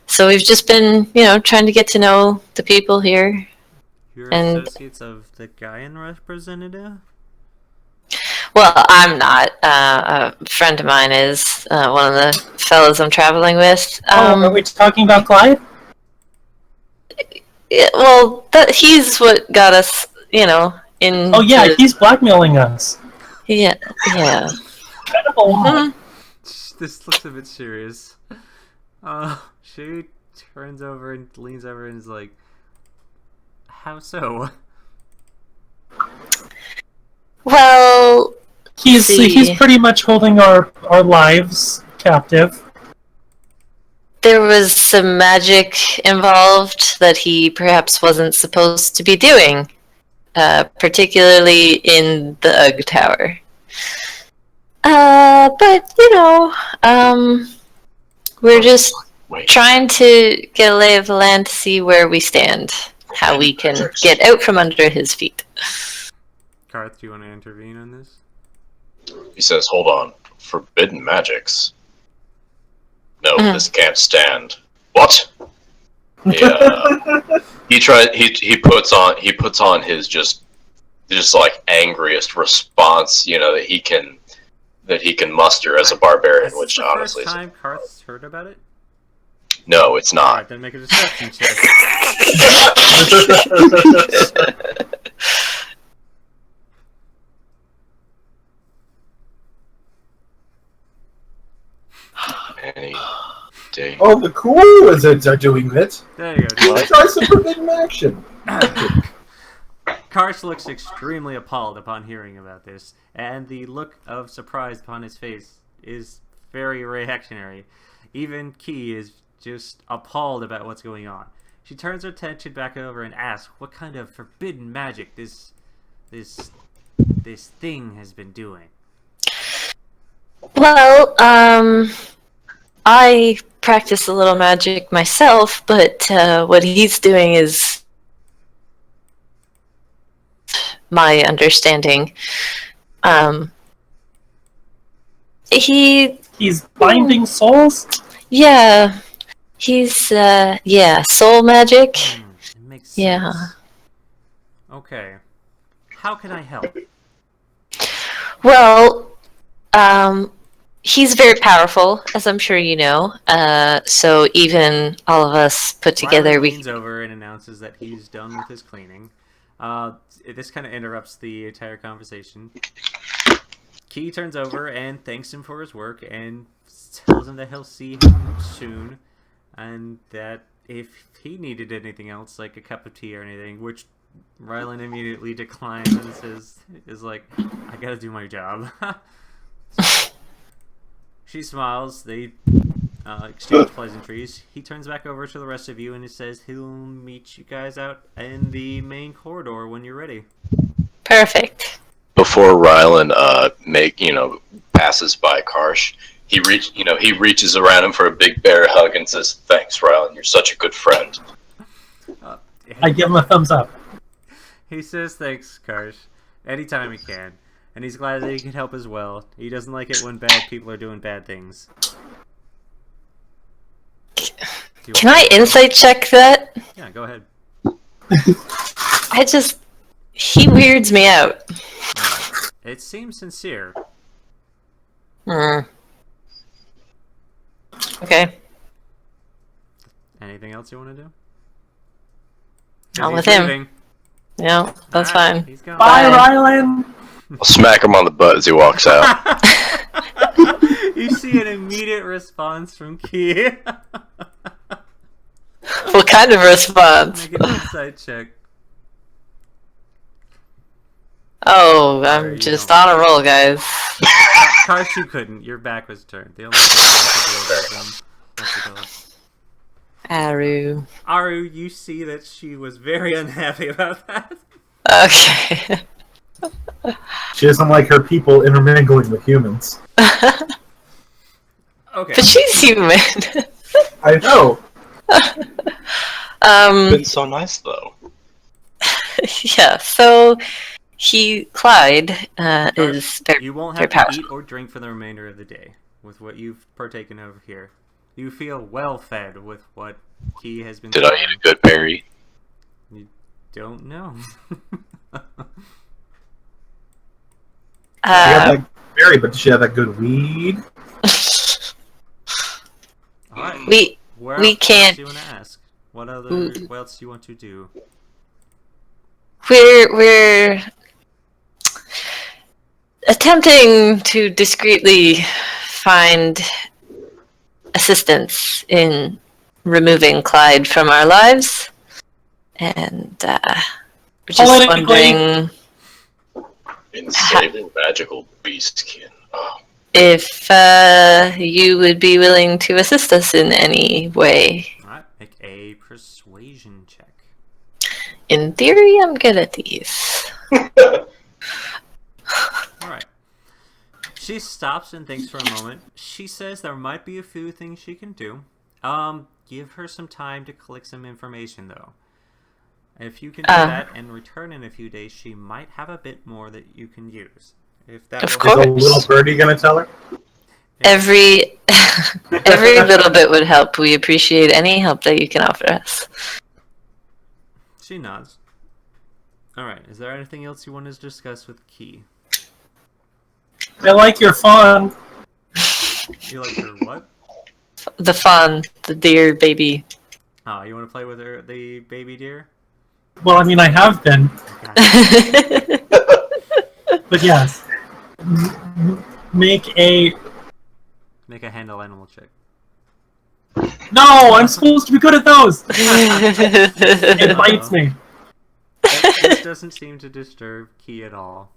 so we've just been, trying to get to know the people here. You're associates of the Gaian representative? Well, I'm not. A friend of mine is one of the fellows I'm traveling with. Are we talking about Clyde? He's what got us, in. Oh yeah, he's blackmailing us. Yeah. Oh, This looks a bit serious. She turns over and leans over and is like, "How so?" Well, he's pretty much holding our lives captive. there was some magic involved that he perhaps wasn't supposed to be doing, particularly in the Ugg Tower. But we're just Wait. trying to get a lay of the land to see where we stand, how we can get out from under his feet. Karth, do you want to intervene on this? He says, "Hold on. Forbidden magics? No, Mhm. this can't stand." What? Yeah. He puts on his just like angriest response, that he can muster as a barbarian, Is this which the honestly first is, time Karth's heard about it? no, it's not. Alright, then make a deception check. Any day. Oh, the cool wizards are doing it. There you go. Let's try some forbidden action. Karsh looks extremely appalled upon hearing about this, and the look of surprise upon his face is very reactionary. Even Key is just appalled about what's going on. She turns her attention back over and asks what kind of forbidden magic this thing has been doing. Well, I practice a little magic myself, but what he's doing is my understanding. He's binding souls? Yeah, he's, soul magic. It makes sense. Yeah. Okay. How can I help? Well, he's very powerful, as I'm sure you know. So even all of us put together, Rylan we leans over and announces that he's done with his cleaning. This kind of interrupts the entire conversation. Key turns over and thanks him for his work and tells him that he'll see him soon, and that if he needed anything else, like a cup of tea or anything, which Rylan immediately declines and is like, I gotta do my job. She smiles. They exchange pleasantries. He turns back over to the rest of you and he says he'll meet you guys out in the main corridor when you're ready. perfect. Before Rylan passes by Karsh, he reaches around him for a big bear hug and says, "Thanks, Rylan. You're such a good friend." I give him a thumbs up. He says thanks, Karsh, anytime he can, and he's glad that he can help as well. He doesn't like it when bad people are doing bad things. Can I insight check that? Yeah, go ahead. He weirds me out. It seems sincere. Hmm. Okay. Anything else you want to do? Not He's with him. leaving. No, that's Alright, fine. He's gone. Bye, Bye. Rylan! I'll smack him on the butt as he walks out. You see an immediate response from Key. What kind of response? Make an insight check. Oh, Sorry, I'm you just don't. on a roll, guys. Karsh, you couldn't. Your back was turned. The only thing you could do was Aru. Aru, you see that she was very unhappy about that. Okay. She doesn't like her people intermingling with humans. Okay. But she's human. I know. Been so nice though. Yeah, so Clyde is very, You won't very have to powerful. eat or drink for the remainder of the day with what you've partaken over here. You feel well fed with what Key has been Did I eat a good berry? You don't know. She had that berry, but did she have that good weed? Alright. we Where we else can't- do you want to ask? What else do you want to do? we're attempting to discreetly find assistance in removing Clyde from our lives, and we're just Politically- wondering In saving magical beastkin. Oh, if you would be willing to assist us in any way. Alright, make a persuasion check. In theory, I'm good at these. Alright. She stops and thinks for a moment. She says there might be a few things she can do. Give her some time to collect some information, though. If you can do that and return in a few days, she might have a bit more that you can use. If that Of will Is course. the little birdie gonna tell her? Every little bit would help. We appreciate any help that you can offer us. She nods. Alright, is there anything else you want to discuss with Key? I like your fawn. You like her what? The fawn, the dear baby. Oh, you want to play with her, the baby deer? Well, I mean, I have been, but yes. Make a... Make a handle animal check. No, I'm supposed to be good at those! It bites me. This doesn't seem to disturb Key at all.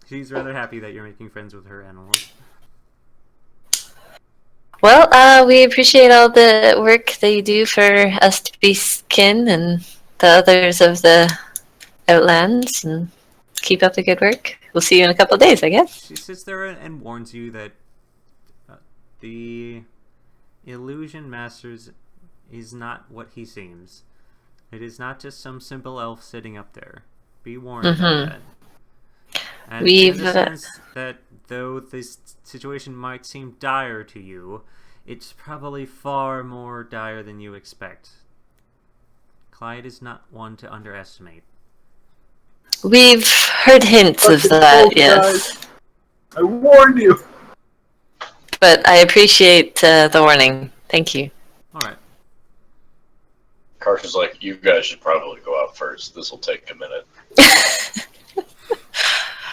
She's rather happy that you're making friends with her animals. Well, we appreciate all the work that you do for us to be kin and the others of the Outlands, and keep up the good work. We'll see you in a couple of days, I guess. She sits there and warns you that the Illusion Masters is not what he seems. It is not just some simple elf sitting up there. Be warned about that. And We've understands that though this situation might seem dire to you, it's probably far more dire than you expect. Clyde is not one to underestimate. We've heard hints of that, yes. I warned you. But I appreciate the warning. Thank you. Alright. Karsh is like, you guys should probably go out first. This will take a minute.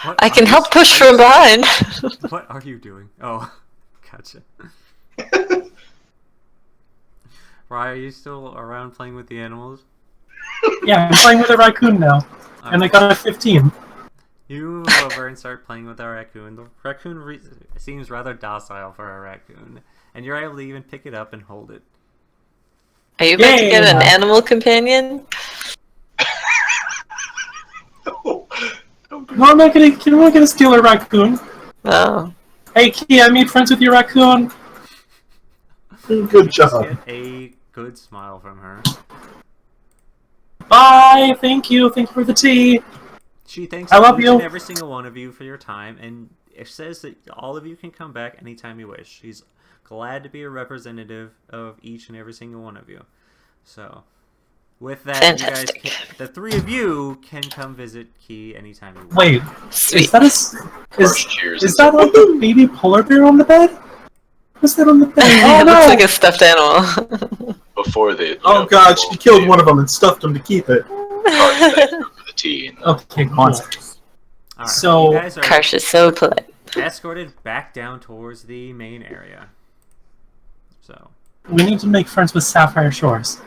What I are can you- help push are from you- behind. What are you doing? Oh, gotcha. Rye, are you still around playing with the animals? Yeah, I'm playing with a raccoon now, and I got a 15. You move over and start playing with our raccoon. The raccoon seems rather docile for a raccoon, and you're able to even pick it up and hold it. Are you about to get an Yeah. animal companion? No, I'm not gonna steal a raccoon. Oh. Hey, Key, I made friends with your raccoon. Good job. Get a good smile from her. Bye. Thank you for the tea. She thanks I love each you. and every single one of you for your time, and it says that all of you can come back anytime you wish. She's glad to be a representative of each and every single one of you. So, with that, Fantastic. you guys the three of you can come visit Key anytime you want. Wait, Sweet. is that Karsh cheers. is that like a baby polar bear on the bed? What's that on the bed? Oh It no! looks like a stuffed animal. Before they. Oh god, she killed one of them and stuffed him to keep it. Karsh thanked her for the tea. And, Okay, cool. Monsters. Alright, So- you guys are Karsh is so polite. escorted back down towards the main area. So, We need to make friends with Sapphire Shores.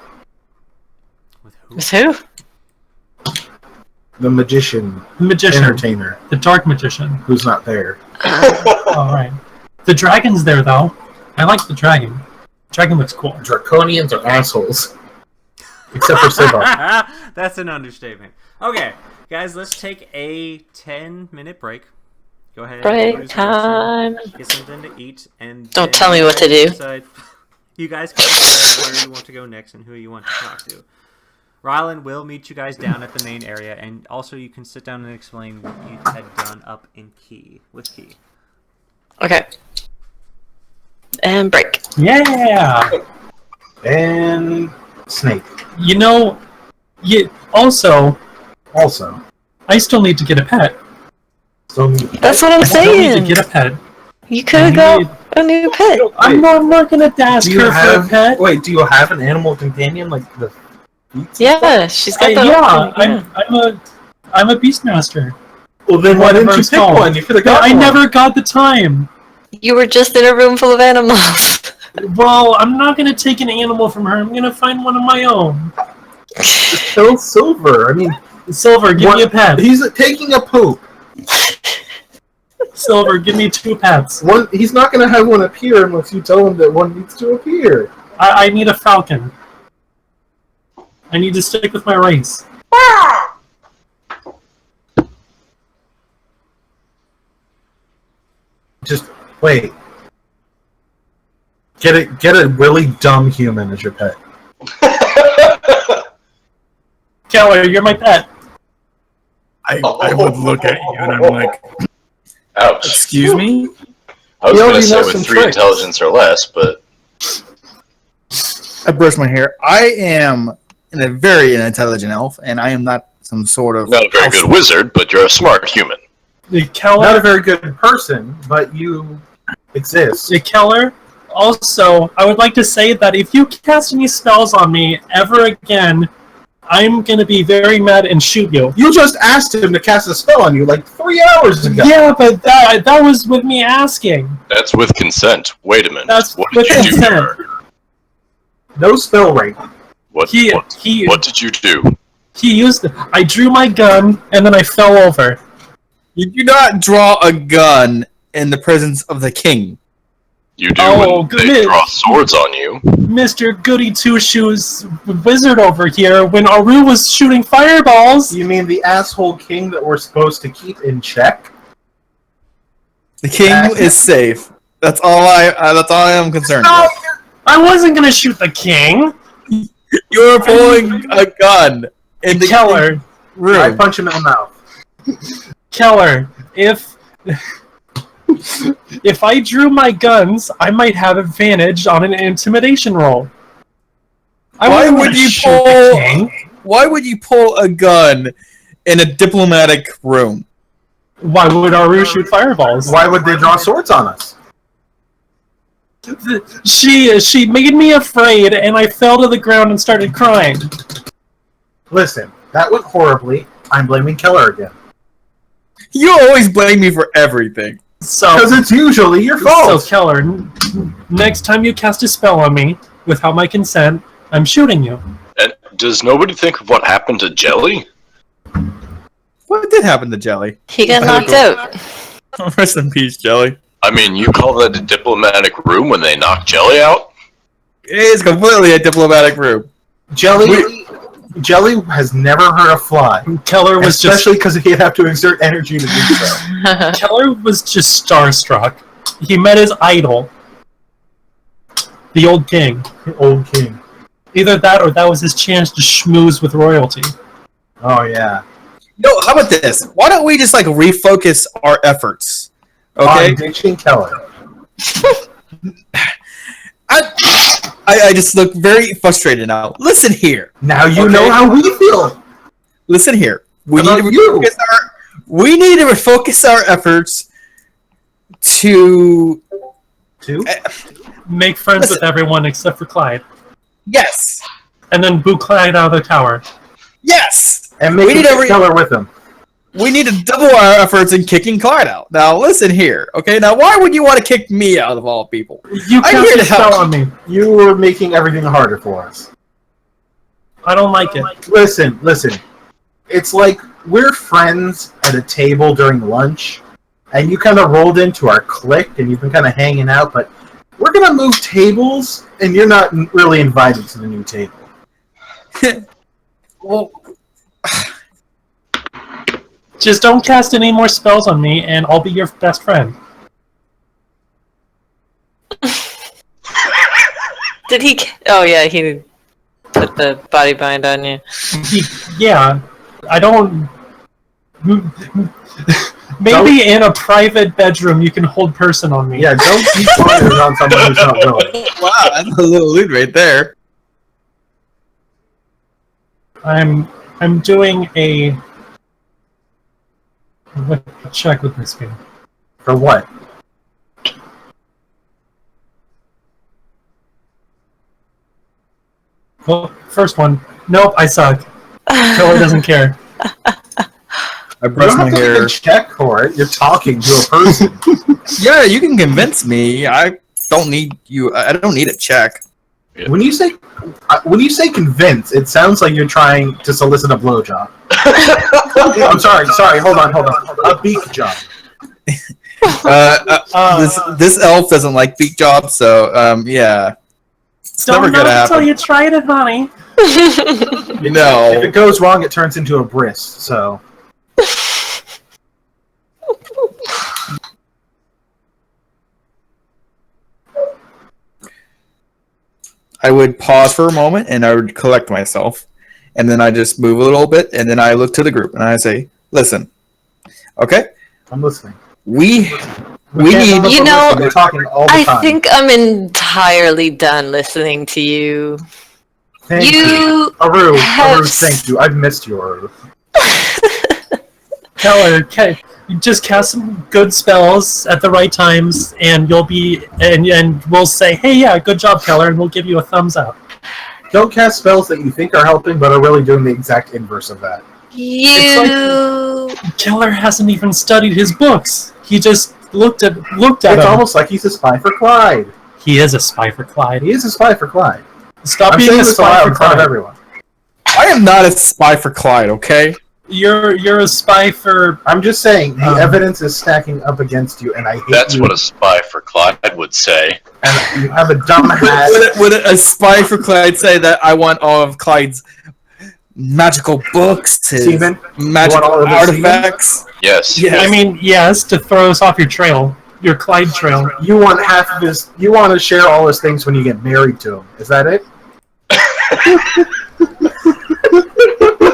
with who? With who? The magician, The magician, entertainer, the dark magician. who's not there. All right. The dragon's there though. I like the dragon. Dragon looks cool. Draconians are assholes. Except for Siva. That's an understatement. Okay, guys, let's take a 10-minute break. Go ahead. Break use the time. restroom, get something to eat, and Don't then tell me you what to guys do. decide- You guys can decide where you want to go next and who you want to talk to. Rylan will meet you guys down at the main area, and also you can sit down and explain what you had done up in Key with Key. Okay. And break. Yeah. And Snake. You know, also, Also. I still need to get a pet. So That's what I'm I still need to saying. get a pet. You could have got a new pet. I'm not gonna ask do you her for a pet. wait, do you have an animal companion like the beats? Yeah, she's got the. Yeah, I'm a beastmaster. Well then why Whatever didn't you it's pick called. one? You could have No, got I one. never got the time. You were just in a room full of animals. Well, I'm not gonna take an animal from her. I'm gonna find one of my own. Kill Silver. I mean, Silver, give me a pet. He's taking a poop. Silver, give me 2 pets. He's not going to have one appear unless you tell him that one needs to appear. I need a falcon. I need to stick with my race. Just wait. Get a really dumb human as your pet. Keller, you're my pet. I would look at you and I'm like, Ouch. excuse me? I was He going to already say knows with some 3 tricks. intelligence or less, but I brush my hair. I am a very intelligent elf, and I am not some sort of not a very good wizard, but you're a smart human. Keller, Not a very good person, but you exist. Keller. Also, I would like to say that if you cast any spells on me ever again, I'm gonna be very mad and shoot you. You just asked him to cast a spell on you like 3 hours ago. Yeah, but that was with me asking. That's with consent. Wait a minute. That's what with did you do to consent. her? No spell rate. What He did you do? I drew my gun, and then I fell over. You do not draw a gun in the presence of the king. You do Oh, when they goodness. draw swords on you. Mr. Goody Two-Shoes wizard over here, when Aru was shooting fireballs. You mean the asshole king that we're supposed to keep in check? The king is safe. That's all I am concerned with. I wasn't gonna shoot the king. You're pulling a gun in the Keller, I room. punch him in the mouth. Keller, if I drew my guns, I might have advantage on an intimidation roll. Why would you shoot the king? Why would you pull a gun in a diplomatic room? Why would Aru shoot fireballs? Why would they draw swords on us? She made me afraid, and I fell to the ground and started crying. Listen, that went horribly. I'm blaming Keller again. You always blame me for everything. Because So, it's usually your fault. Keller, next time you cast a spell on me without my consent, I'm shooting you. And does nobody think of what happened to Jelly? What did happen to Jelly? He got knocked out. Rest in peace, Jelly. I mean, you call that a diplomatic room when they knock Jelly out? It is completely a diplomatic room. Jelly has never hurt a fly. Keller was Especially because he'd have to exert energy to do so. Keller was just starstruck. He met his idol, the old king. Old king. Either that or that was his chance to schmooze with royalty. Oh, yeah. No, how about this? Why don't we just refocus our efforts? Okay. On ditching Keller. I just look very frustrated now. Listen here. Now you Okay. know how we feel. Listen here. We About need to you. refocus our efforts to Two? Make friends with everyone except for Clyde. yes. And then boot Clyde out of the tower. Yes. And make We need him to Keller with him. We need to double our efforts in kicking Clyde out. Now listen here. Okay? Now why would you want to kick me out of all people? You I'm cast here a to spell help. on me. You were making everything harder for us. I don't like it. Listen. It's like we're friends at a table during lunch, and you kind of rolled into our clique, and you've been kind of hanging out, but we're going to move tables, and you're not really invited to the new table. Well, Just don't cast any more spells on me, and I'll be your best friend. Did he? Oh yeah, he put the body bind on you. Yeah, I don't. Maybe in a private bedroom you can hold person on me. Yeah, don't keep pointers on someone who's not willing. wow, that's a little lead right there. I'm doing a. What check would this be? For what? Well, first one. Nope, I suck. Keller doesn't care. I You brush don't my have to make hair. a check for it. You're talking to a person. Yeah, you can convince me. I don't need you. I don't need a check. When you say convince, it sounds like you're trying to solicit a blowjob. I'm sorry. Hold on. A beak job. This elf doesn't like beak jobs, so yeah, it's never Don't gonna know until happen. you tried it, honey. If No. it goes wrong, it turns into a bris. So I would pause for a moment and I would collect myself, and then I just move a little bit, and then I look to the group and I say, "Listen, okay, I'm listening. we can't need." have a You know, listen. They're talking all the I time. think I'm entirely done listening to you. Thank you. You Aru, have thank you. I've missed you, Aru. Keller, you just cast some good spells at the right times, and you'll be and we'll say, "Hey, yeah, good job, Keller," and we'll give you a thumbs up. Don't cast spells that you think are helping, but are really doing the exact inverse of that. you Keller hasn't even studied his books. He just looked at It's them. almost like he's a spy for Clyde. He is a spy for Clyde. He is a spy for Clyde. Stop I'm being saying a this spy aloud for in front of Clyde. everyone. I am not a spy for Clyde, okay? You're a spy for. I'm just saying, the evidence is stacking up against you, and I hate That's you. what a spy for Clyde would say. And you have a dumb hat. Would a spy for Clyde say that I want all of Clyde's magical books, his Semen? magical You want all of his artifacts? Yes. Yes. I mean, yes, to throw us off your trail, your Clyde trail. You want half of his. You want to share all his things when you get married to him. Is that it?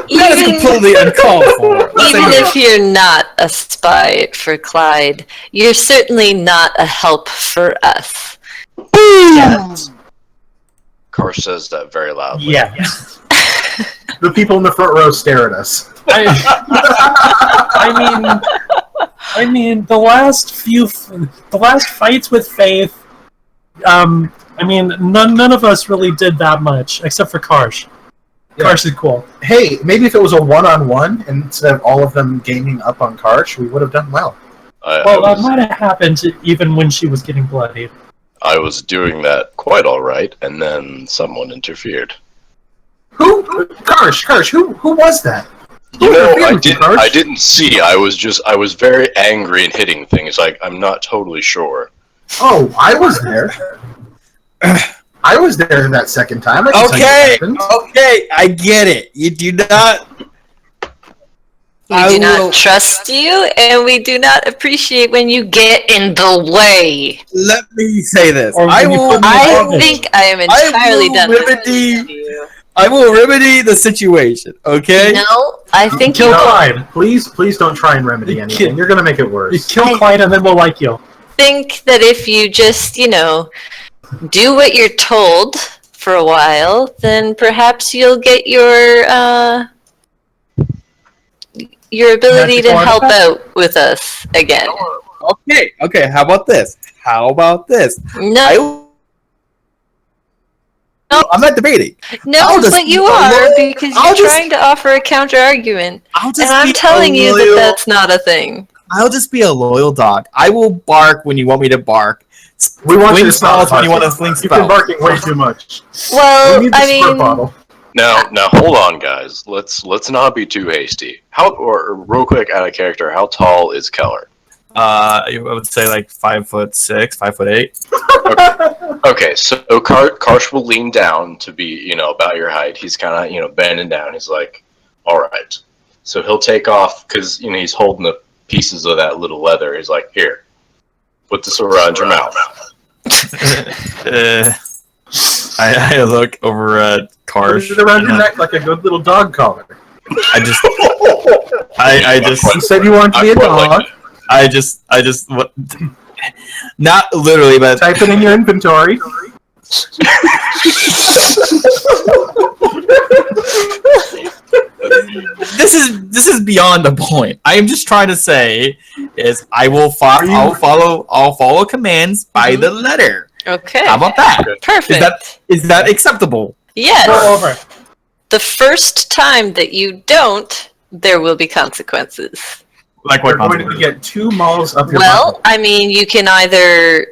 That is Even, completely uncalled for. even if you're not a spy for Clyde, you're certainly not a help for us. Yes. Karsh says that very loudly. Yes. The people in the front row stare at us. I mean, the last fights with Faith. I mean, none of us really did that much, except for Karsh. Yeah. Karsh is cool. Hey, maybe if it was a one-on-one instead of all of them ganging up on Karsh, we would have done well. Well, that might have happened even when she was getting bloodied. I was doing that quite all right, and then someone interfered. Who? Karsh, who was that? You know, interfered with you, Karsh? I didn't see. I was very angry and hitting things. Like, I'm not totally sure. Oh, I was there. I was there that second time. I can tell you what happened. Okay, I get it. You do not. We I do will- not trust you, and we do not appreciate when you get in the way. Let me say this. Or I when you will. put me in I office. think I am entirely will done remedy- with you. I will remedy the situation. Okay. No, I think Kill you Clyde. Please don't try and remedy You anything. can't- You're gonna make it You worse. kill Clyde and then we'll like you. think that if you just, do what you're told for a while, then perhaps you'll get your ability to Magical help artifact? out with us again. Okay. How about this? No, I'm not debating. no, I'll just but you be are loyal. because I'll you're just- trying to offer a counter argument, I'll just and I'm be telling a you loyal- that that's not a thing. I'll just be a loyal dog. I will bark when you want me to bark. We want you Fling to stop spells when you want to barking. fling You've been spells. barking way too much. Well, we need the I squirt mean, bottle. Now, hold on, guys. Let's not be too hasty. Or real quick, out of character, how tall is Keller? I would say like 5'6", 5'8". Okay, so Karsh will lean down to be, about your height. He's kind of, bending down. He's like, all right. So he'll take off because he's holding the pieces of that little leather. He's like, here, put this around your mouth. I look over at Put Karsh. it around your and neck like a good little dog collar. I just You said you wanted to be a I quite dog. like I just what? Not literally, but Type it in your inventory. this is beyond the point. I am just trying to say is I'll follow commands by the letter. okay, How about that? perfect. Is that acceptable? Yes. Roll over. The first time that you don't, there will be consequences. Like You're what? going to get 2 malls up your Well, butt. I mean, you can either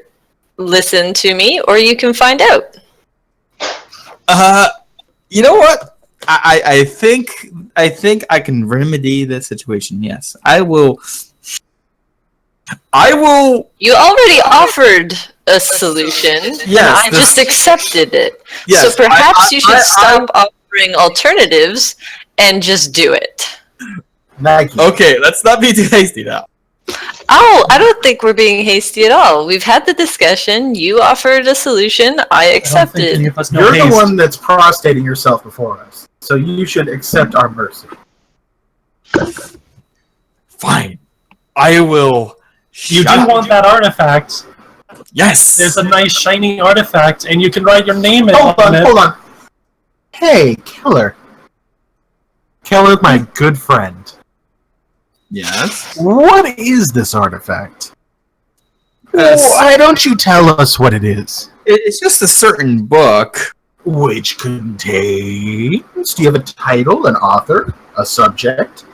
listen to me or you can find out. You know what? I think I can remedy the situation. Yes, I will. You already offered a solution. Yes, I this- just accepted it. Yes, so perhaps I- you should I- stop offering alternatives and just do it. Nike. Okay, let's not be too hasty now. Oh, I don't think we're being hasty at all. We've had the discussion. You offered a solution. I I don't think any accepted. of us know You're the haste. one that's prostrating yourself before us. So you should accept our mercy. Fine, I will. You shut do up. want that artifact. Yes. There's a nice shiny artifact, and you can write your name in Hold on, it. hold on. Hey, Keller. Keller, my good friend. Yes. What is this artifact? Yes. Why don't you tell us what it is? It's just a certain book. Which contains... Do you have a title, an author, a subject?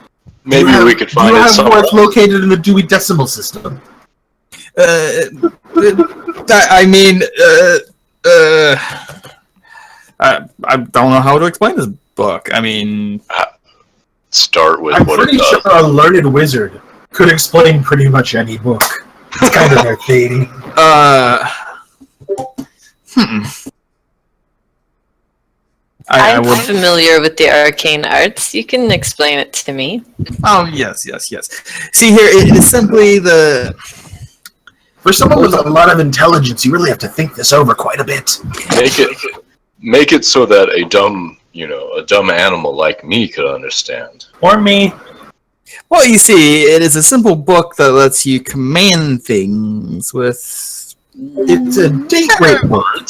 Maybe Do you we have- could find do you it have somewhere. where it's located in the Dewey Decimal System? I mean, I don't know how to explain this book. I mean, Start with I'm what pretty it does. sure a learned wizard could explain pretty much any book. It's kind of their thing. I I'm would. familiar with the arcane arts. You can explain it to me. Oh yes. See here, it is simply the. For someone with a lot of intelligence, you really have to think this over quite a bit. Make it so that a dumb animal like me could understand. Or me. Well, you see, it is a simple book that lets you command things with. It's a date rape book.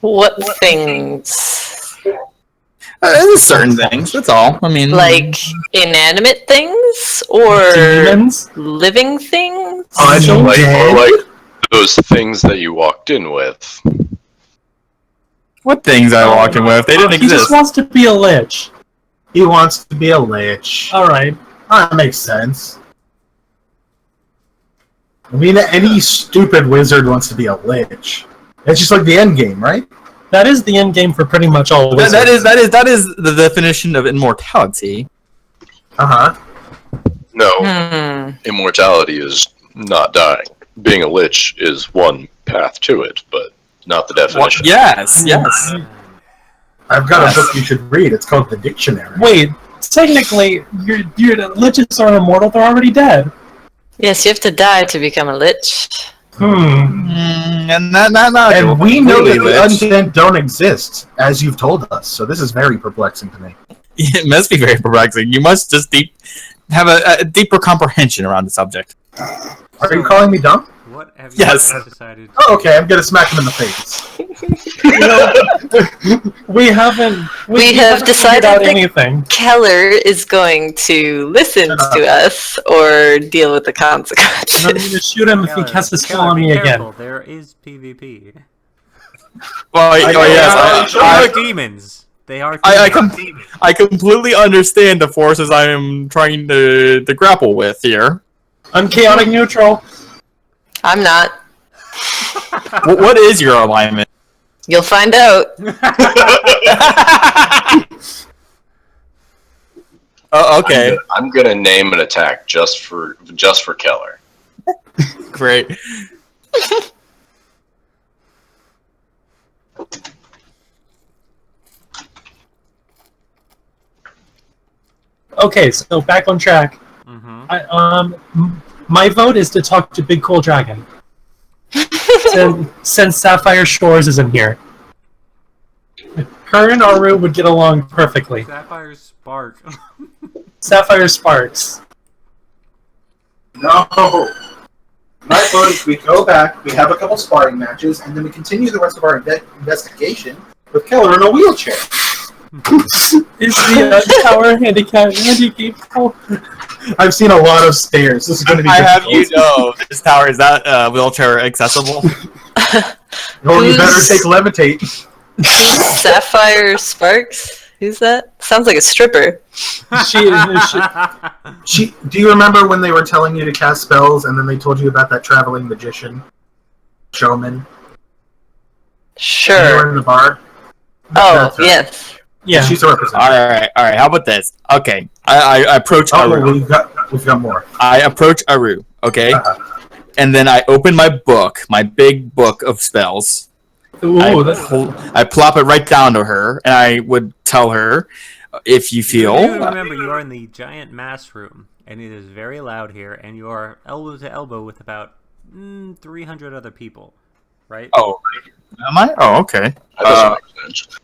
What things? There's certain things. That's all. I mean, Like inanimate things or Demons. living things? Undead? Or like those things that you walked in with. what things I walked in with? They didn't He just exist. wants to be a lich. He wants to be a lich. Alright. That makes sense. I mean, any stupid wizard wants to be a lich. It's just like the end game, right? That is the end game for pretty much all wizards. That is the definition of immortality. Uh-huh. No, immortality is not dying. Being a lich is one path to it, but not the definition. Yes. I've got a book you should read. It's called The Dictionary. Wait, technically, your liches are immortal. They're already dead. Yes, you have to die to become a lich. And And we know that the lich. undead don't exist, as you've told us. So this is very perplexing to me. It must be very perplexing. You must just have a deeper comprehension around the subject. Are you calling me dumb? What have you Yes. guys decided? Oh, okay. I'm gonna smack him in the face. We haven't. We have haven't decided figured out that- anything. Keller is going to listen to us or deal with the I'm consequences. going to shoot him if he casts a spell on me be again. careful, there is PvP. Well, yes, They are demons. They are. I demons. I completely understand the forces I am trying to grapple with here. I'm chaotic neutral. I'm not. What is your alignment? You'll find out. Oh, okay, I'm gonna name an attack just for Keller. great. Okay, so back on track. My vote is to talk to Big Cool Dragon. since Sapphire Shores isn't here. Her and Aru would get along perfectly. Sapphire Spark. Sapphire Sparks. No. My vote is we go back, we have a couple sparring matches, and then we continue the rest of our investigation with Keller in a wheelchair. Is the tower handicapped? I've seen a lot of stairs. This is going to be I have difficult. you know this tower is not wheelchair accessible. Oh, you better take levitate. Sapphire Sparks? Who's that? Sounds like a stripper. Do you remember when they were telling you to cast spells, and then they told you about that traveling magician, showman? You were Sure. in the bar. Oh, That's her. yes. Yeah. She's a representative. All right. How about this? Okay, I approach Oh, Aru. we've got more. I approach Aru. Okay, and then I open my book, my big book of spells. I plop it right down to her, and I would tell her, if you feel. Remember, you are in the giant mass room, and it is very loud here, and you are elbow to elbow with about 300 other people, right? Oh, am I? Oh, okay. That doesn't make sense.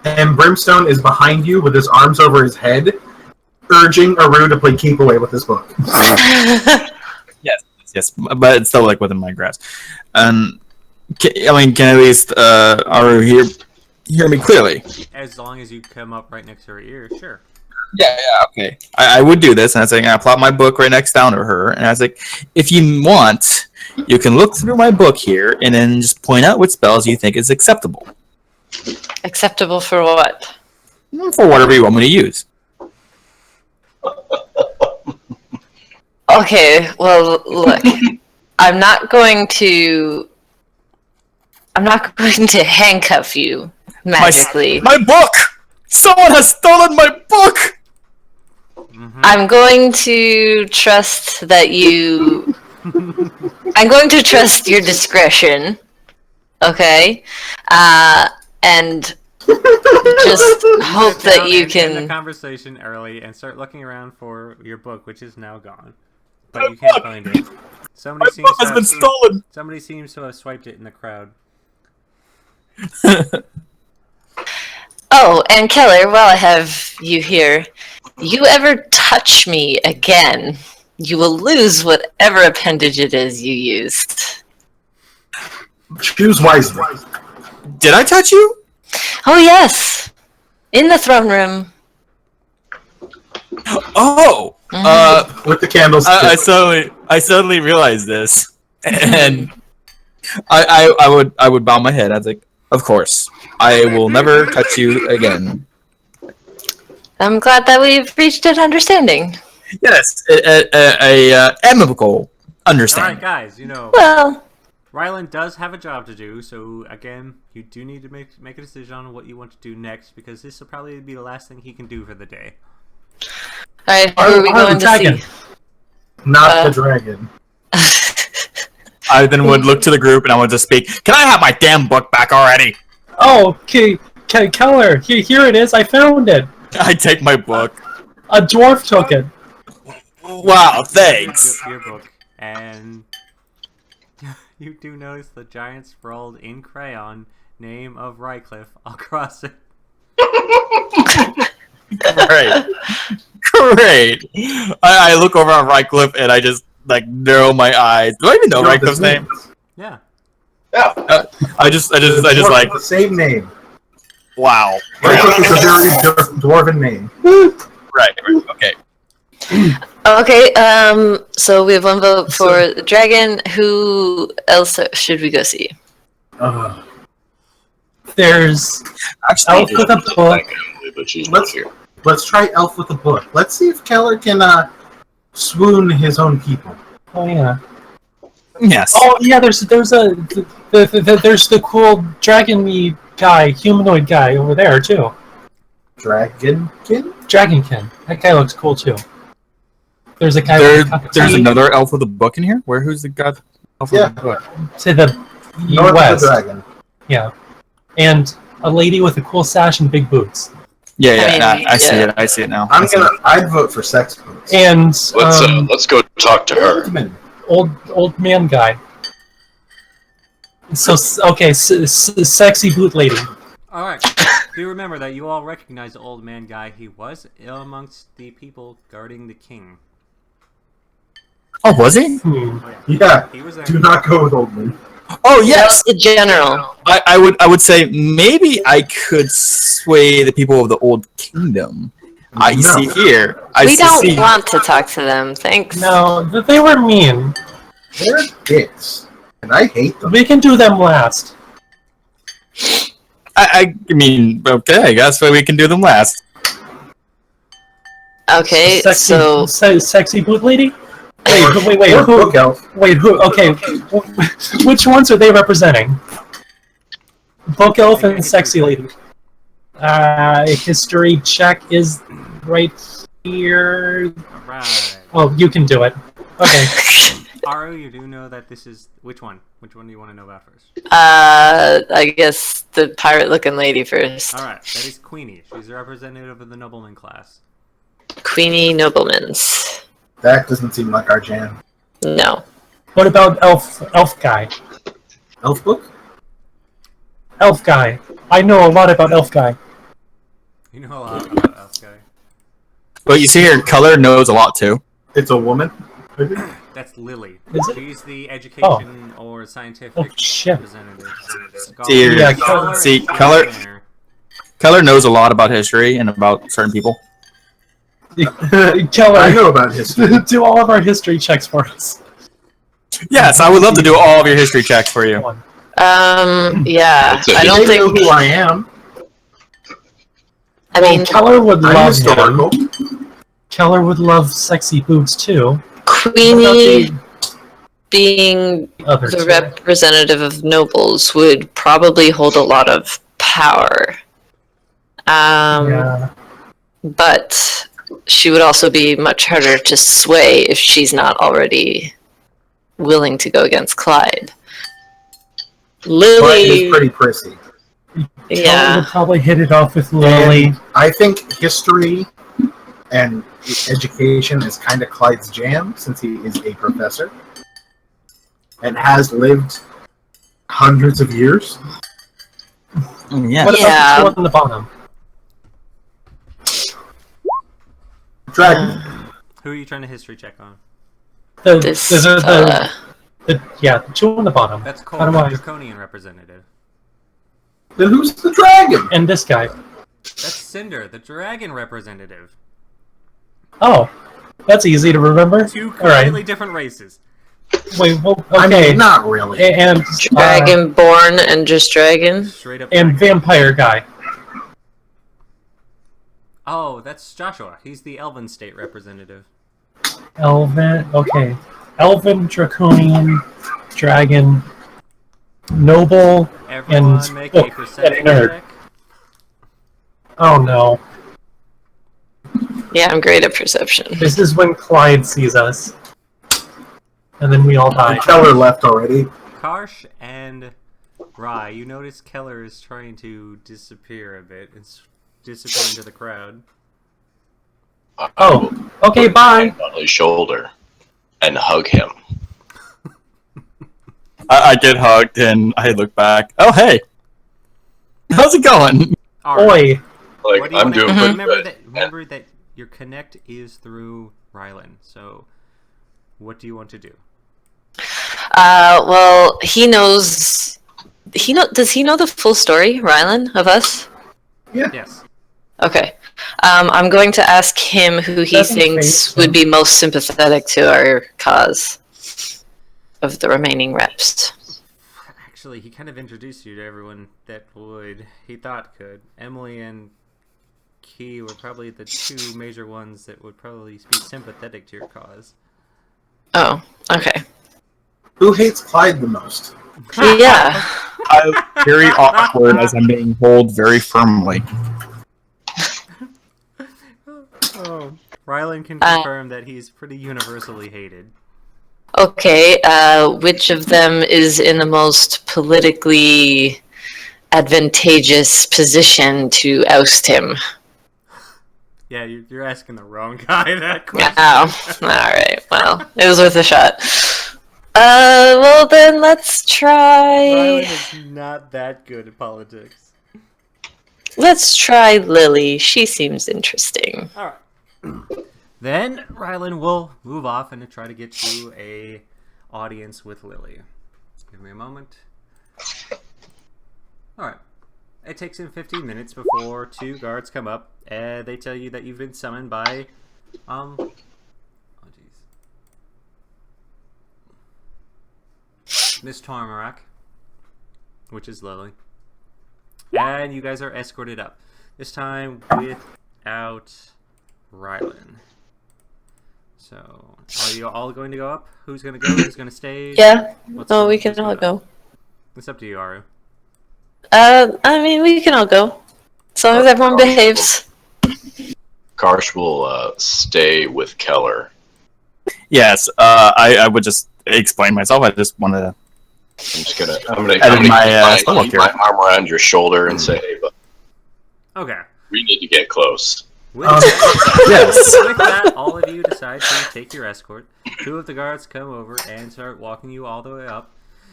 And Brimstone is behind you with his arms over his head, urging Aru to play keep away with his book. Yes, but it's still like within my grasp. And can at least Aru hear me clearly? As long as you come up right next to her ear, sure. Yeah, okay. I would do this, and I was like, I plop my book right next down to her, and I was like, if you want, you can look through my book here, and then just point out what spells you think is acceptable. Acceptable for what? For whatever you want me to use. Okay, well, look. I'm not going to handcuff you, magically. My book! Someone has stolen my book! I'm going to trust that you. I'm going to trust your discretion. Okay? And just hope that you End the can. conversation early and start looking around for your book, which is now gone. But you can't find it. Somebody My book has been stolen! Somebody seems to have swiped it in the crowd. Oh, and Keller, while I have you here, you ever touch me again, you will lose whatever appendage it is you used. Choose wisely. Did I touch you? Oh, yes. In the throne room. Oh! With the candles. I suddenly realized this. And I would bow my head. I was like, of course. I will never touch you again. I'm glad that we've reached an understanding. Yes, a amicable understanding. Alright, guys, Well, Ryland does have a job to do, so again, you do need to make a decision on what you want to do next, because this will probably be the last thing he can do for the day. alright, who are we going to dragon. see? Not the dragon. I then would look to the group and I would just speak. Can I have my damn book back already? Oh, okay. Keller, here it is. I found it. I take my book. A dwarf took it. Wow, thanks. Your book, and you do notice the giant scrawled in crayon name of Rycliffe across it. Great. I look over at Rycliffe and I just narrow my eyes. Do I even know Rycliffe's name? Yeah. Yeah. I just like the same name. wow. Rycliffe is a very dwarven name. Right. Okay. Okay, so we have one vote for the dragon. Who else should we go see? There's Actually, Elf with a book. But she's not here. Let's try Elf with a book. Let's see if Keller can swoon his own people. Oh yeah. yes. Oh yeah. There's the cool dragon-y guy, humanoid guy over there too. Dragonkin? Dragonkin. That guy looks cool too. There's a guy. There's with a another elf with a book in here. Who's the guy? Elf with Yeah. a book? to the North of west. the dragon. Yeah, and a lady with a cool sash and big boots. Yeah. I see it. I see it now. I'd vote for sex boots. And Let's go talk to her. Oldman. old man guy. So okay, sexy boot lady. Alright. Do remember that you all recognize the old man guy. He was amongst the people guarding the king. Oh, was he? Yeah. He was there. Do not go with Oldman. Oh That yes. was the general. I would say maybe I could sway the people of the old kingdom. I No. see here. We don't want to talk to them, thanks. No, they were mean. They're dicks. And I hate them. We can do them last. I mean, okay, I guess we can do them last. Okay, Sexy, so sexy boot lady. Wait, Or who? Book Elf. Wait, who? Okay, which ones are they representing? Book elf and sexy lady. History check is right here. Alright. Oh, you can do it. Okay. Aru, you do know that this is... Which one? Which one do you want to know about first? I guess the pirate-looking lady first. Alright, that is Queenie. She's a representative of the nobleman class. Queenie Noblemans. That doesn't seem like our jam. No. What about elf guy? Elf book? Elf guy. I know a lot about elf guy. You know a lot about Elf Guy. But you see here, Color knows a lot too. It's a woman? That's Lily. Is it? She's the education or scientific Oh shit. representative. See here, Yeah, Color knows a lot about history and about certain people. Keller, I know about history. do all of our history checks for us. Yes, I would love to do all of your history checks for you. Yeah. That's it. I don't They know think. who I am. I mean, Keller would I'm love historical. him. Keller would love sexy boots too. Queenie being Others. the representative of nobles would probably hold a lot of power. Yeah. But she would also be much harder to sway if she's not already willing to go against Clyde. But Lily, is pretty prissy. Kelly yeah, would probably hit it off with Lily. And I think history and education is kind of Clyde's jam, since he is a professor and has lived hundreds of years. Yeah. What about Yeah. the two on the bottom? Dragon. Who are you trying to history check on? this, The two on the bottom. That's Cole, How do the I- Draconian representative. Then who's the dragon? And this guy. That's Cinder, the dragon representative. Oh, that's easy to remember. Two All right. completely different races. Wait, well, I okay. mean, not really. And Dragonborn and just dragon. Straight up. and dragon. vampire guy. Oh, that's Joshua. He's the Elven state representative. Elven. Okay. Elven, draconian, dragon, noble. Everyone And- make a and perception nerd. check. Oh no. Yeah, I'm great at perception. This is when Clyde sees us. And then we all die. Keller left already. Karsh and Rye, you notice Keller is trying to disappear a bit and disappear into the crowd. I Oh, will okay, put my bye. hand on his shoulder and hug him. I get hugged and I look back. Oh, hey. How's it going? Alright, Oi. Like, what do you I'm wanna doing do? pretty Remember good. that. Remember that your connect is through Rylan. So, what do you want to do? Well, he knows. Does he know the full story, Rylan, of us? Yes. Okay. I'm going to ask him who he Doesn't thinks fate, would be most sympathetic to our cause of the remaining reps. Actually, he kind of introduced you to everyone that would. He thought could. Emily and Key were probably the two major ones that would probably be sympathetic to your cause. Oh, okay. Who hates Clyde the most? Yeah. I'm very awkward as I'm being held very firmly. Oh, Rylan can confirm that he's pretty universally hated. Okay, which of them is in the most politically advantageous position to oust him? Yeah, you're asking the wrong guy that question. Oh, alright. Well, it was worth a shot. Well then let's try... Rylan is not that good at politics. Let's try Lily. She seems interesting. Alright. Then Rylan will move off and try to get you a audience with Lily. Give me a moment. Alright. It takes him 15 minutes before two guards come up. They tell you that you've been summoned by oh jeez. Miss Tormarak, which is Lily. And you guys are escorted up. This time without Rylan. So, are you all going to go up? Who's going to go? Who's going to stay? Yeah. What's Oh, we who's can all going up? go. It's up to you, Aru. I mean, we can all go. As long as everyone behaves. Karsh will stay with Keller. Yes, I would just explain myself. I just wanted to. I'm gonna Added my, keep stomach keep here. my arm around your shoulder and say, "Hey, but Okay. we need to get close." With Um, that, Yes. with that, all of you decide to take your escort. Two of the guards come over and start walking you all the way up.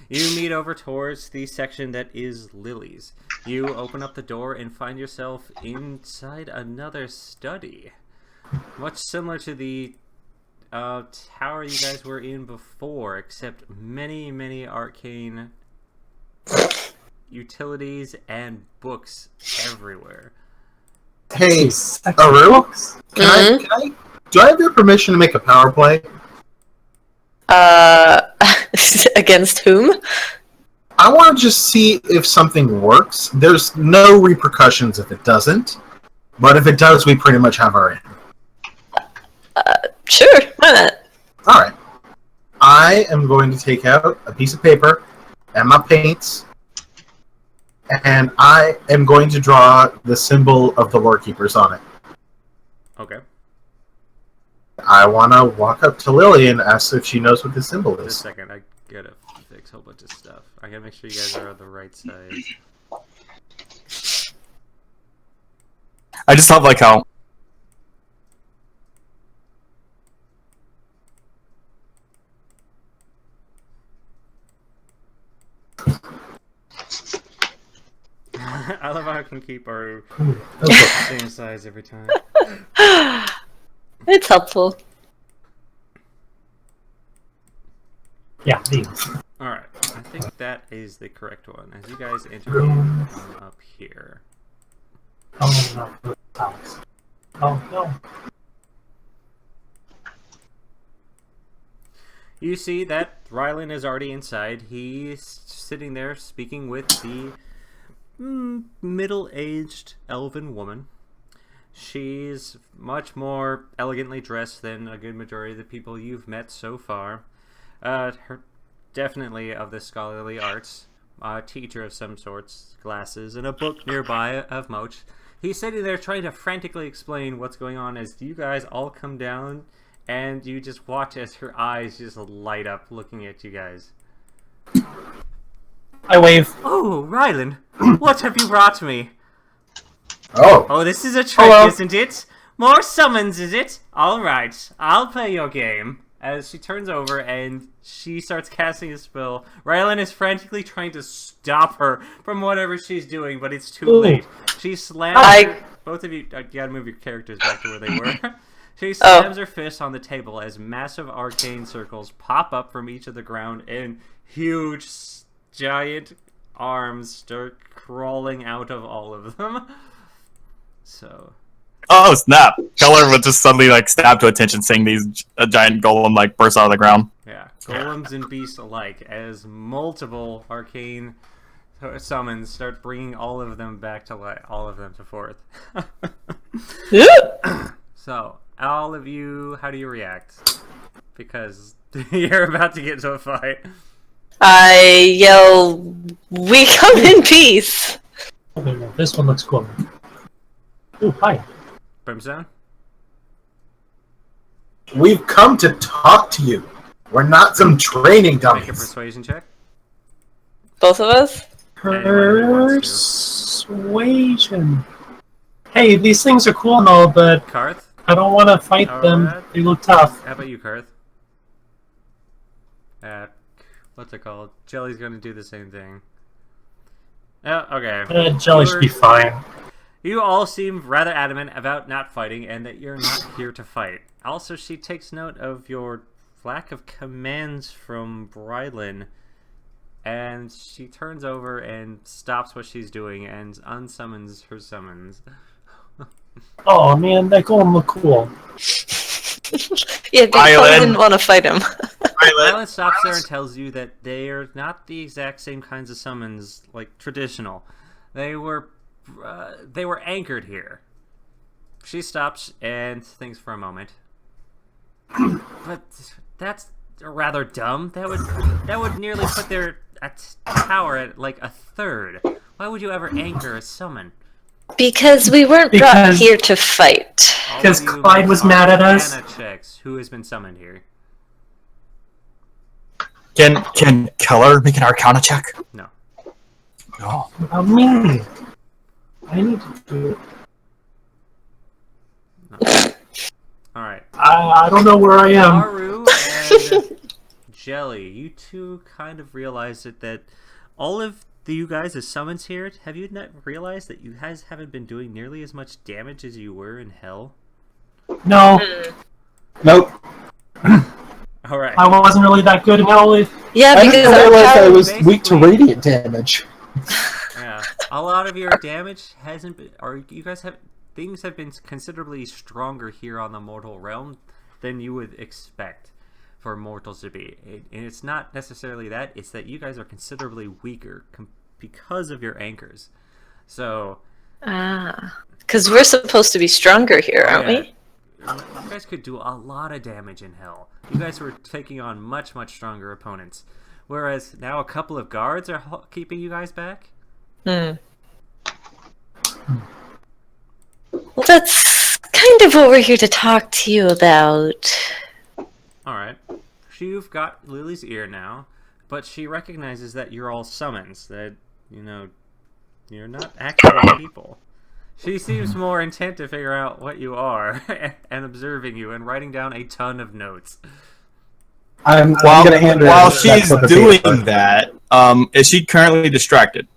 You meet over towards the section that is Lily's. You open up the door and find yourself inside another study. Much similar to the tower you guys were in before, except many, many arcane utilities and books everywhere. Hey, Aru? Do I have your permission to make a power play? Against whom? I want to just see if something works. There's no repercussions if it doesn't, but if it does, we pretty much have our end. Sure, why not? Alright. I am going to take out a piece of paper and my paints, and I am going to draw the symbol of the Lore Keepers on it. Okay. I want to walk up to Lily and ask if she knows what the symbol Just a is. second. I gotta fix a whole bunch of stuff. I gotta make sure you guys are on the right side. I just love like how I love how I can keep our same size every time. It's helpful. Yeah, these. Alright, I think that is the correct one. As you guys enter in from up here. Oh, no. Alex. Oh, no. You see that Rylan is already inside. He's sitting there speaking with the middle-aged elven woman. She's much more elegantly dressed than a good majority of the people you've met so far. Her definitely of the scholarly arts, a teacher of some sorts, glasses, and a book nearby of Moch. He's sitting there trying to frantically explain what's going on as you guys all come down, and you just watch as her eyes just light up looking at you guys. I wave. Oh, Rylan, what have you brought me? Oh, Oh, this is a trick, Hello. isn't it? More summons, is it? Alright, I'll play your game. As she turns over and she starts casting a spell, Rylan is frantically trying to stop her from whatever she's doing, but it's too Ooh. late. She slams both of you, you gotta move your characters back to where they were. She slams her fist on the table as massive arcane circles pop up from each of the ground and huge, giant arms start crawling out of all of them. So... oh snap! Keller would just suddenly like snap to attention, seeing these a giant golem like burst out of the ground. yeah, golems and beasts alike, as multiple arcane summons start bringing all of them back to life, all of them to forth. So, all of you, how do you react? Because you're about to get into a fight. I yell, "We come in peace!" Okay, no, this one looks cool. Ooh, hi. Brimstone? we've come to talk to you. We're not some training Make a dummies. persuasion check. Both of us? Persuasion. Hey, these things are cool and all, but Karth? I don't want to fight them. Alright. They look tough. How about you, Karth? What's it called? Jelly's gonna do the same thing. Oh, okay. Jelly should be fine. You all seem rather adamant about not fighting and that you're not here to fight. Also, she takes note of your lack of commands from Brylan, and she turns over and stops what she's doing and unsummons her summons. Oh man, that golem look cool. Yeah, they probably Island. didn't want to fight him. Brylan stops there and tells you that they are not the exact same kinds of summons like traditional. They were anchored here. She stops and thinks for a moment. But that's rather dumb. That would nearly put their tower at like a third. Why would you ever anchor a summon? Because we weren't brought Because- here to fight. All of Because you Clyde was make mad at us? Arcana checks. Who has been summoned here? Can Keller make an Arcana check? No. No. About me. I need to do it. All right. I don't know where I am. Maru and Jelly, you two kind of realized that all of you guys as summons here, have you not realized that you guys haven't been doing nearly as much damage as you were in Hell? No, Nope. All right. I wasn't really that good in Hell. Yeah, I because didn't our realize I power- was weak to basically- radiant damage. Yeah. A lot of your damage hasn't been, or you guys have, things have been considerably stronger here on the mortal realm than you would expect for mortals to be. And it's not necessarily that, it's that you guys are considerably weaker because of your anchors. So, because we're supposed to be stronger here, aren't yeah, we? you guys could do a lot of damage in Hell. You guys were taking on much, much stronger opponents. Whereas now a couple of guards are keeping you guys back? Hmm. Well, that's kind of what we're here to talk to you about. Alright. You've got Lily's ear now, but she recognizes that you're all summons, that, you're not actual people. She seems more intent to figure out what you are and observing you and writing down a ton of notes. I'm While, gonna hand her while that she's slip of doing paper. that, is she currently distracted?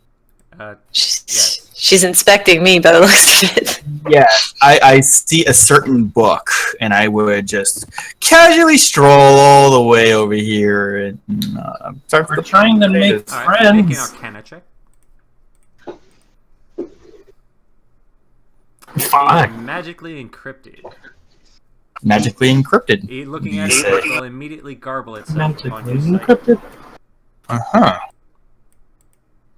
She's, she's inspecting me by the looks of it. Yeah, I see a certain book, and I would just casually stroll all the way over here and start We're trying to make Alright, make an friends. Arcana check. Fine. Magically encrypted. magically encrypted. Looking at You it, say. it will immediately garble itself Magically onto sight. encrypted. Uh-huh.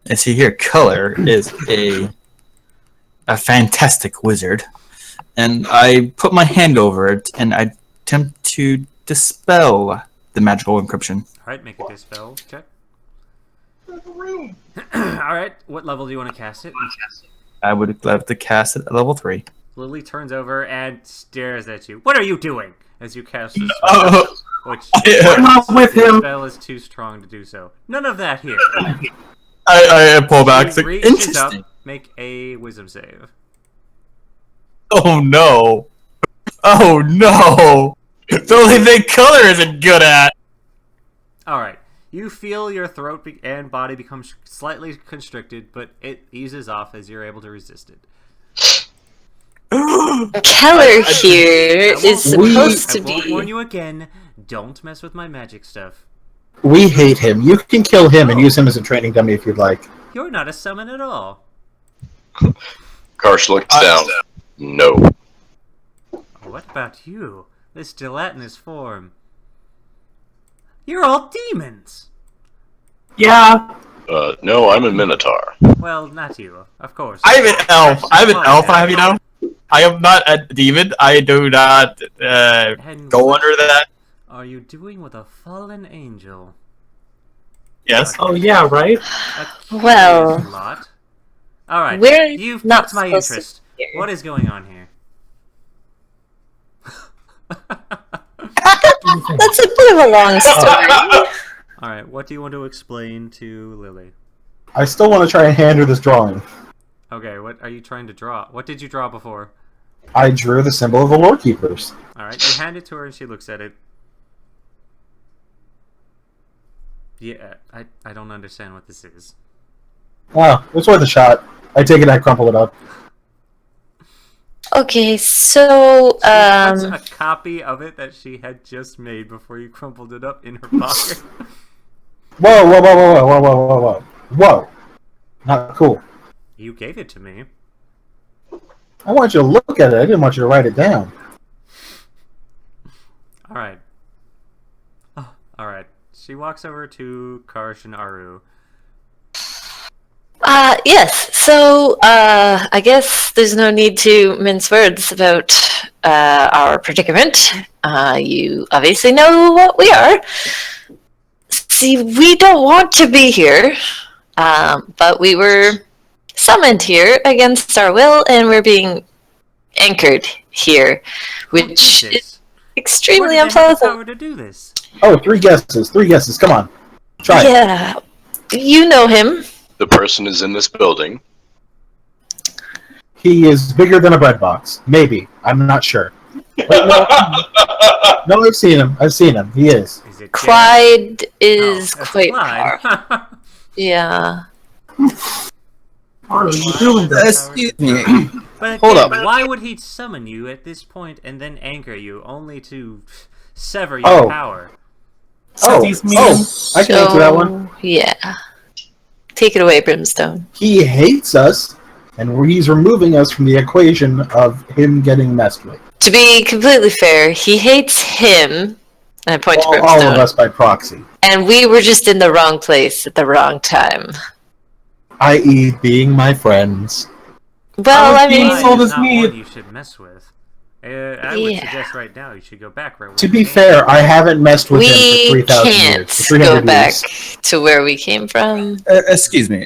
And see here, Color is a fantastic wizard. And I put my hand over it, and I attempt to dispel the magical encryption. Alright, make a dispel check. Alright, what level do you want to cast it? I would love to cast it at level 3. Lily turns over and stares at you. What are you doing? As you cast this Oh, which I'm not with the him. spell is too strong to do so. None of that here. I pull back. She It's like, reaches interesting. up, make a wisdom save. Oh no. Oh no. It's the only thing Color isn't good at. Alright. You feel your throat and body become slightly constricted, but it eases off as you're able to resist it. Keller here is supposed I to won't warn be. you again. Don't mess with my magic stuff. We hate him. You can kill him and use him as a training dummy if you'd like. You're not a summon at all. Karsh looks down. No. What about you? This gelatinous form. You're all demons! Yeah. No, I'm a Minotaur. Well, not you, of course. I'm an elf. I'm an elf, I have you know. I am not a demon. I do not And go what under that. are you doing with a fallen angel? Yes. Oh yeah, right. A Well, curious lot. Alright, we're you've not piqued my supposed to interest. be here. What is going on here? That's a bit of a long story. Alright, what do you want to explain to Lily? I still want to try and hand her this drawing. Okay, what are you trying to draw? What did you draw before? I drew the symbol of the Lore Keepers. Alright, you hand it to her and she looks at it. Yeah, I don't understand what this is. Oh, it's worth a shot. I take it, I crumple it up. Okay, so She puts a copy of it that she had just made before you crumpled it up in her pocket. Whoa, whoa, whoa, whoa, whoa, whoa, whoa, whoa. Whoa. Not cool. You gave it to me. I want you to look at it. I didn't want you to write it down. Alright. Oh, alright. She walks over to Karsh and Aru. yes. So, I guess there's no need to mince words about our predicament. You obviously know what we are. See, we don't want to be here, but we were summoned here against our will, and we're being anchored here, which is This. extremely What did they have the unpleasant. power to do this? Oh, 3 guesses. 3 guesses. Come on. Try it. Yeah, you know him. The person is in this building. He is bigger than a bread box. Maybe. I'm not sure. Wait, no. No, I've seen him. I've seen him. He is. Is it Clyde Jared? is No, that's quite Clyde. powerful. Yeah. What are you doing this? Excuse me. But Hold again, up. why would he summon you at this point and then anchor you, only to sever your Oh. power? He's mean. I can answer that one. Yeah. Take it away, Brimstone. He hates us, and he's removing us from the equation of him getting messed with. To be completely fair, he hates him, and I point to All Brimstone, of us by proxy. and we were just in the wrong place at the wrong time. I.e., being my friends. Well, I being mean, so Clyde is does not me. one you should mess with. I would Yeah. suggest right now you should go back right where To you be came. fair, I haven't messed with him for We 3,000 can't years. For 300 go back years. to where we came from. Excuse me.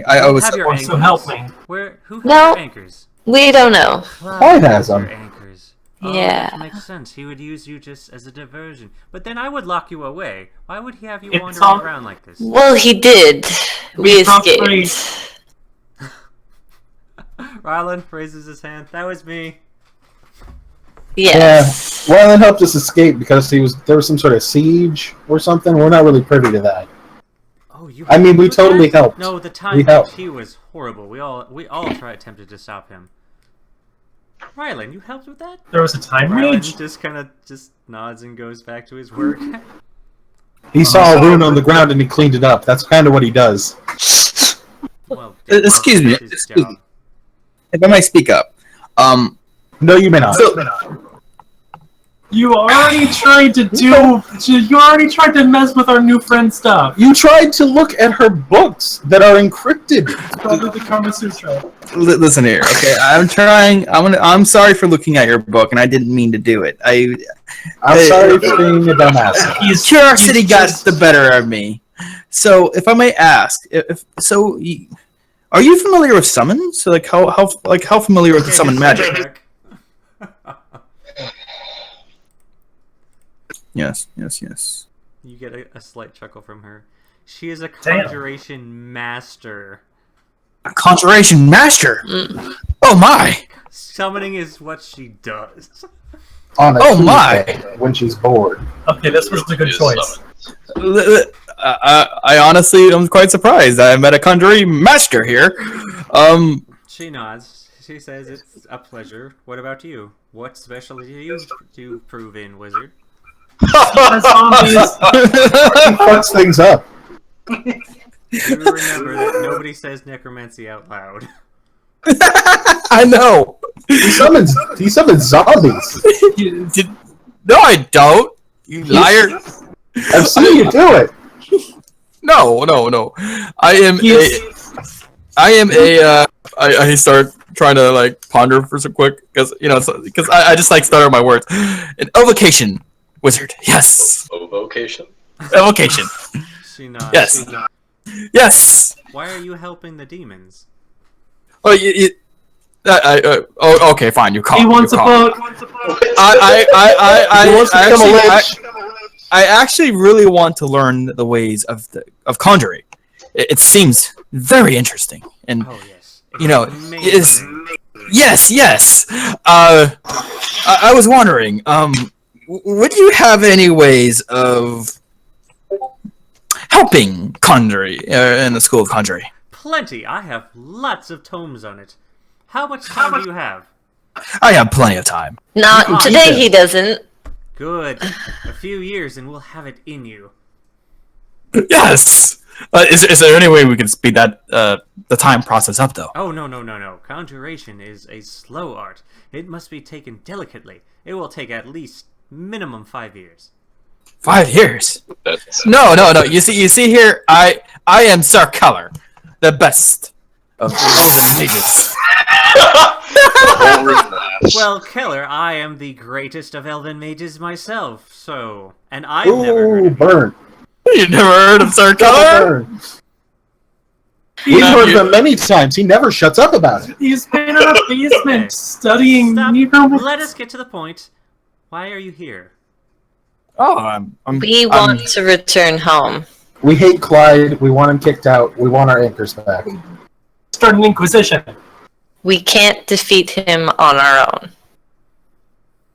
I You was. have your Or anchors. so help me. Who has No. your anchors? We don't know. Clyde has your them. anchors. Oh, Yeah. that makes sense. He would use you just as a diversion. But then I would lock you away. Why would he have you It's wandering all- around like this? Well, he did. We We talked escaped. Rylan raises his hand. That was me. Yes. Yeah. Rylan helped us escape because there was some sort of siege or something. We're not really privy to that. Oh, you. I mean, we with totally that? helped. No, the We time helped. he was horrible. We all attempted to stop him. Rylan, you helped with that? There was a time Rylan rage? just nods and goes back to his work. He saw a rune on the ground and he cleaned it up. That's kind of what he does. Well, Excuse me. his Excuse job. me. If I might speak up. No, you may not. You already tried to You already tried to mess with our new friend stuff. You tried to look at her books that are encrypted. Probably the Kama Sutra. Listen here, okay? I'm sorry for looking at your book, and I didn't mean to do it. I'm sorry for being a dumbass. Curiosity got the better of me. So, if I may ask, are you familiar with summons? So, like how familiar with the summon magic? Yes. You get a slight chuckle from her. She is a Damn. conjuration master. A conjuration master. Oh my! Summoning is what she does. On a Oh, my. Tuesday when she's bored. Okay, this was the good Is choice. summoned. I honestly am quite surprised. I met a conjuring master here. She nods. She says it's a pleasure. What about you? What specialty do you prove in, wizard? Zombies. He fucks things up. Do remember that nobody says necromancy out loud. I know. He summons zombies. No, I don't. You liar. I've seen you do it. No. I start trying to like ponder for some quick because I just like stutter my words. An evocation wizard. Yes. Vocation. Evocation. She nods. Yes. Yes. Why are you helping the demons? Oh, okay, fine. You call. He wants a book. He wants to become a lich. I actually really want to learn the ways of conjuring. It seems very interesting, and Oh yes. is yes. I was wondering, would you have any ways of helping conjuring in the school of conjuring? Plenty. I have lots of tomes on it. How much time do you have? I have plenty of time. Not today, he doesn't. Good. A few years and we'll have it in you. Yes. Is there any way we can speed that the time process up though? Oh, no. Conjuration is a slow art. It must be taken delicately. It will take at least minimum 5 years. 5 years? That's No. You see here, I am Sir Keller, the best of mages. Well, Keller, I am the greatest of elven mages myself, so... And I've never heard Ooh, of burn. You never heard of Sir Keller? Burn. We've heard of him many times. He never shuts up about it. He's been in a basement studying. Stop. Let us get to the point. Why are you here? Oh, I'm We want to return home. We hate Clyde. We want him kicked out. We want our anchors back. Start an inquisition. We can't defeat him on our own.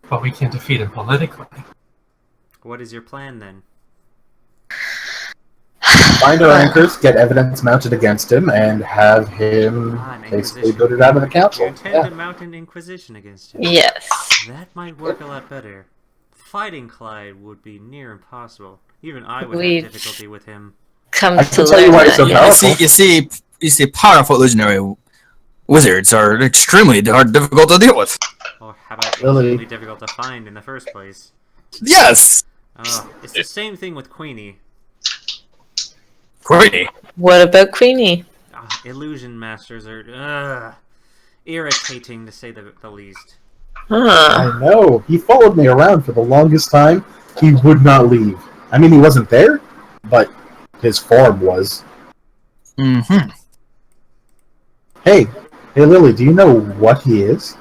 But we can't defeat him politically. What is your plan, then? Find our anchors, get evidence mounted against him, and have him An basically inquisition. booted out of the You council. intend Yeah. to mount an inquisition against him? Yes. That might work a lot better. Fighting Clyde would be near impossible. Even I would We've- have difficulty with him. Come I to can tell you learn why that. it's so yes. powerful. You see, powerful illusionary wizards are extremely difficult to deal with. Or how about Really? extremely difficult to find in the first place? Yes, Oh, it's the same thing with Queenie. Queenie. What about Queenie? Illusion masters are irritating to say the least. Huh. I know. He followed me around for the longest time. He would not leave. I mean, he wasn't there, but his form was. Mm-hmm. Hey, Lily, do you know what he is?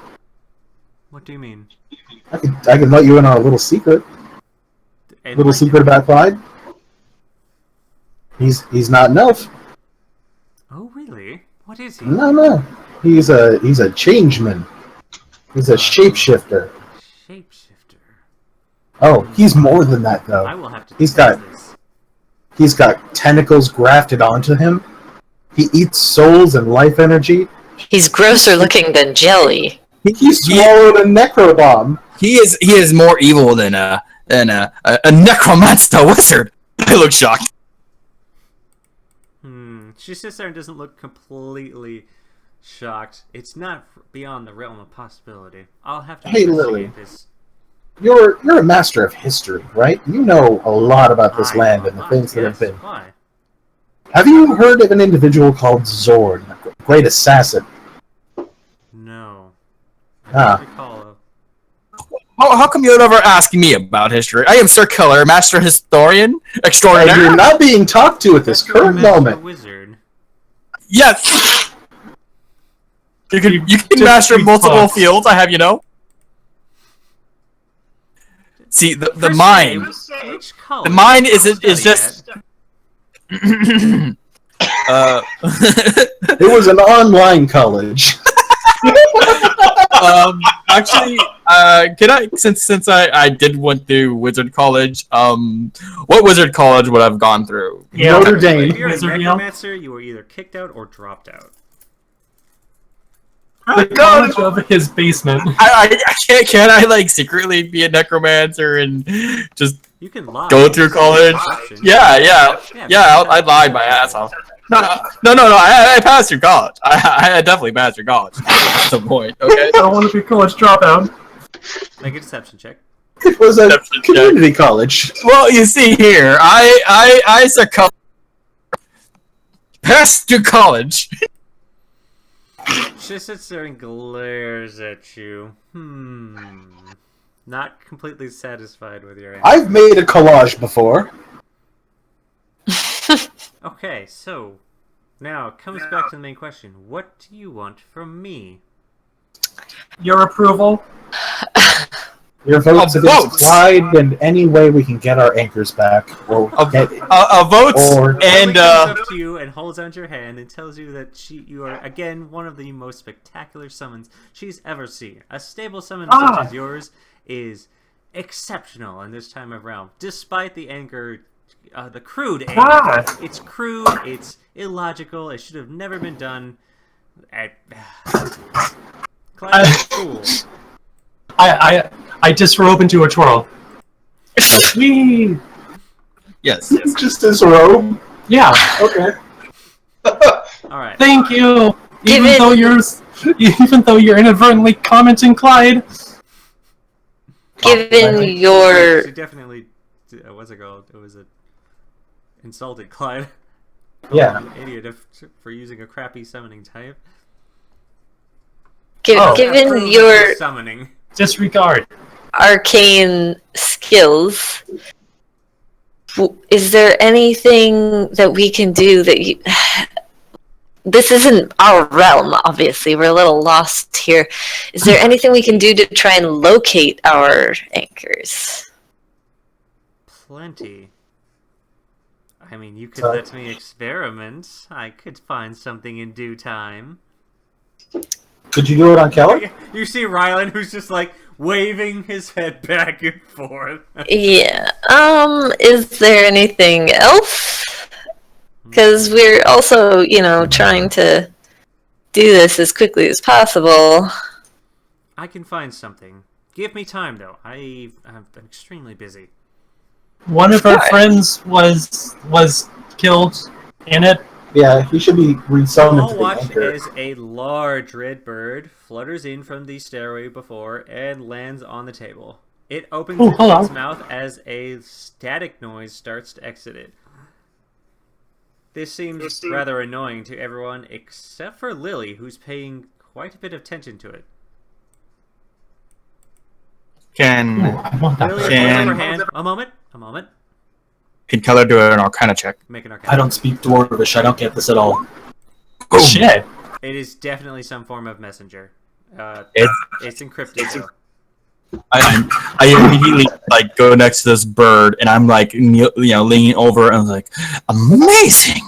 What do you mean? I could let you in on a little secret. Little secret about Clyde. He's not an elf. Oh, really? What is he? No. He's a changeman. He's a shapeshifter. Shapeshifter. Oh, he's more than that I though. will have to He's test got- this. He's got tentacles grafted onto him. He eats souls and life energy. He's grosser looking than jelly. He swallowed a necrobomb. He is more evil than a necromancer wizard. I look shocked. She sits there and doesn't look completely shocked. It's not beyond the realm of possibility. I'll have to Hey, investigate Lily. this. You're a master of history, right? You know a lot about this I land know and the a things lot, that have yes. been. Why? Have you heard of an individual called Zorn, a great assassin? No. I Ah. don't recall a... How come you'd ever ask me about history? I am Sir Keller, master historian And extraordinaire. you're not being talked to at this That's your current master moment. wizard. Yes. You can Just master read multiple books. fields. I have you know. See the Per se, mind. which college The mind did you is study just. at? It was an online college. Actually, can I since I did went through wizard college, what wizard college would I've gone through? Yeah, Notre If Dame. you're a Wizard, yeah. necromancer, you were either kicked out or dropped out. The college of his basement. I can't I like secretly be a necromancer and just You can lie. go through college? Deception. Yeah. I lied my ass off. No. I passed through college. I definitely passed through college. That's the point. Okay. I don't want to be a college dropout. Make a deception check. It was a Deception check. community college. Well, you see here, I succumbed. Passed through college. She sits there and glares at you. Not completely satisfied with your answer. I've made a collage before. Okay, so now it comes back to the main question. What do you want from me? Your approval? Your votes A against vote. Clyde and any way we can get our anchors back. Or get, A vote Or- and Lily comes up to you and holds onto your hand and tells you that you are again one of the most spectacular summons she's ever seen. A stable summon such as yours is exceptional in this time of realm, despite the anger, the crude anger. Ah. It's crude. It's illogical. It should have never been done. Clyde is a fool. I disrobe into a twirl. Whee! yes. just his robe. Yeah. Okay. All right. Thank you. Give it- Even though you're inadvertently commenting Clyde. Given your She definitely. What's it called? It was a insulted Clyde. Yeah. An idiot for using a crappy summoning type. given Approved your summoning. Disregard. arcane skills, is there anything that we can do that you... This isn't our realm, obviously. We're a little lost here. Is there anything we can do to try and locate our anchors? Plenty. I mean, you could Sorry. let me experiment. I could find something in due time. Could you do it on Keller? You see Rylan, who's just like waving his head back and forth. Yeah. Is there anything else? Because we're also, trying to do this as quickly as possible. I can find something. Give me time, though. I'm extremely busy. One of our Fine. friends was killed in it. Yeah, he should be resummoned All to the watch anchor. as a large red bird flutters in from the stairway before and lands on the table. It opens Oh, hello. its mouth as a static noise starts to exit it. This seems rather annoying to everyone except for Lily, who's paying quite a bit of attention to it. Can I want that. Lily, book. Can- hold up her hand. A moment. can Keller do an Arcana check? Make an I arcana. don't speak Dwarvish. I don't get this at all. Boom. Shit. It is definitely some form of messenger. It's- It's encrypted. though. I immediately like go next to this bird, and I'm like, leaning over, and I'm like, amazing,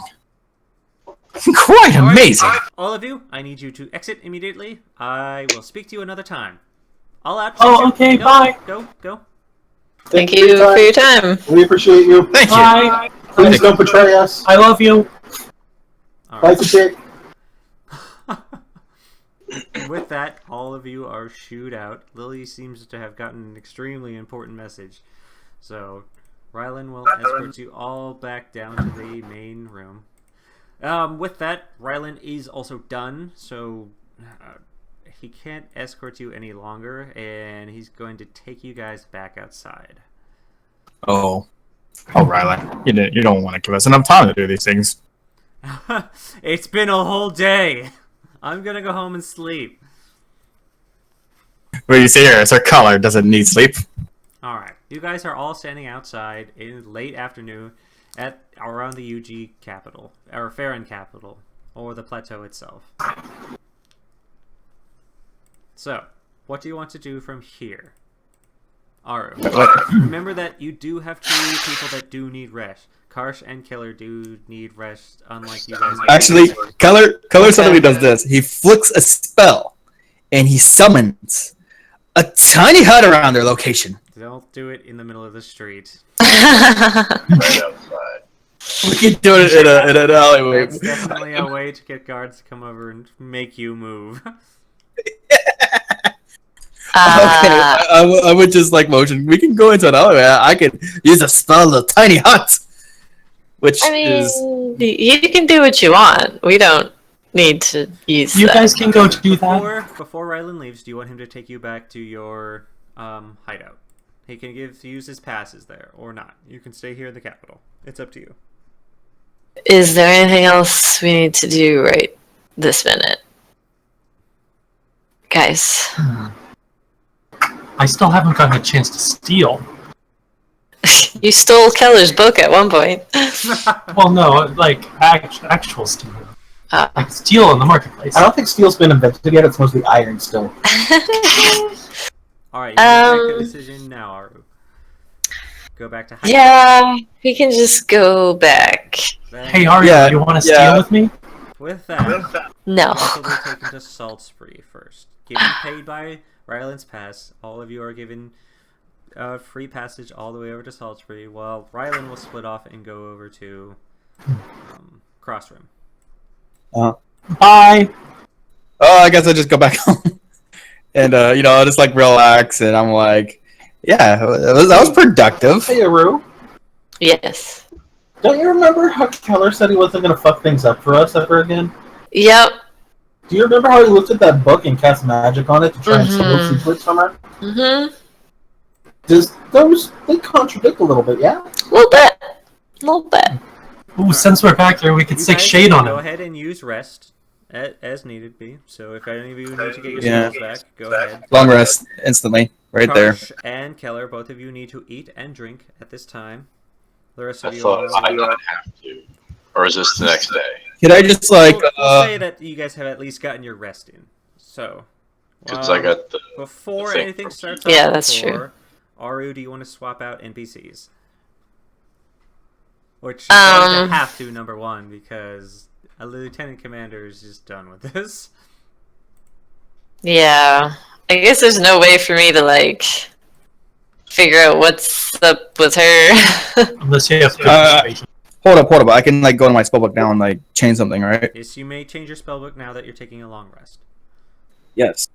quite All right, amazing. all of you, I need you to exit immediately. I will speak to you another time. All out. Oh, okay, Go, bye. Go. Thank you for your time. We appreciate you. Thank you. Bye. Please don't betray us. I love you. All Like right. a chick. With that, all of you are shooed out. Lily seems to have gotten an extremely important message. So, Rylan will escort you all back down to the main room. With that, Rylan is also done, so he can't escort you any longer, and he's going to take you guys back outside. Oh, Rylan, you don't want to give us enough time to do these things. It's been a whole day. I'm gonna go home and sleep. What do you see here? Sir Keller doesn't need sleep. Alright, you guys are all standing outside in late afternoon at around the UG capital, or Farron capital, or the plateau itself. So, what do you want to do from here? Aru, remember that you do have two people that do need rest. Karsh and Killer do need rest, unlike you guys. Actually, Keller suddenly does this. He flicks a spell, and he summons a tiny hut around their location. Don't do it in the middle of the street. Right outside. We can do it in an alleyway. That's definitely a way to get guards to come over and make you move. I would just like motion. We can go into an alleyway. I could use a spell, a tiny hut, which I mean, is you can do what you want. We don't need to use You that. guys can go do that. Before Rylan leaves, do you want him to take you back to your hideout? He can use his passes there, or not. You can stay here in the capital. It's up to you. Is there anything else we need to do right this minute? Guys. I still haven't gotten a chance to steal. You stole Keller's book at one point. Well, no, like actual steal. Uh, Like steal in the marketplace. I don't think steel's been invented yet. It's mostly iron still. Alright, you can make a decision now, Aru. Go back to hideout. yeah, we can just go back. Then, Hey, Arya, Yeah, you want to yeah. steal with me? with that, No. also be taken to Salt Spree first. Getting paid by Ryland's Pass, all of you are given free passage all the way over to Salt Spree, while Ryland will split off and go over to Crossroom. Bye. oh, I guess I just go back home, and I'll just like relax, and I'm like, yeah, that was productive. Hey, Aru. Yes. Don't you remember how Keller said he wasn't going to fuck things up for us ever again? Yep. Do you remember how he looked at that book and cast magic on it to try and steal Mhm. secrets from her? Mm-hmm. They contradict a little bit, yeah? A little bit. A little bit. Ooh, since we're back there, we could You stick guys shade can on Go him. ahead and use rest as needed be. So if any of you need to get your Yeah. skills back, go ahead. Long rest instantly, right there. Karsh and Keller, both of you need to eat and drink at this time. The rest I of you thought are... I didn't have to. Or is this the next day? Could I just like we'll say that you guys have at least gotten your rest in. So, Because I got the. before thing anything from- starts Yeah, off, that's true. before, Aru, do you want to swap out NPCs? Which you're going to have to, number one, because a lieutenant commander is just done with this. Yeah. I guess there's no way for me to, like, figure out what's up with her. Unless you have good Uh, persuasion. hold up. I can like go to my spellbook now and like change something, right? Yes, you may change your spellbook now that you're taking a long rest. Yes.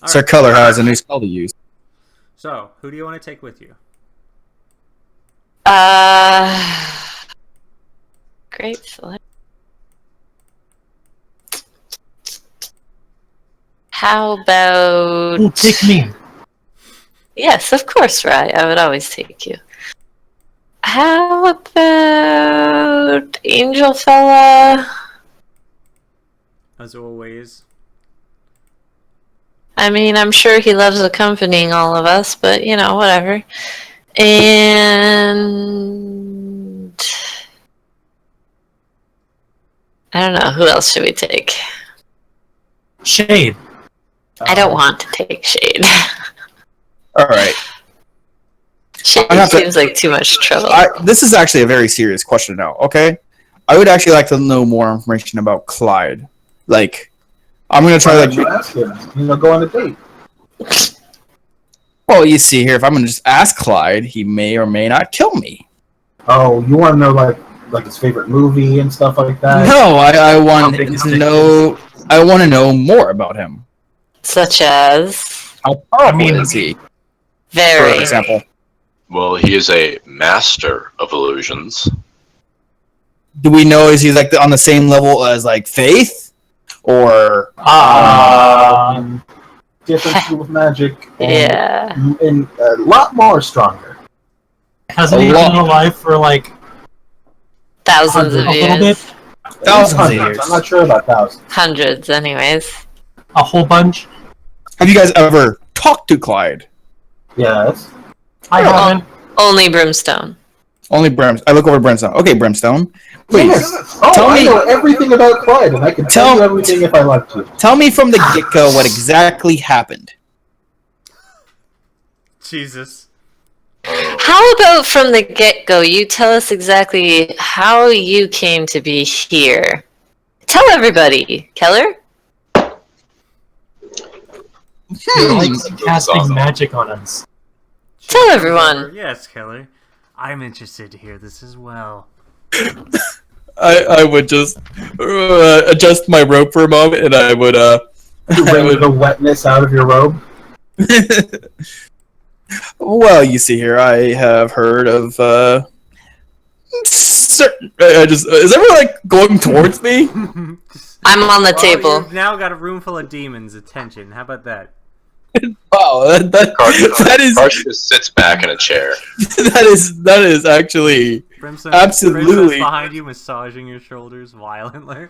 All Sir right. Keller has a new spell to use. So, who do you want to take with you? Great select. How about... Ooh, take me. Yes, of course, right. I would always take you. How about Angel Fella? As always. I mean, I'm sure he loves accompanying all of us, but you know, whatever. And I don't know, who else should we take? Shade. I don't want to take Shade. All right. Shade I have to- seems like too much trouble. This is actually a very serious question now. Okay, I would actually like to know more information about Clyde. Like, I'm gonna try Why like. don't you ask him? Go on a date. Well, you see here, if I'm gonna just ask Clyde, he may or may not kill me. Oh, you want to know like his favorite movie and stuff like that? No, I want How big his to dick know. I want to know more about him. Such as How powerful mean, is he? For very. example, Well, he is a master of illusions. do we know is he like on the same level as like Faith, or Different school of magic. Yeah. And a lot more stronger. Hasn't A he lot. been alive for like Thousands of a little years. bit? Thousands of Hundreds. years. I'm not sure about thousands. Hundreds, anyways. A whole bunch? have you guys ever talked to Clyde? Yes. I Oh. haven't. Only Brimstone. Only Brimstone. I look over Brimstone. Okay, Brimstone. Please Yes. Oh, Tell I me- know everything about Clyde, and I can tell Tell- you everything if I like to. tell me from the get-go what exactly happened. Jesus. How about from the get-go, you tell us exactly how you came to be here? Tell everybody, Keller. He likes casting Awesome. magic on us. Tell everyone. Yes, Keller. I'm interested to hear this as well. I would just adjust my rope for a moment, and I would Wring the wetness out of your robe. Well, you see here, I have heard of certain. I just is everyone like going towards me? I'm on the Well, table. You've now got a room full of demons. Attention. How about that? Wow, that is Karsh just sits back in a chair. that is actually Brimstone, Absolutely. Brimstone's behind you, massaging your shoulders violently.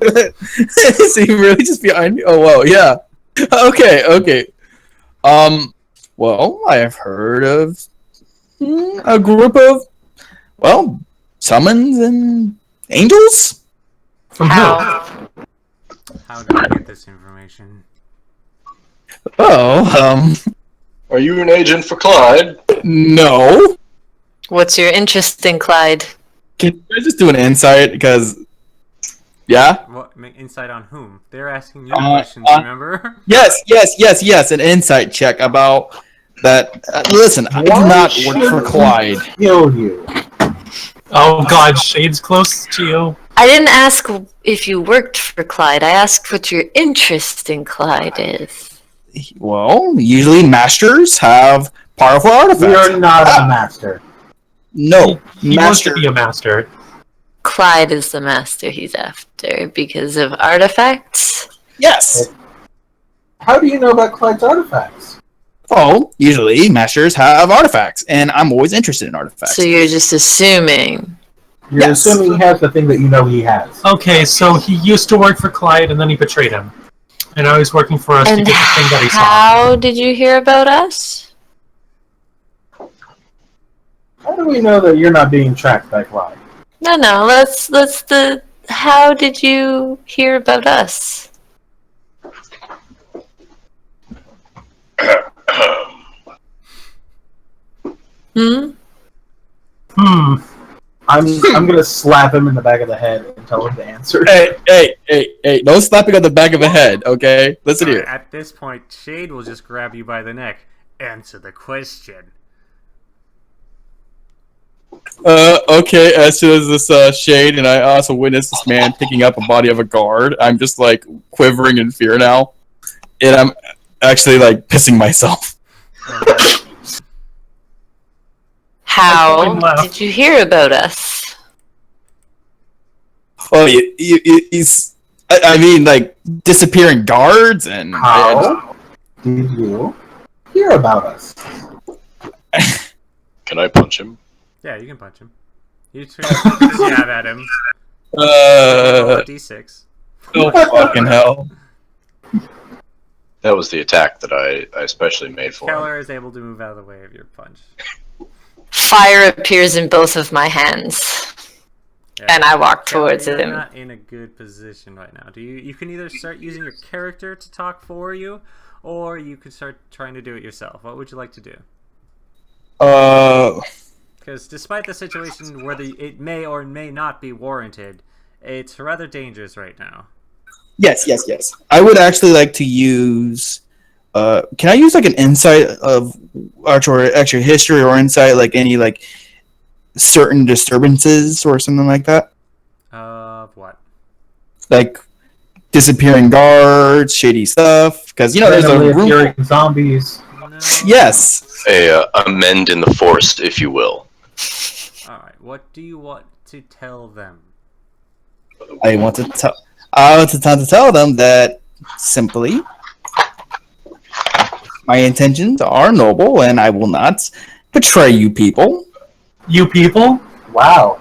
is he really just behind me? Oh wow, yeah. Okay. Well, I have heard of a group of summons and angels. From who? How? How did I get this information? Oh, Are you an agent for Clyde? no. What's your interest in Clyde? Can I just do an insight? Because, yeah. What insight on whom? They're asking you Uh, questions. uh, Remember? Yes. An insight check about that. Listen, I do not work for Clyde. Kill you. Oh god, Shade's close to you. I didn't ask if you worked for Clyde. I asked what your interest in Clyde is. Well, usually masters have powerful artifacts. We are not a master. No, He wants to be a master. Clyde is the master he's after because of artifacts. Yes. How do you know about Clyde's artifacts? Oh, usually masters have artifacts, and I'm always interested in artifacts. So you're just assuming. You're Yes. assuming he has the thing that you know he has. Okay, so he used to work for Clyde and then he betrayed him. And now he's working for us to And get the thing that he saw. how did you hear about us? How do we know that you're not being tracked by Clyde? No. Let's the. How did you hear about us? Hmm. I'm gonna slap him in the back of the head and tell him to answer. Hey! No slapping on the back of the head, okay? Listen here. At this point, Shade will just grab you by the neck. Answer the question. Okay, as soon as this shade, and I also witnessed this man picking up a body of a guard, I'm just like quivering in fear now. And I'm actually like pissing myself. How laugh. did you hear about us? Oh, he's. I mean, like disappearing guards and. How did you hear about us? Can I punch him? Yeah, you can punch him. You just jab at him. Roll a d6. Oh fucking hell! That was the attack that I especially made for him. Keller is able to move out of the way of your punch. Fire appears in both of my hands, Yeah. and I walk Keller, towards you're him. not in a good position right now. You can either start using your character to talk for you, or you could start trying to do it yourself. What would you like to do? Because despite the situation where it may or may not be warranted, it's rather dangerous right now. Yes. I would actually like to use. Can I use like an insight of actual history or insight, like any like certain disturbances or something like that? What? Like disappearing guards, shady stuff. Because there's a Randomly room. appearing zombies. No. Yes. A mend in the forest, if you will. Alright, what do you want to tell them? I want to tell them that simply my intentions are noble and I will not betray you people. You people? Wow.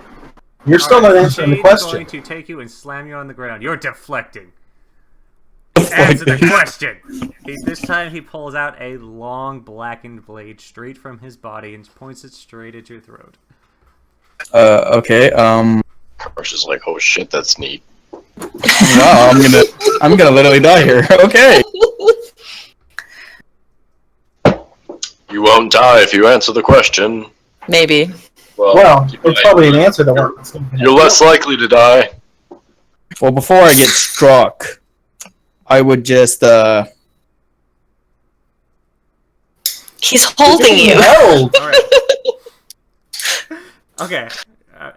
You're still not answering the Shade's question. going to take you and slam you on the ground. You're deflecting. Answer the question. This time he pulls out a long blackened blade straight from his body and points it straight at your throat. Okay. Karsh is like, oh shit, that's neat. Wow, I'm gonna literally die here. Okay. You won't die if you answer the question. Maybe. Well, you it's might. probably an answer to what. You're less likely to die. Well, before I get struck, I would just He's holding you. Held. Alright. Okay.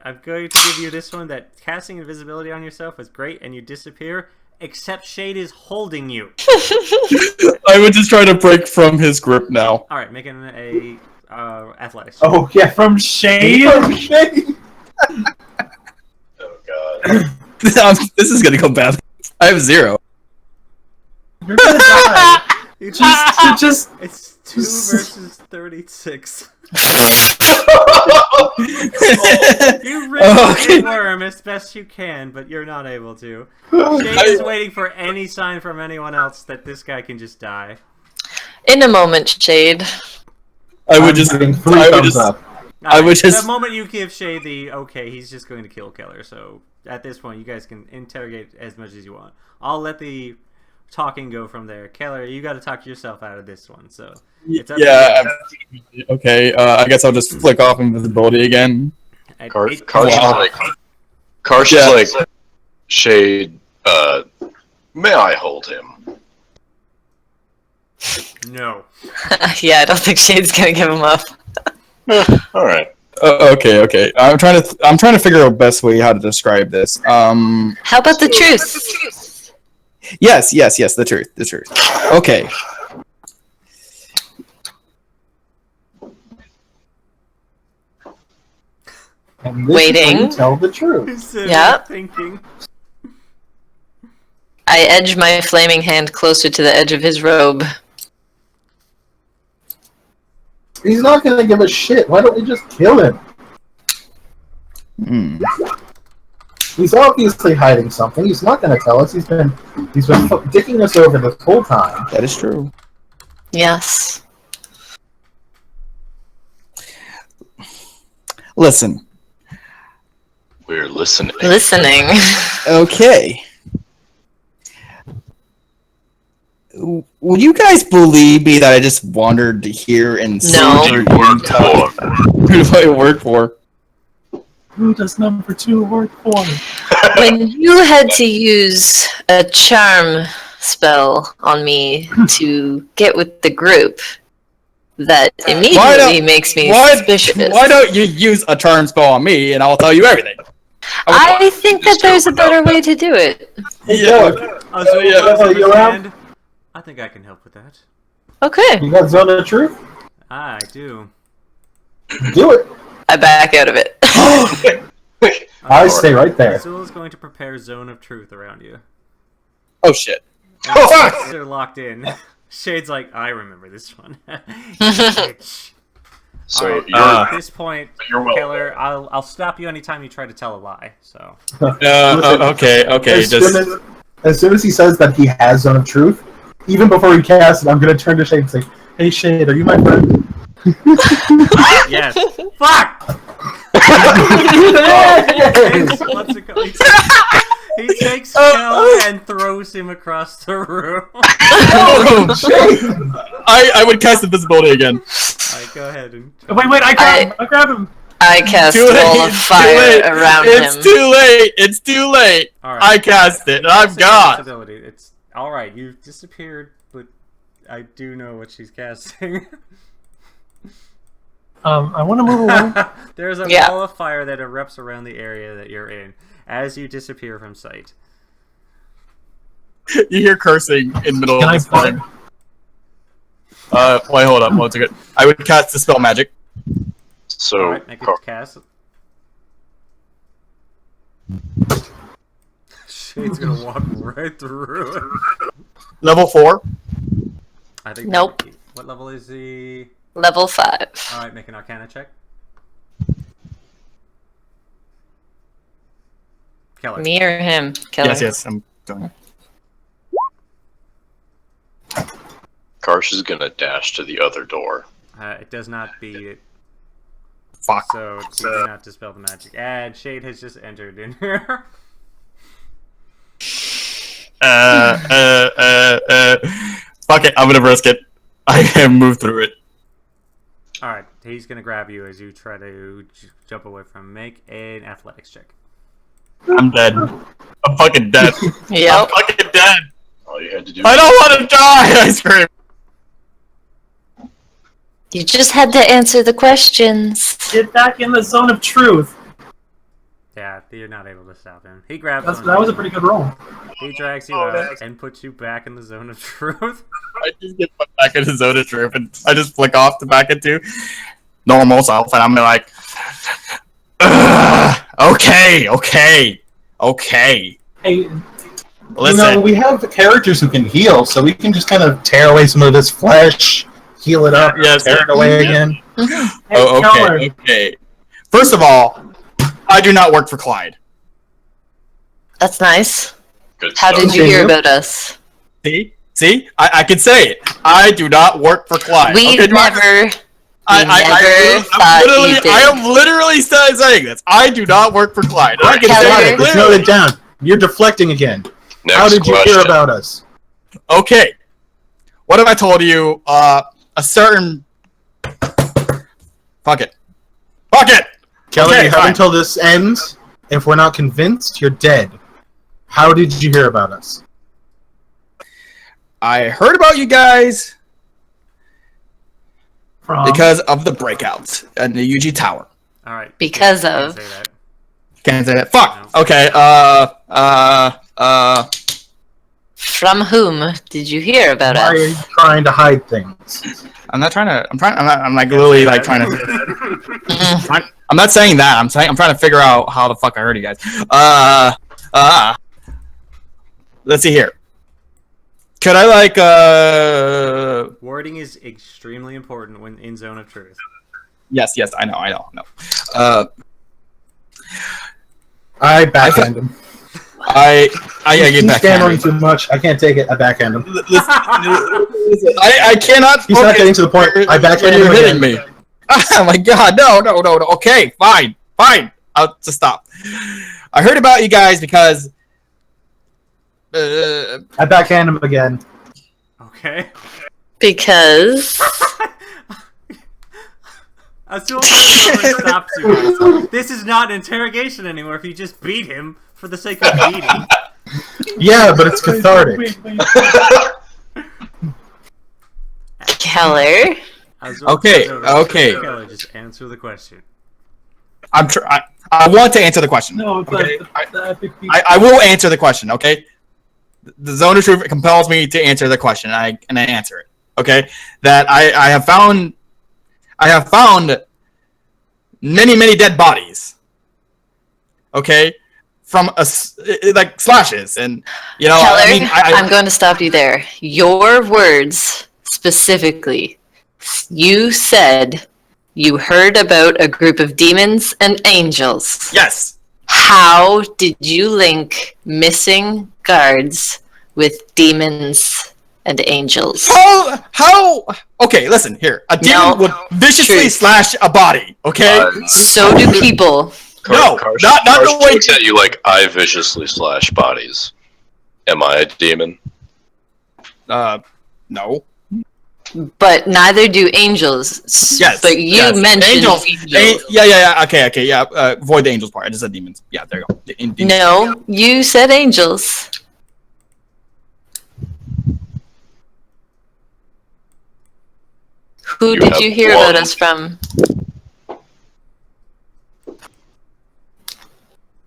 I'm going to give you this one, that casting invisibility on yourself is great and you disappear, except Shade is holding you. I would just try to break from his grip now. Alright, making a athletics. Oh yeah, From Shade? Oh god. This is gonna go bad. I have 0. You're gonna die. You Just It's 2 versus 36. You rip Okay. a worm as best you can, but you're not able to. Shade is waiting for any sign from anyone else that this guy can just die. In a moment, Shade. I would I'm just. giving 3 I would thumbs just. up. I would just- The moment you give Shade the okay, he's just going to kill Keller. So at this point, you guys can interrogate as much as you want. I'll let the talking go from there. Keller, you got to talk yourself out of this one. So it's up Yeah. to you. Okay. I guess I'll just flick off invisibility again. And Karsh Wow. is like, Shade, may I hold him? no. Yeah, I don't think Shade's gonna give him up. Alright. Okay. I'm trying to figure out the best way how to describe this. How about the truth? Yes. The truth. Okay. And this Waiting. Is when you tell the truth. He's sitting Yeah. thinking. I edge my flaming hand closer to the edge of his robe. He's not gonna give a shit. Why don't we just kill him? Hmm. He's obviously hiding something. He's not gonna tell us. He's been dicking us over this whole time. That is true. Yes. Listen. We're listening. Listening. Okay. Would you guys believe me that I just wandered here and No. Who do you work for? Who do I work for? who does number 2 work for? When you had to use a charm spell on me to get with the group, that immediately makes me suspicious. Why don't you use a charm spell on me and I'll tell you everything? I think that there's a better way to do it. Yeah. Azul yeah. goes up You his around? hand. I think I can help with that. Okay. You got Zone of Truth? I do. Do it. I back out of it. I stay right there. Azul is going to prepare Zone of Truth around you. Oh shit. And they're locked in. Shade's like, I remember this one. Bitch. So Alright, you're, at this point, you're well. Keller, I'll stop you anytime you try to tell a lie. So Okay. As soon as he says that he has Zone of Truth, even before we cast it, I'm gonna turn to Shade and say, "Hey Shade, are you my friend?" Yes. Fuck! What's it called? He takes Keller and throws him across the room. I would cast invisibility again. Alright, go ahead and. Wait, I grab him. I cast Too a wall late, of too fire late. around It's him. too late. It's too late. Alright. I cast it, and I'm gone. Ability. It's alright, you disappeared, but I do know what she's casting. I want to move away. There's a Yeah. ball of fire that erupts around the area that you're in as you disappear from sight. You hear cursing in the middle Can of I this thing. Wait, hold up. 1 second. I would cast Dispel Magic. So, Alright, make it cast. Shade's gonna walk right through it. Level 4. I think. Nope. What level is he? Level 5. Alright, make an Arcana check. Keller. Me or him? Keller. Yes, I'm going. Karsh is gonna dash to the other door. It does not beat it, Fuck. so you do not dispel the magic. And Shade has just entered in here. Fuck it. I'm gonna risk it. I can move through it. Alright, he's gonna grab you as you try to jump away from him. Make an athletics check. I'm dead. I'm fucking dead. Yep. I'm fucking dead. All you had to do. I don't want to die. I scream. You just had to answer the questions. Get back in the zone of truth. Yeah, you're not able to stop him. He grabs That on was a you. pretty good roll. He drags you out and puts you back in the zone of truth. I just get put back into Zone of Truth, and I just flick off to back into normal self, and I'm like, okay. Hey, Listen, we have characters who can heal, so we can just kind of tear away some of this flesh, heal it up, Yes. tear it away Yeah. again. Hey, oh, Keller, okay. First of all, I do not work for Clyde. That's nice. Good How stuff. did you hear Continue. about us? See, I can say it. I do not work for Clyde. We Okay, never I'm thought you did. I am literally saying this. I do not work for Clyde. I can Keller. say it It's clearly. noted down. You're deflecting again. Next How did you question. hear about us? Okay. What have I told you? A certain. Fuck it. Kelly, Okay, you have fine. until this ends. If we're not convinced, you're dead. How did you hear about us? I heard about you guys from because of the breakouts in the UG Tower. Alright. Because can't of- say that. Can't say that. Fuck. No. Okay. From whom did you hear about Why are you us? trying to hide things? I'm not trying to. I'm like literally like trying to. Mm. I'm not saying that. I'm trying to figure out how the fuck I heard you guys. Let's see here. Could I like Wording is extremely important when in Zone of Truth. Yes, I know. I backhand him. I get He's back. stammering too much. I can't take it. I backhand him. I cannot. He's not getting to the point. I backhand him You're hitting again. me. Oh my god! No. Okay, fine. I'll just stop. I heard about you guys because. I backhand him again. Okay. Because As soon as someone stops you guys, this is not an interrogation anymore if you just beat him for the sake of beating. Yeah, but it's cathartic. Keller. Okay. Keller, just answer the question. I want to answer the question. No, it's Okay. not. I will answer the question. Okay. The Zone of Truth compels me to answer the question, and I answer it. Okay. That I have found many dead bodies. Okay. From like slashes, and you know, Keller, I mean, I'm going to stop you there. Your words specifically. You said you heard about a group of demons and angels. yes. How did you link missing guards with demons and angels. How? Okay, listen here. A demon would viciously Truth. slash a body. Okay. So do people. No, Karsh, not Karsh the way. looks at you like I viciously slash bodies. Am I a demon? No. But neither do angels. Yes. But you yes. mentioned angels. angels. Yeah. Okay. Yeah. Avoid the angels part. I just said demons. Yeah. There you go. Demons. No, you said angels. Who You did have you hear one. about us from?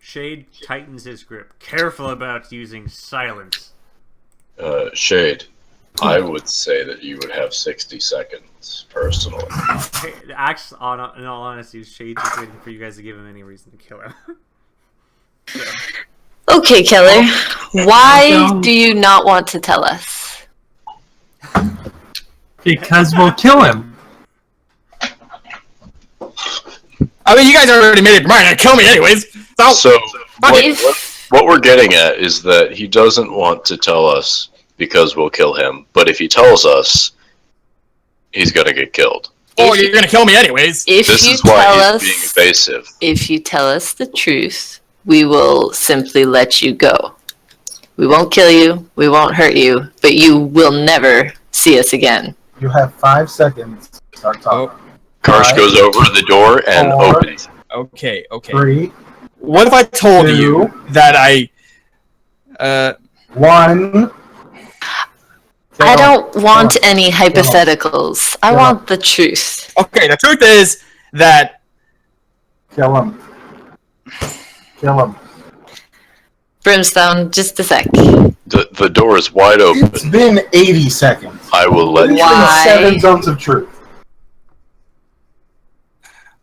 Shade tightens his grip. Careful about using silence. Shade, I would say that you would have 60 seconds, personally. Hey, actually, in all honesty, Shade's just waiting for you guys to give him any reason to kill him. Okay, Keller. Why do you not want to tell us? Because we'll kill him. I mean, you guys already made it your mind to kill me, anyways. So, If- what we're getting at is that he doesn't want to tell us because we'll kill him, but if he tells us, he's gonna get killed. Oh, you're gonna kill me, anyways. If This you is why tell he's being us, evasive. if you tell us the truth, we will simply let you go. We won't kill you. We won't hurt you. But you will never see us again. You have 5 seconds to start talking. Karsh goes over to the door and Four. opens. Okay. 3, What if I told Two. you that I? 1. I don't want any hypotheticals. I Kill want the truth. Okay, the truth is that Kill him. Kill him. Brimstone, just a sec. The door is wide open. It's been 80 seconds. I will let you. Why? 7 zones of truth.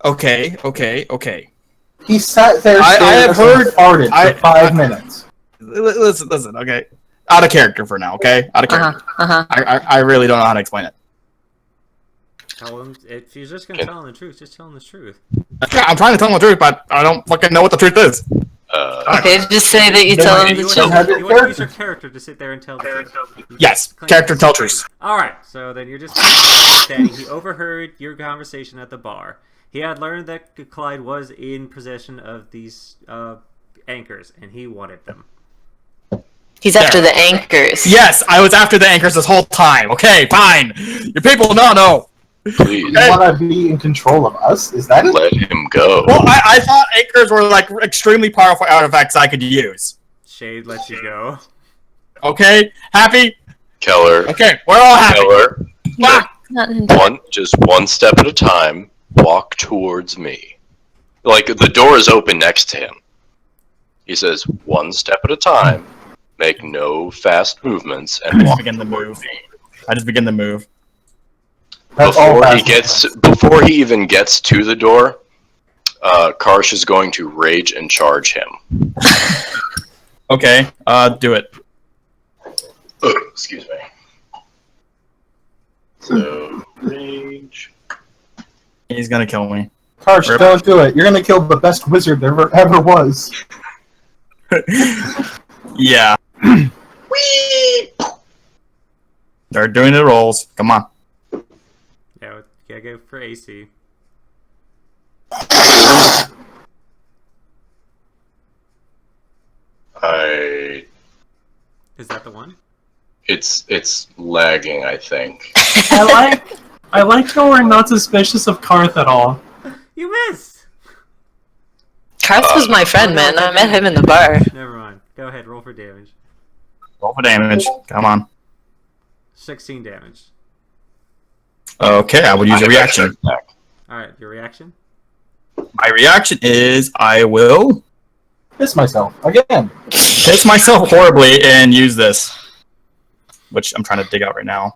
okay. He sat there I have staring heard- and farted I- for 5 minutes. Listen. Okay, out of character for now. Okay, out of character. I really don't know how to explain it. Tell him if you're just gonna tell him the truth. Just tell him the truth. Yeah, I'm trying to tell him the truth, but I don't fucking know what the truth is. Okay, just say that you Then tell why him do the you truth. have it You want to use character? your character to sit there and tell the truth. Yes, character tell truth. Alright, so then you're just that he overheard your conversation at the bar. He had learned that Clyde was in possession of these anchors, and he wanted them. He's after the anchors. Yes, I was after the anchors this whole time. Okay, fine. Your people no. Please You want to be in control of us? Is that it? let him go. Well, I thought anchors were like extremely powerful artifacts I could use. Shade lets you go. Okay, happy? Keller, Okay, we're all happy. Keller, Not in- just one step at a time. Walk towards me. Like the door is open next to him. He says, one step at a time. Make no fast movements and walk begin the toward move. me. I just begin the move. That's all Before he even gets to the door, Karsh is going to rage and charge him. Okay, do it. Excuse me. So rage. He's gonna kill me. Karsh, Rip. don't do it. You're gonna kill the best wizard there ever was. Yeah. They're doing the rolls. Come on. Yeah, you gotta go for AC. Is that the one? It's lagging, I think. I like how we're not suspicious of Karth at all. You missed! Karth was my friend, man. I met him in the bar. Never mind. Go ahead, roll for damage. Roll for damage. Come on. 16 damage. Okay, I will use a reaction. Alright, your reaction? My reaction is I will Piss myself again. piss myself horribly and use this, which I'm trying to dig out right now.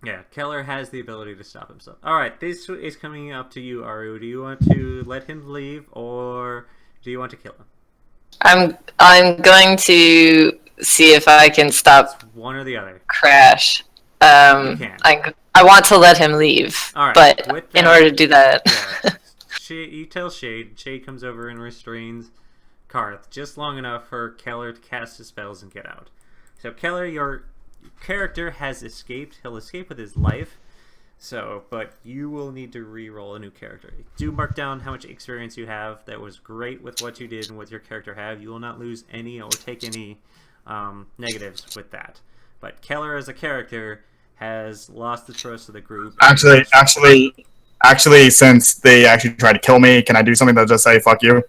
Yeah, Keller has the ability to stop himself. Alright, this is coming up to you, Aru. Do you want to let him leave, or do you want to kill him? I'm going to see if I can stop One or the other. Crash. You can. I want to let him leave, Alright, but with in that- order to do that, Yeah. You tell Shade. Shade comes over and restrains Karth just long enough for Keller to cast his spells and get out. So Keller, you're character has escaped. He'll escape with his life. So, but you will need to re-roll a new character. Do mark down how much experience you have. That was great with what you did and what your character have. You will not lose any or take any negatives with that. But Keller as a character has lost the trust of the group. Actually, since they actually tried to kill me, can I do something that just say "fuck you"?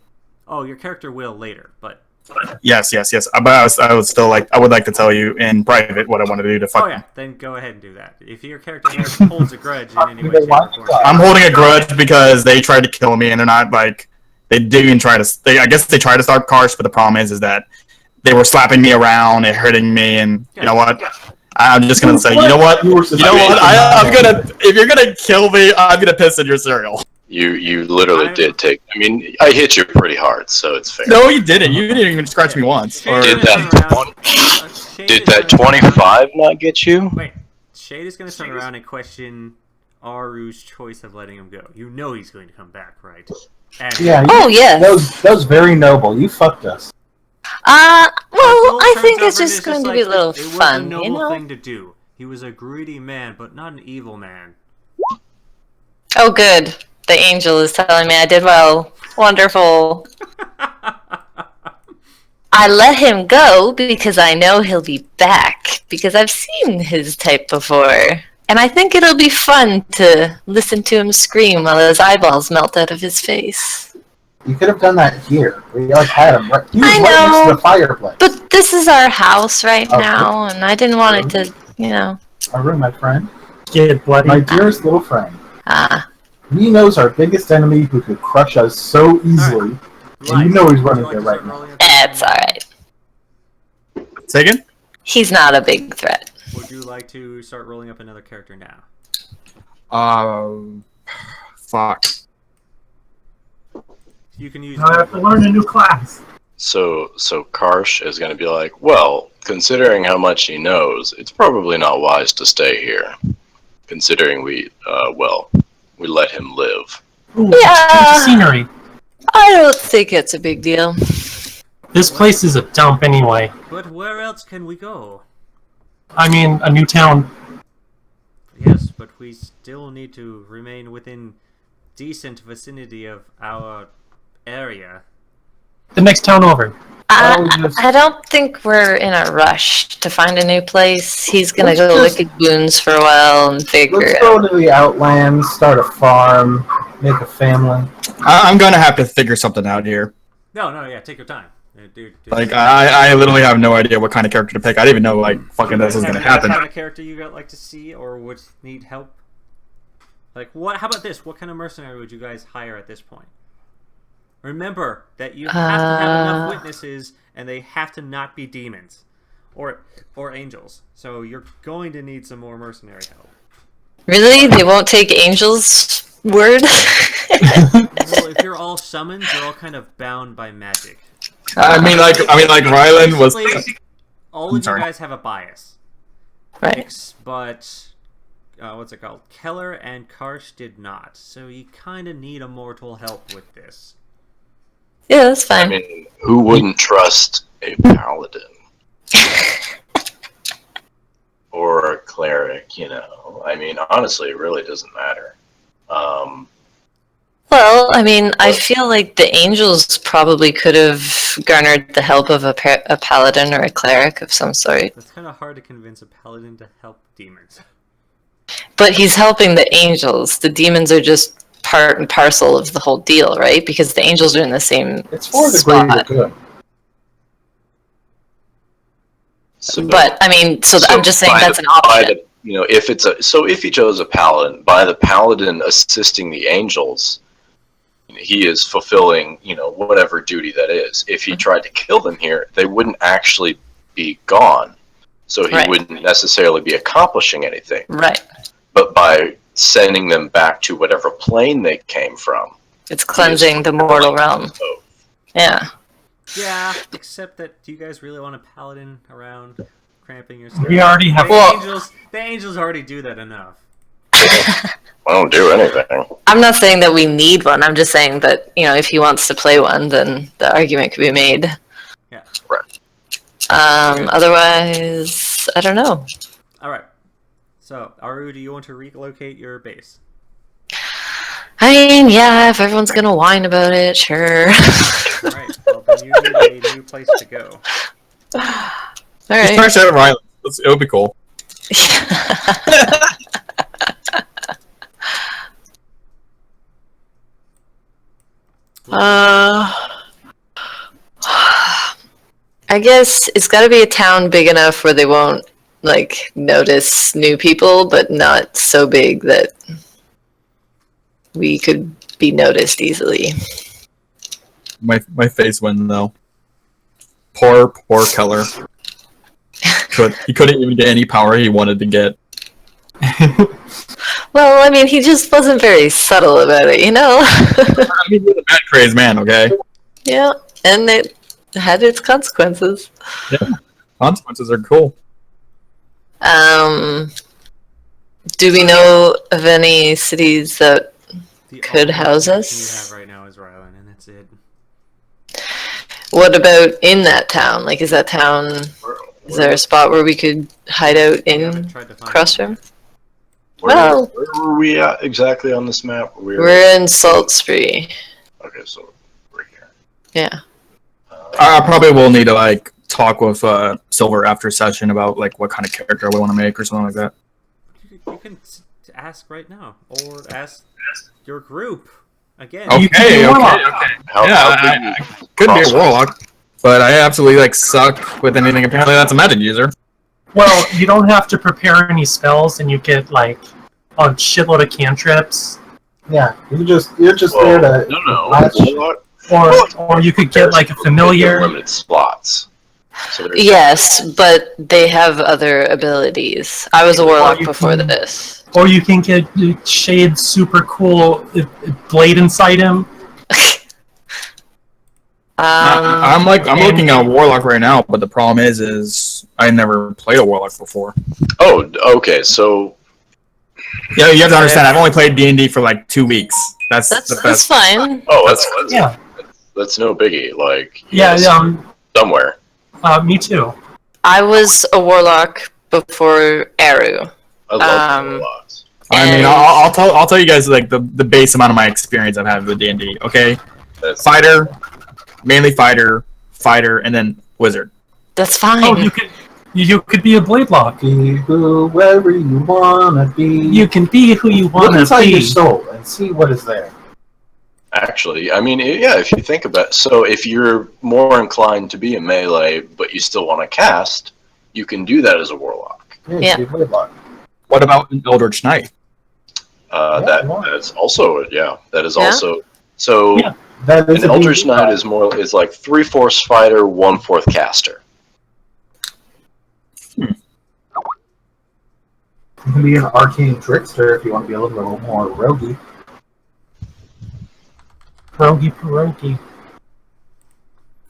Oh, your character will later, but Yes. But I would still like. I would like to tell you in private what I want to do to fuck. oh yeah, then go ahead and do that. If your character holds a grudge in any way, shape, or form. I'm holding a grudge because they tried to kill me, and they're not like they didn't even try to. I guess they tried to start Karsh, but the problem is that they were slapping me around and hurting me, and you know what? I'm just gonna say, you know what? I'm gonna. If you're gonna kill me, I'm gonna piss in your cereal. You literally did take. I mean, I hit you pretty hard, so it's fair. No, you didn't. You didn't even scratch me once. Or... Did that 25 not get you? Wait, Shade is going to turn around and question Aru's choice of letting him go. You know he's going to come back, right? And Yeah. Oh, yes. That was very noble. You fucked us. Well, I think turns it's over and just going to like, be a little it was fun, a noble you know? thing to do. He was a greedy man, but not an evil man. Oh, good. The angel is telling me I did well. Wonderful. I let him go because I know he'll be back, because I've seen his type before. And I think it'll be fun to listen to him scream while his eyeballs melt out of his face. You could have done that here. We had him. He was I right next to know, the fireplace. But this is our house right Okay. now, and I didn't want it to, you know. Our room, my friend. Get bloody. My dearest little friend. He knows our biggest enemy who could crush us so easily. And you know he's running there right now. It's alright. Say again? He's not a big threat. Would you like to start rolling up another character now? Fuck. You can use. I have to learn a new class. So Karsh is going to be like, well, considering how much he knows, it's probably not wise to stay here. Considering we let him live. Ooh, Yeah. change of scenery. I don't think it's a big deal. This place is a dump anyway. But where else can we go? I mean, a new town. Yes, but we still need to remain within decent vicinity of our area. The next town over. I don't think we're in a rush to find a new place. He's gonna Let's go just- lick his wounds for a while and figure Let's it go out. to the Outlands, start a farm, make a family. I'm gonna have to figure something out here. No, yeah, take your time. Dude. Like, I literally have no idea what kind of character to pick. I didn't even know, like, fucking this was gonna happen. Have a character you got like to see or would need help? Like, what? How about this? What kind of mercenary would you guys hire at this point? Remember that you have to have enough witnesses, and they have to not be demons or angels. So you're going to need some more mercenary help. Really? They won't take Angel's word? Well, if you're all summoned, you're all kind of bound by magic. I mean, like Rylan was. Basically, all of you sorry. guys have a bias. Right. But what's it called? Keller and Karsh did not. So you kind of need a mortal help with this. Yeah, that's I fine. mean, who wouldn't trust a paladin? Or a cleric, you know? I mean, honestly, it really doesn't matter. Well, I mean, I feel like the angels probably could have garnered the help of a paladin or a cleric of some sort. That's kind of hard to convince a paladin to help demons. But he's helping the angels. The demons are just part and parcel of the whole deal, right? Because the angels are in the same It's for the spot. greater good. So, But I mean, I'm just saying by that's the- an option. by the- you know, if he chose a paladin, by the paladin assisting the angels, he is fulfilling, you know, whatever duty that is. If he tried to kill them here, they wouldn't actually be gone, so he Right. wouldn't necessarily be accomplishing anything. Right. But by sending them back to whatever plane they came from, It's cleansing the mortal realm. so Yeah. Yeah, except that do you guys really want a paladin around cramping your stuff? We already have. The angels already do that enough. I don't do anything. I'm not saying that we need one. I'm just saying that, you know, if he wants to play one, then the argument could be made. Yeah. Right. Otherwise, I don't know. All right. So, Aru, do you want to relocate your base? I mean, yeah, if everyone's gonna whine about it, sure. All right. Well, then you need a new place to go. All Just right. crash out of Island. It would be cool. I guess it's got to be a town big enough where they won't like notice new people, but not so big that we could be noticed easily. My face went though. Poor Keller. He couldn't even get any power he wanted to get. Well, I mean, he just wasn't very subtle about it, you know? I mean, he's a mad crazed man, okay? Yeah, and it had its consequences. Consequences are cool. Do we know of any cities that The could only house option us? you have right now is Ryland, and that's it. What about in that town? Like, is that town? Is there a spot where we could hide out We in haven't tried to find Crossroom? Where, Well- where were we at exactly on this map? We're in Salt Spree. Okay, so we're here. Yeah. I probably will need to like talk with Silver after session about like what kind of character we want to make or something like that. You can ask right now, or ask your group again. You can Okay, be a okay, warlock. okay. How, Yeah, how big I you- could be a Crossroads. warlock, but I absolutely like suck with anything. Apparently, that's a magic user. Well, you don't have to prepare any spells, and you get like a shitload of cantrips, Yeah, you're just there Well, to. no. Last- Warlock, or you could get like a familiar. limited slots. So there's Yes, but they have other abilities. I was a warlock you before can- this. Or you can get Shade's super cool blade inside him. I'm looking at a warlock right now, but the problem is I never played a warlock before. Oh, okay. So Yeah, you have to understand. I've only played D&D for like 2 weeks. That's the That's best. fine. Yeah, that's no biggie. Like yeah, yes, somewhere. me too. I was a warlock before Aru. I love Um, warlocks. I mean, And- I'll tell you guys like the base amount of my experience I've had with D&D. Okay, That's fighter, mainly fighter, and then wizard. That's fine. Oh, you could be a blade lock. Be whoever you wanna be. You can be who you look want to inside your be. soul and see what is there. actually. I mean, yeah. If you think about, so if you're more inclined to be a melee, but you still want to cast, you can do that as a warlock. Yeah. Be a blade lock. What about an Eldritch Knight? That's also that is Yeah. also so. Yeah. That is An a Eldritch D&D Knight class. is like 3/4 fighter, 1/4 caster. You can be an arcane trickster if you want to be a little more roguey. Pierogi.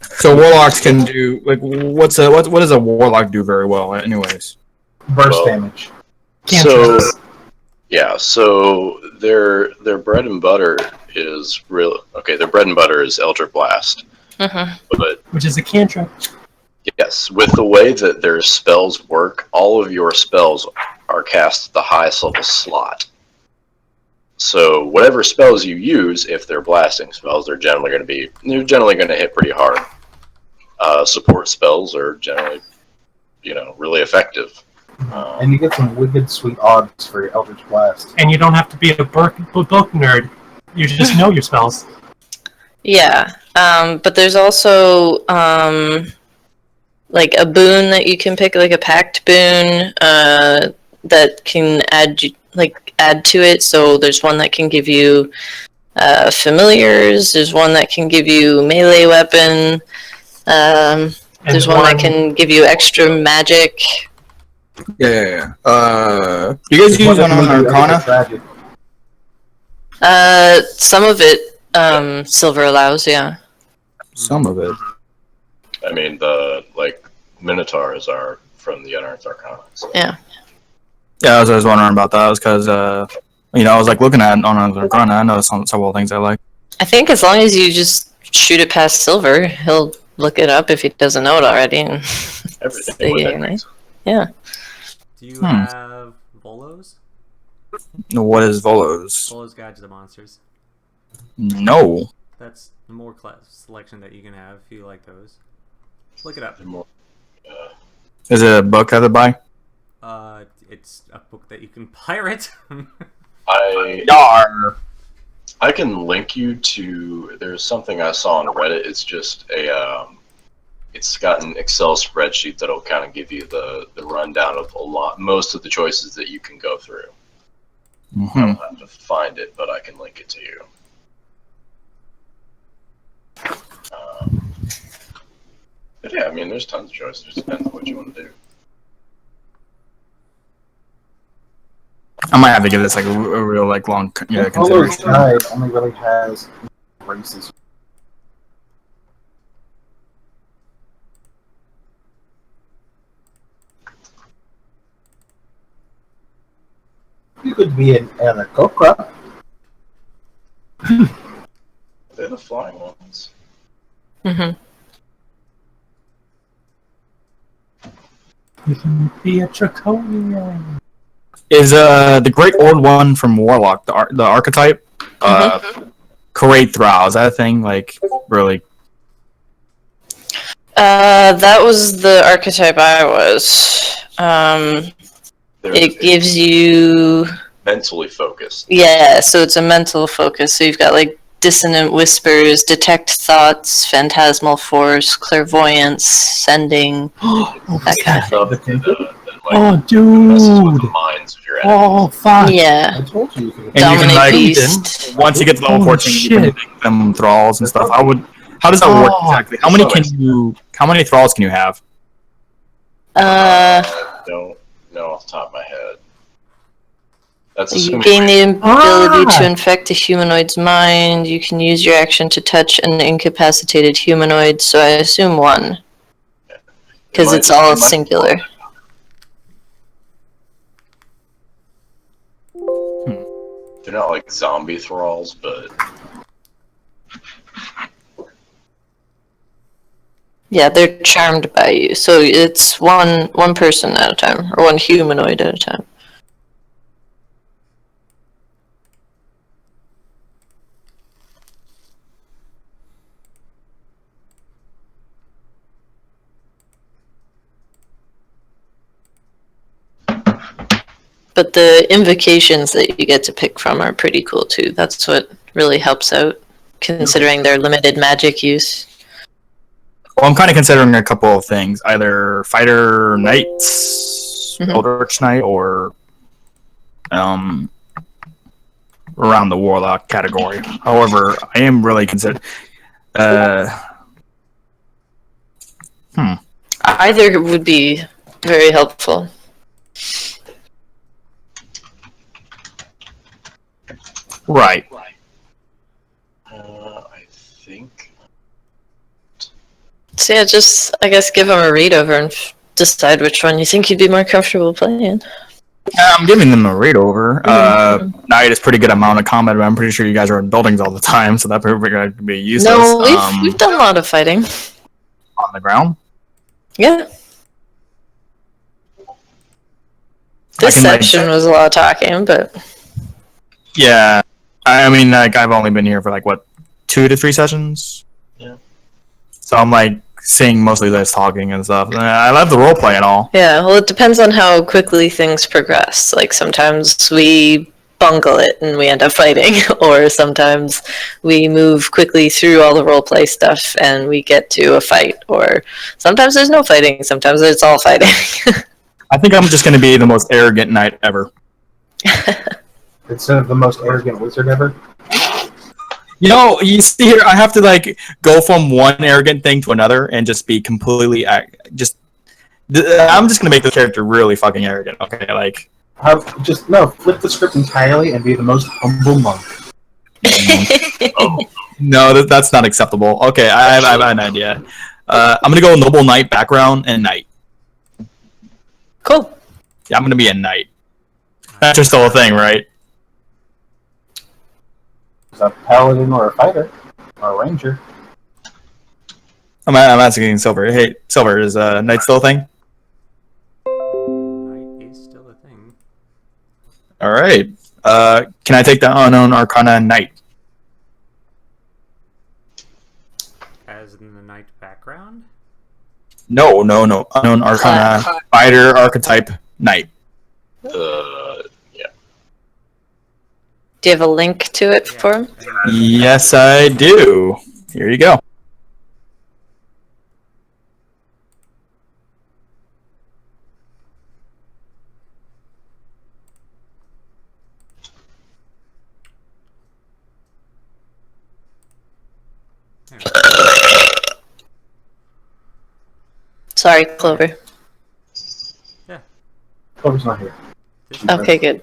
So warlocks can do like what does a warlock do very well? Anyways, Burst Well, damage. So yeah, so their bread and butter is real. Okay, their bread and butter is Eldritch Blast, Mhm. but Which is a cantrip. yes, with the way that their spells work, all of your spells are cast at the highest level slot. So whatever spells you use, if they're blasting spells, they're generally going to hit pretty hard. Support spells are generally, really effective. And you get some wicked sweet odds for your Eldritch Blast. And you don't have to be a book nerd. You just know your spells. Yeah. But there's also like a boon that you can pick, like a pact boon that can add to it. So there's one that can give you familiars. There's one that can give you melee weapon. And There's one that can give you extra magic. yeah. You guys use one on Arcana? Tragic. Some of it Silver allows, yeah. Some of it. I mean, the Minotaurs are from the Unearthed Arcana. So. Yeah. Yeah, I was wondering about that. Because I was like looking at on Arcana. I know several things I like. I think as long as you just shoot it past Silver, he'll look it up if he doesn't know it already. And Everything say within your name. reason. Yeah. Do you have Volos? What is Volos? Volos Guide to the Monsters. No. That's the more class selection that you can have if you like those. Look it up. The more, Is it a book I have to buy? It's a book that you can pirate. Yar. I can link you to. There's something I saw on Reddit. It's just a. It's got an Excel spreadsheet that'll kind of give you the rundown of most of the choices that you can go through. I Mm-hmm. don't have to find it, but I can link it to you. But yeah, I mean, there's tons of choices. It just depends on what you want to do. I might have to give this like a real like long Color's consideration. Guide only really has races. You could be an Aarakocra. They're the flying ones. Mm-hmm. You can be a Draconian. Is the Great Old One from Warlock the archetype? Karate Throw, is that a thing? Like really? That was the archetype I was. It gives you mentally focused. Yeah, so it's a mental focus. So you've got like dissonant whispers, detect thoughts, phantasmal force, clairvoyance, sending, that kind of Stuff that, like, Oh, messes with the dude. minds of your enemies. Oh, fuck. I Yeah, told you. You could And you can, dominate like, beast. Once you get to level Holy 14, you can shit. make them thralls and stuff. How does that work Oh. exactly? How many thralls can you have? Don't know off the top of my head. That's You assuming gain the ability Ah! to infect a humanoid's mind. You can use your action to touch an incapacitated humanoid. So I assume one, because might- it's all it might- singular. They're not like zombie thralls, but Yeah, they're charmed by you. So it's one person at a time, or one humanoid at a time. But the invocations that you get to pick from are pretty cool too. That's what really helps out, considering their limited magic use. Well, I'm kind of considering a couple of things: either fighter knights, Mhm. Eldritch Knight, or around the warlock category. However, I am really considered. Either would be very helpful. Right. I think So yeah, just I guess give them a read over and decide which one you think you'd be more comfortable playing. I'm giving them a read over. Knight is pretty good amount of combat, but I'm pretty sure you guys are in buildings all the time, so that probably going to be useless. No, we've done a lot of fighting. On the ground. Yeah. This I can, like- section was a lot of talking, but Yeah, I mean, like I've only been here for like what 2 to 3 sessions. Yeah. So I'm like seeing mostly this talking and stuff. And I love the role play and all. yeah, well, it depends on how quickly things progress. Like sometimes we bungle it and we end up fighting, or sometimes we move quickly through all the roleplay stuff and we get to a fight, or sometimes there's no fighting, sometimes it's all fighting. I think I'm just going to be the most arrogant knight ever. Instead of the most arrogant wizard ever. You know, you see here, I have to like go from one arrogant thing to another and just be completely I'm just going to make the character really fucking arrogant. Okay, like Flip the script entirely and be the most humble monk. no, that's not acceptable. Okay, I have an idea. I'm going to go noble knight background and knight. Cool. Yeah, I'm going to be a knight. That's just the whole thing, right? Is a paladin or a fighter or a ranger? I'm asking Silver. Hey, Silver, is night still a thing? Night is still a thing. All right. Can I take the unknown arcana night? As in the night background? No. Unknown arcana fighter archetype night. Yeah. Do you have a link to it for him? Yes, I do. Here you go. There we go. Sorry, Clover. Clover's not here. Okay, good.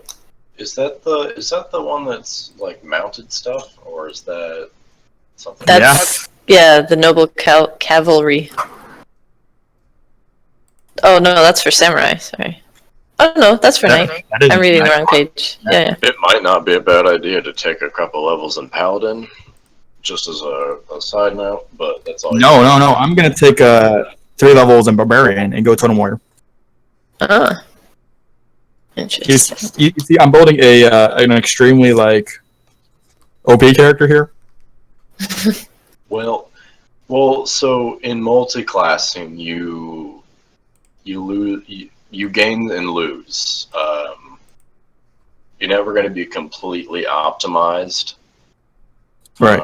Is that the one that's like mounted stuff, or is that something? That's the noble cavalry. Oh no, that's for samurai. Sorry. Oh no, that's for knight. That is I'm reading the night. wrong page. Yeah. It might not be a bad idea to take a couple levels in Paladin, just as a side note, but that's all. No. I'm gonna take 3 levels in barbarian and go totem warrior. Ah. Interesting. You see, I'm building an extremely like OP character here. Well, so in multi-classing, you lose, you gain and lose. You're never going to be completely optimized. Right.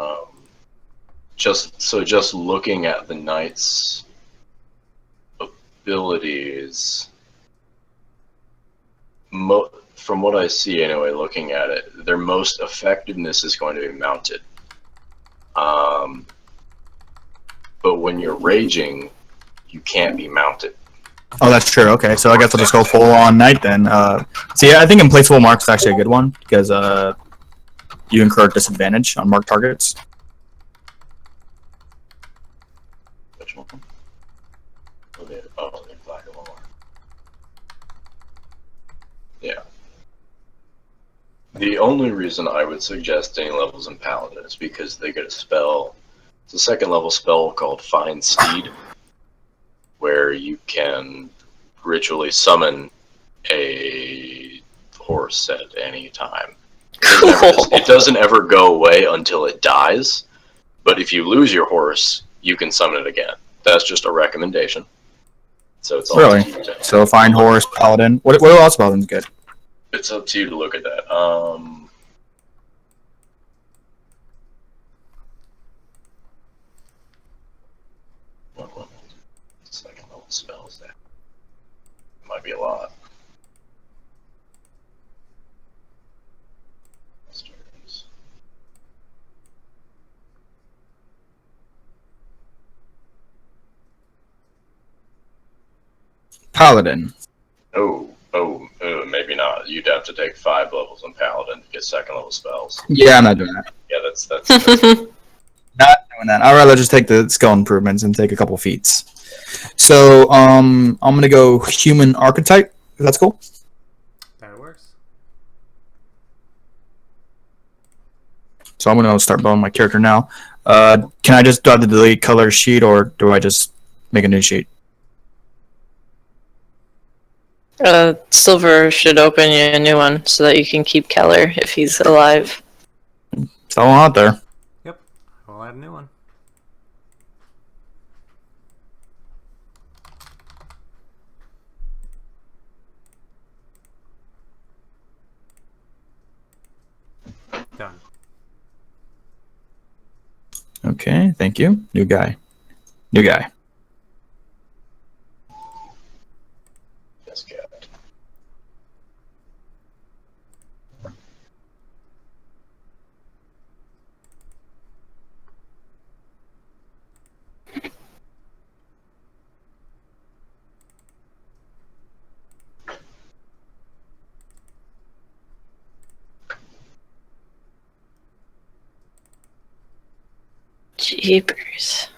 Just looking at the knight's abilities, from what I see anyway, looking at it, their most effectiveness is going to be mounted. But when you're raging, you can't be mounted. Oh, that's true. Okay, so I guess I'll just go full on knight then. See, I think Implacable Mark is actually a good one because you incur disadvantage on marked targets. Which one? The Implacable Mark. Yeah. The only reason I would suggest any levels in Paladin is because they get a spell. It's a 2nd level spell called Find Steed, where you can ritually summon a horse at any time. It doesn't ever go away until it dies, but if you lose your horse, you can summon it again. That's just a recommendation. So it's all Really? up to you to- So find horse, paladin. What else paladin's good? It's up to you to look at that. What level? 2nd level spells that might be a lot. Paladin. Maybe not. You'd have to take 5 levels in Paladin to get 2nd level spells. Yeah, I'm not doing that. Yeah, that's Not doing that. I'd rather just take the skill improvements and take a couple feats. So, I'm gonna go human archetype. If that's cool. That works. So I'm gonna start building my character now. Can I just do the delete color sheet, or do I just make a new sheet? Silver should open you a new one so that you can keep Keller if he's alive. It's all out there. Yep. I'll add a new one. Done. Okay, thank you. New guy. New guy. Yes, cat. Jeepers.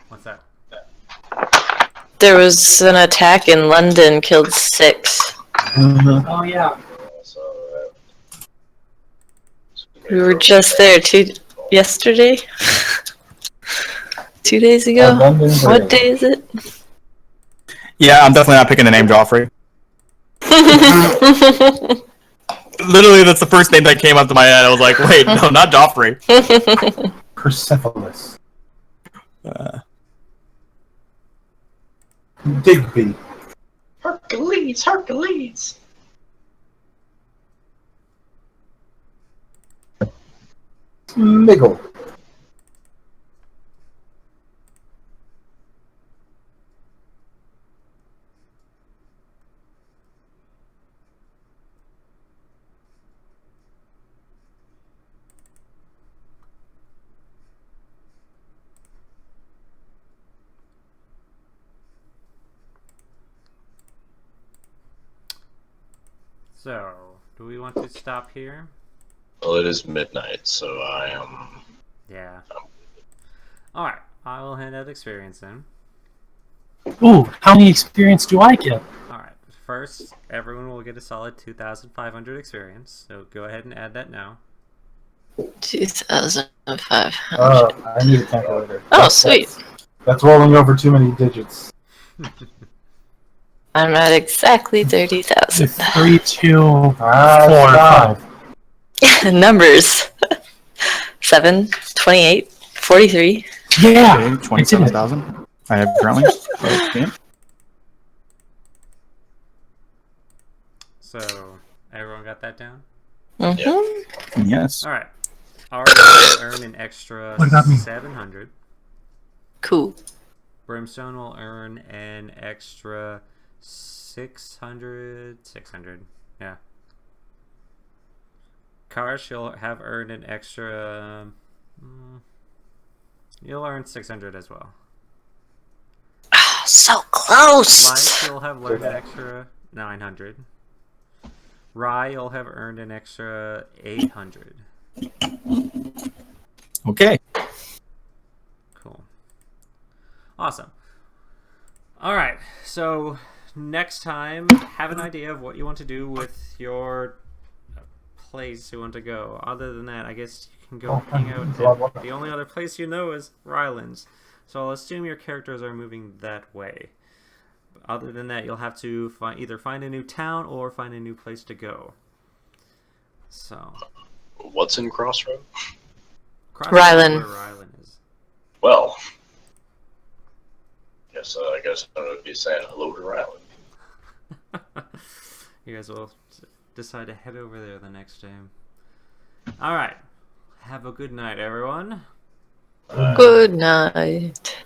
What's that? There was an attack in London, killed 6. Oh yeah. So, We were just there yesterday. 2 days ago? London What Bridge. day is it? Yeah, I'm definitely not picking the name Joffrey. Literally, that's the first name that came up to my head. I was like, wait, no, not Joffrey. Persepolis. Uh, Digby. Hercules, Hercules. Miggle. So, do we want to stop here? Well, it is midnight, so I am. Yeah. Alright, I will hand out experience then. Ooh, how many experience do I get? Alright, first, everyone will get a solid 2,500 experience, so go ahead and add that now. 2,500. I need a calculator. Oh, sweet. That's rolling over too many digits. I'm at exactly 30,000. 3, 2, 4, Ah, 5. Numbers 7, 28, 43. Yeah, okay, 27,000. I have currently. Okay. So, everyone got that down? Mm-hmm. Yes. Alright. Arya will earn an extra What about me? 700. Cool. Brimstone will earn an extra 600. 600. Yeah. Karsh, you'll have earned an extra. You'll earn 600 as well. Ah, so close. Life, you'll have learned an extra 900. Rye, you'll have earned an extra 800. Okay. Cool. Awesome. Alright, so next time, have an idea of what you want to do with your place you want to go. Other than that, I guess you can go hang out. The only other place you know is Rylands. So I'll assume your characters are moving that way. Other than that, you'll have to either find a new town or find a new place to go. So, What's in Crossroad? Ryland. Where Ryland is. Well, I guess I would be saying hello to Ryland. You guys will decide to head over there the next day. Alright. Have a good night, everyone. Good night.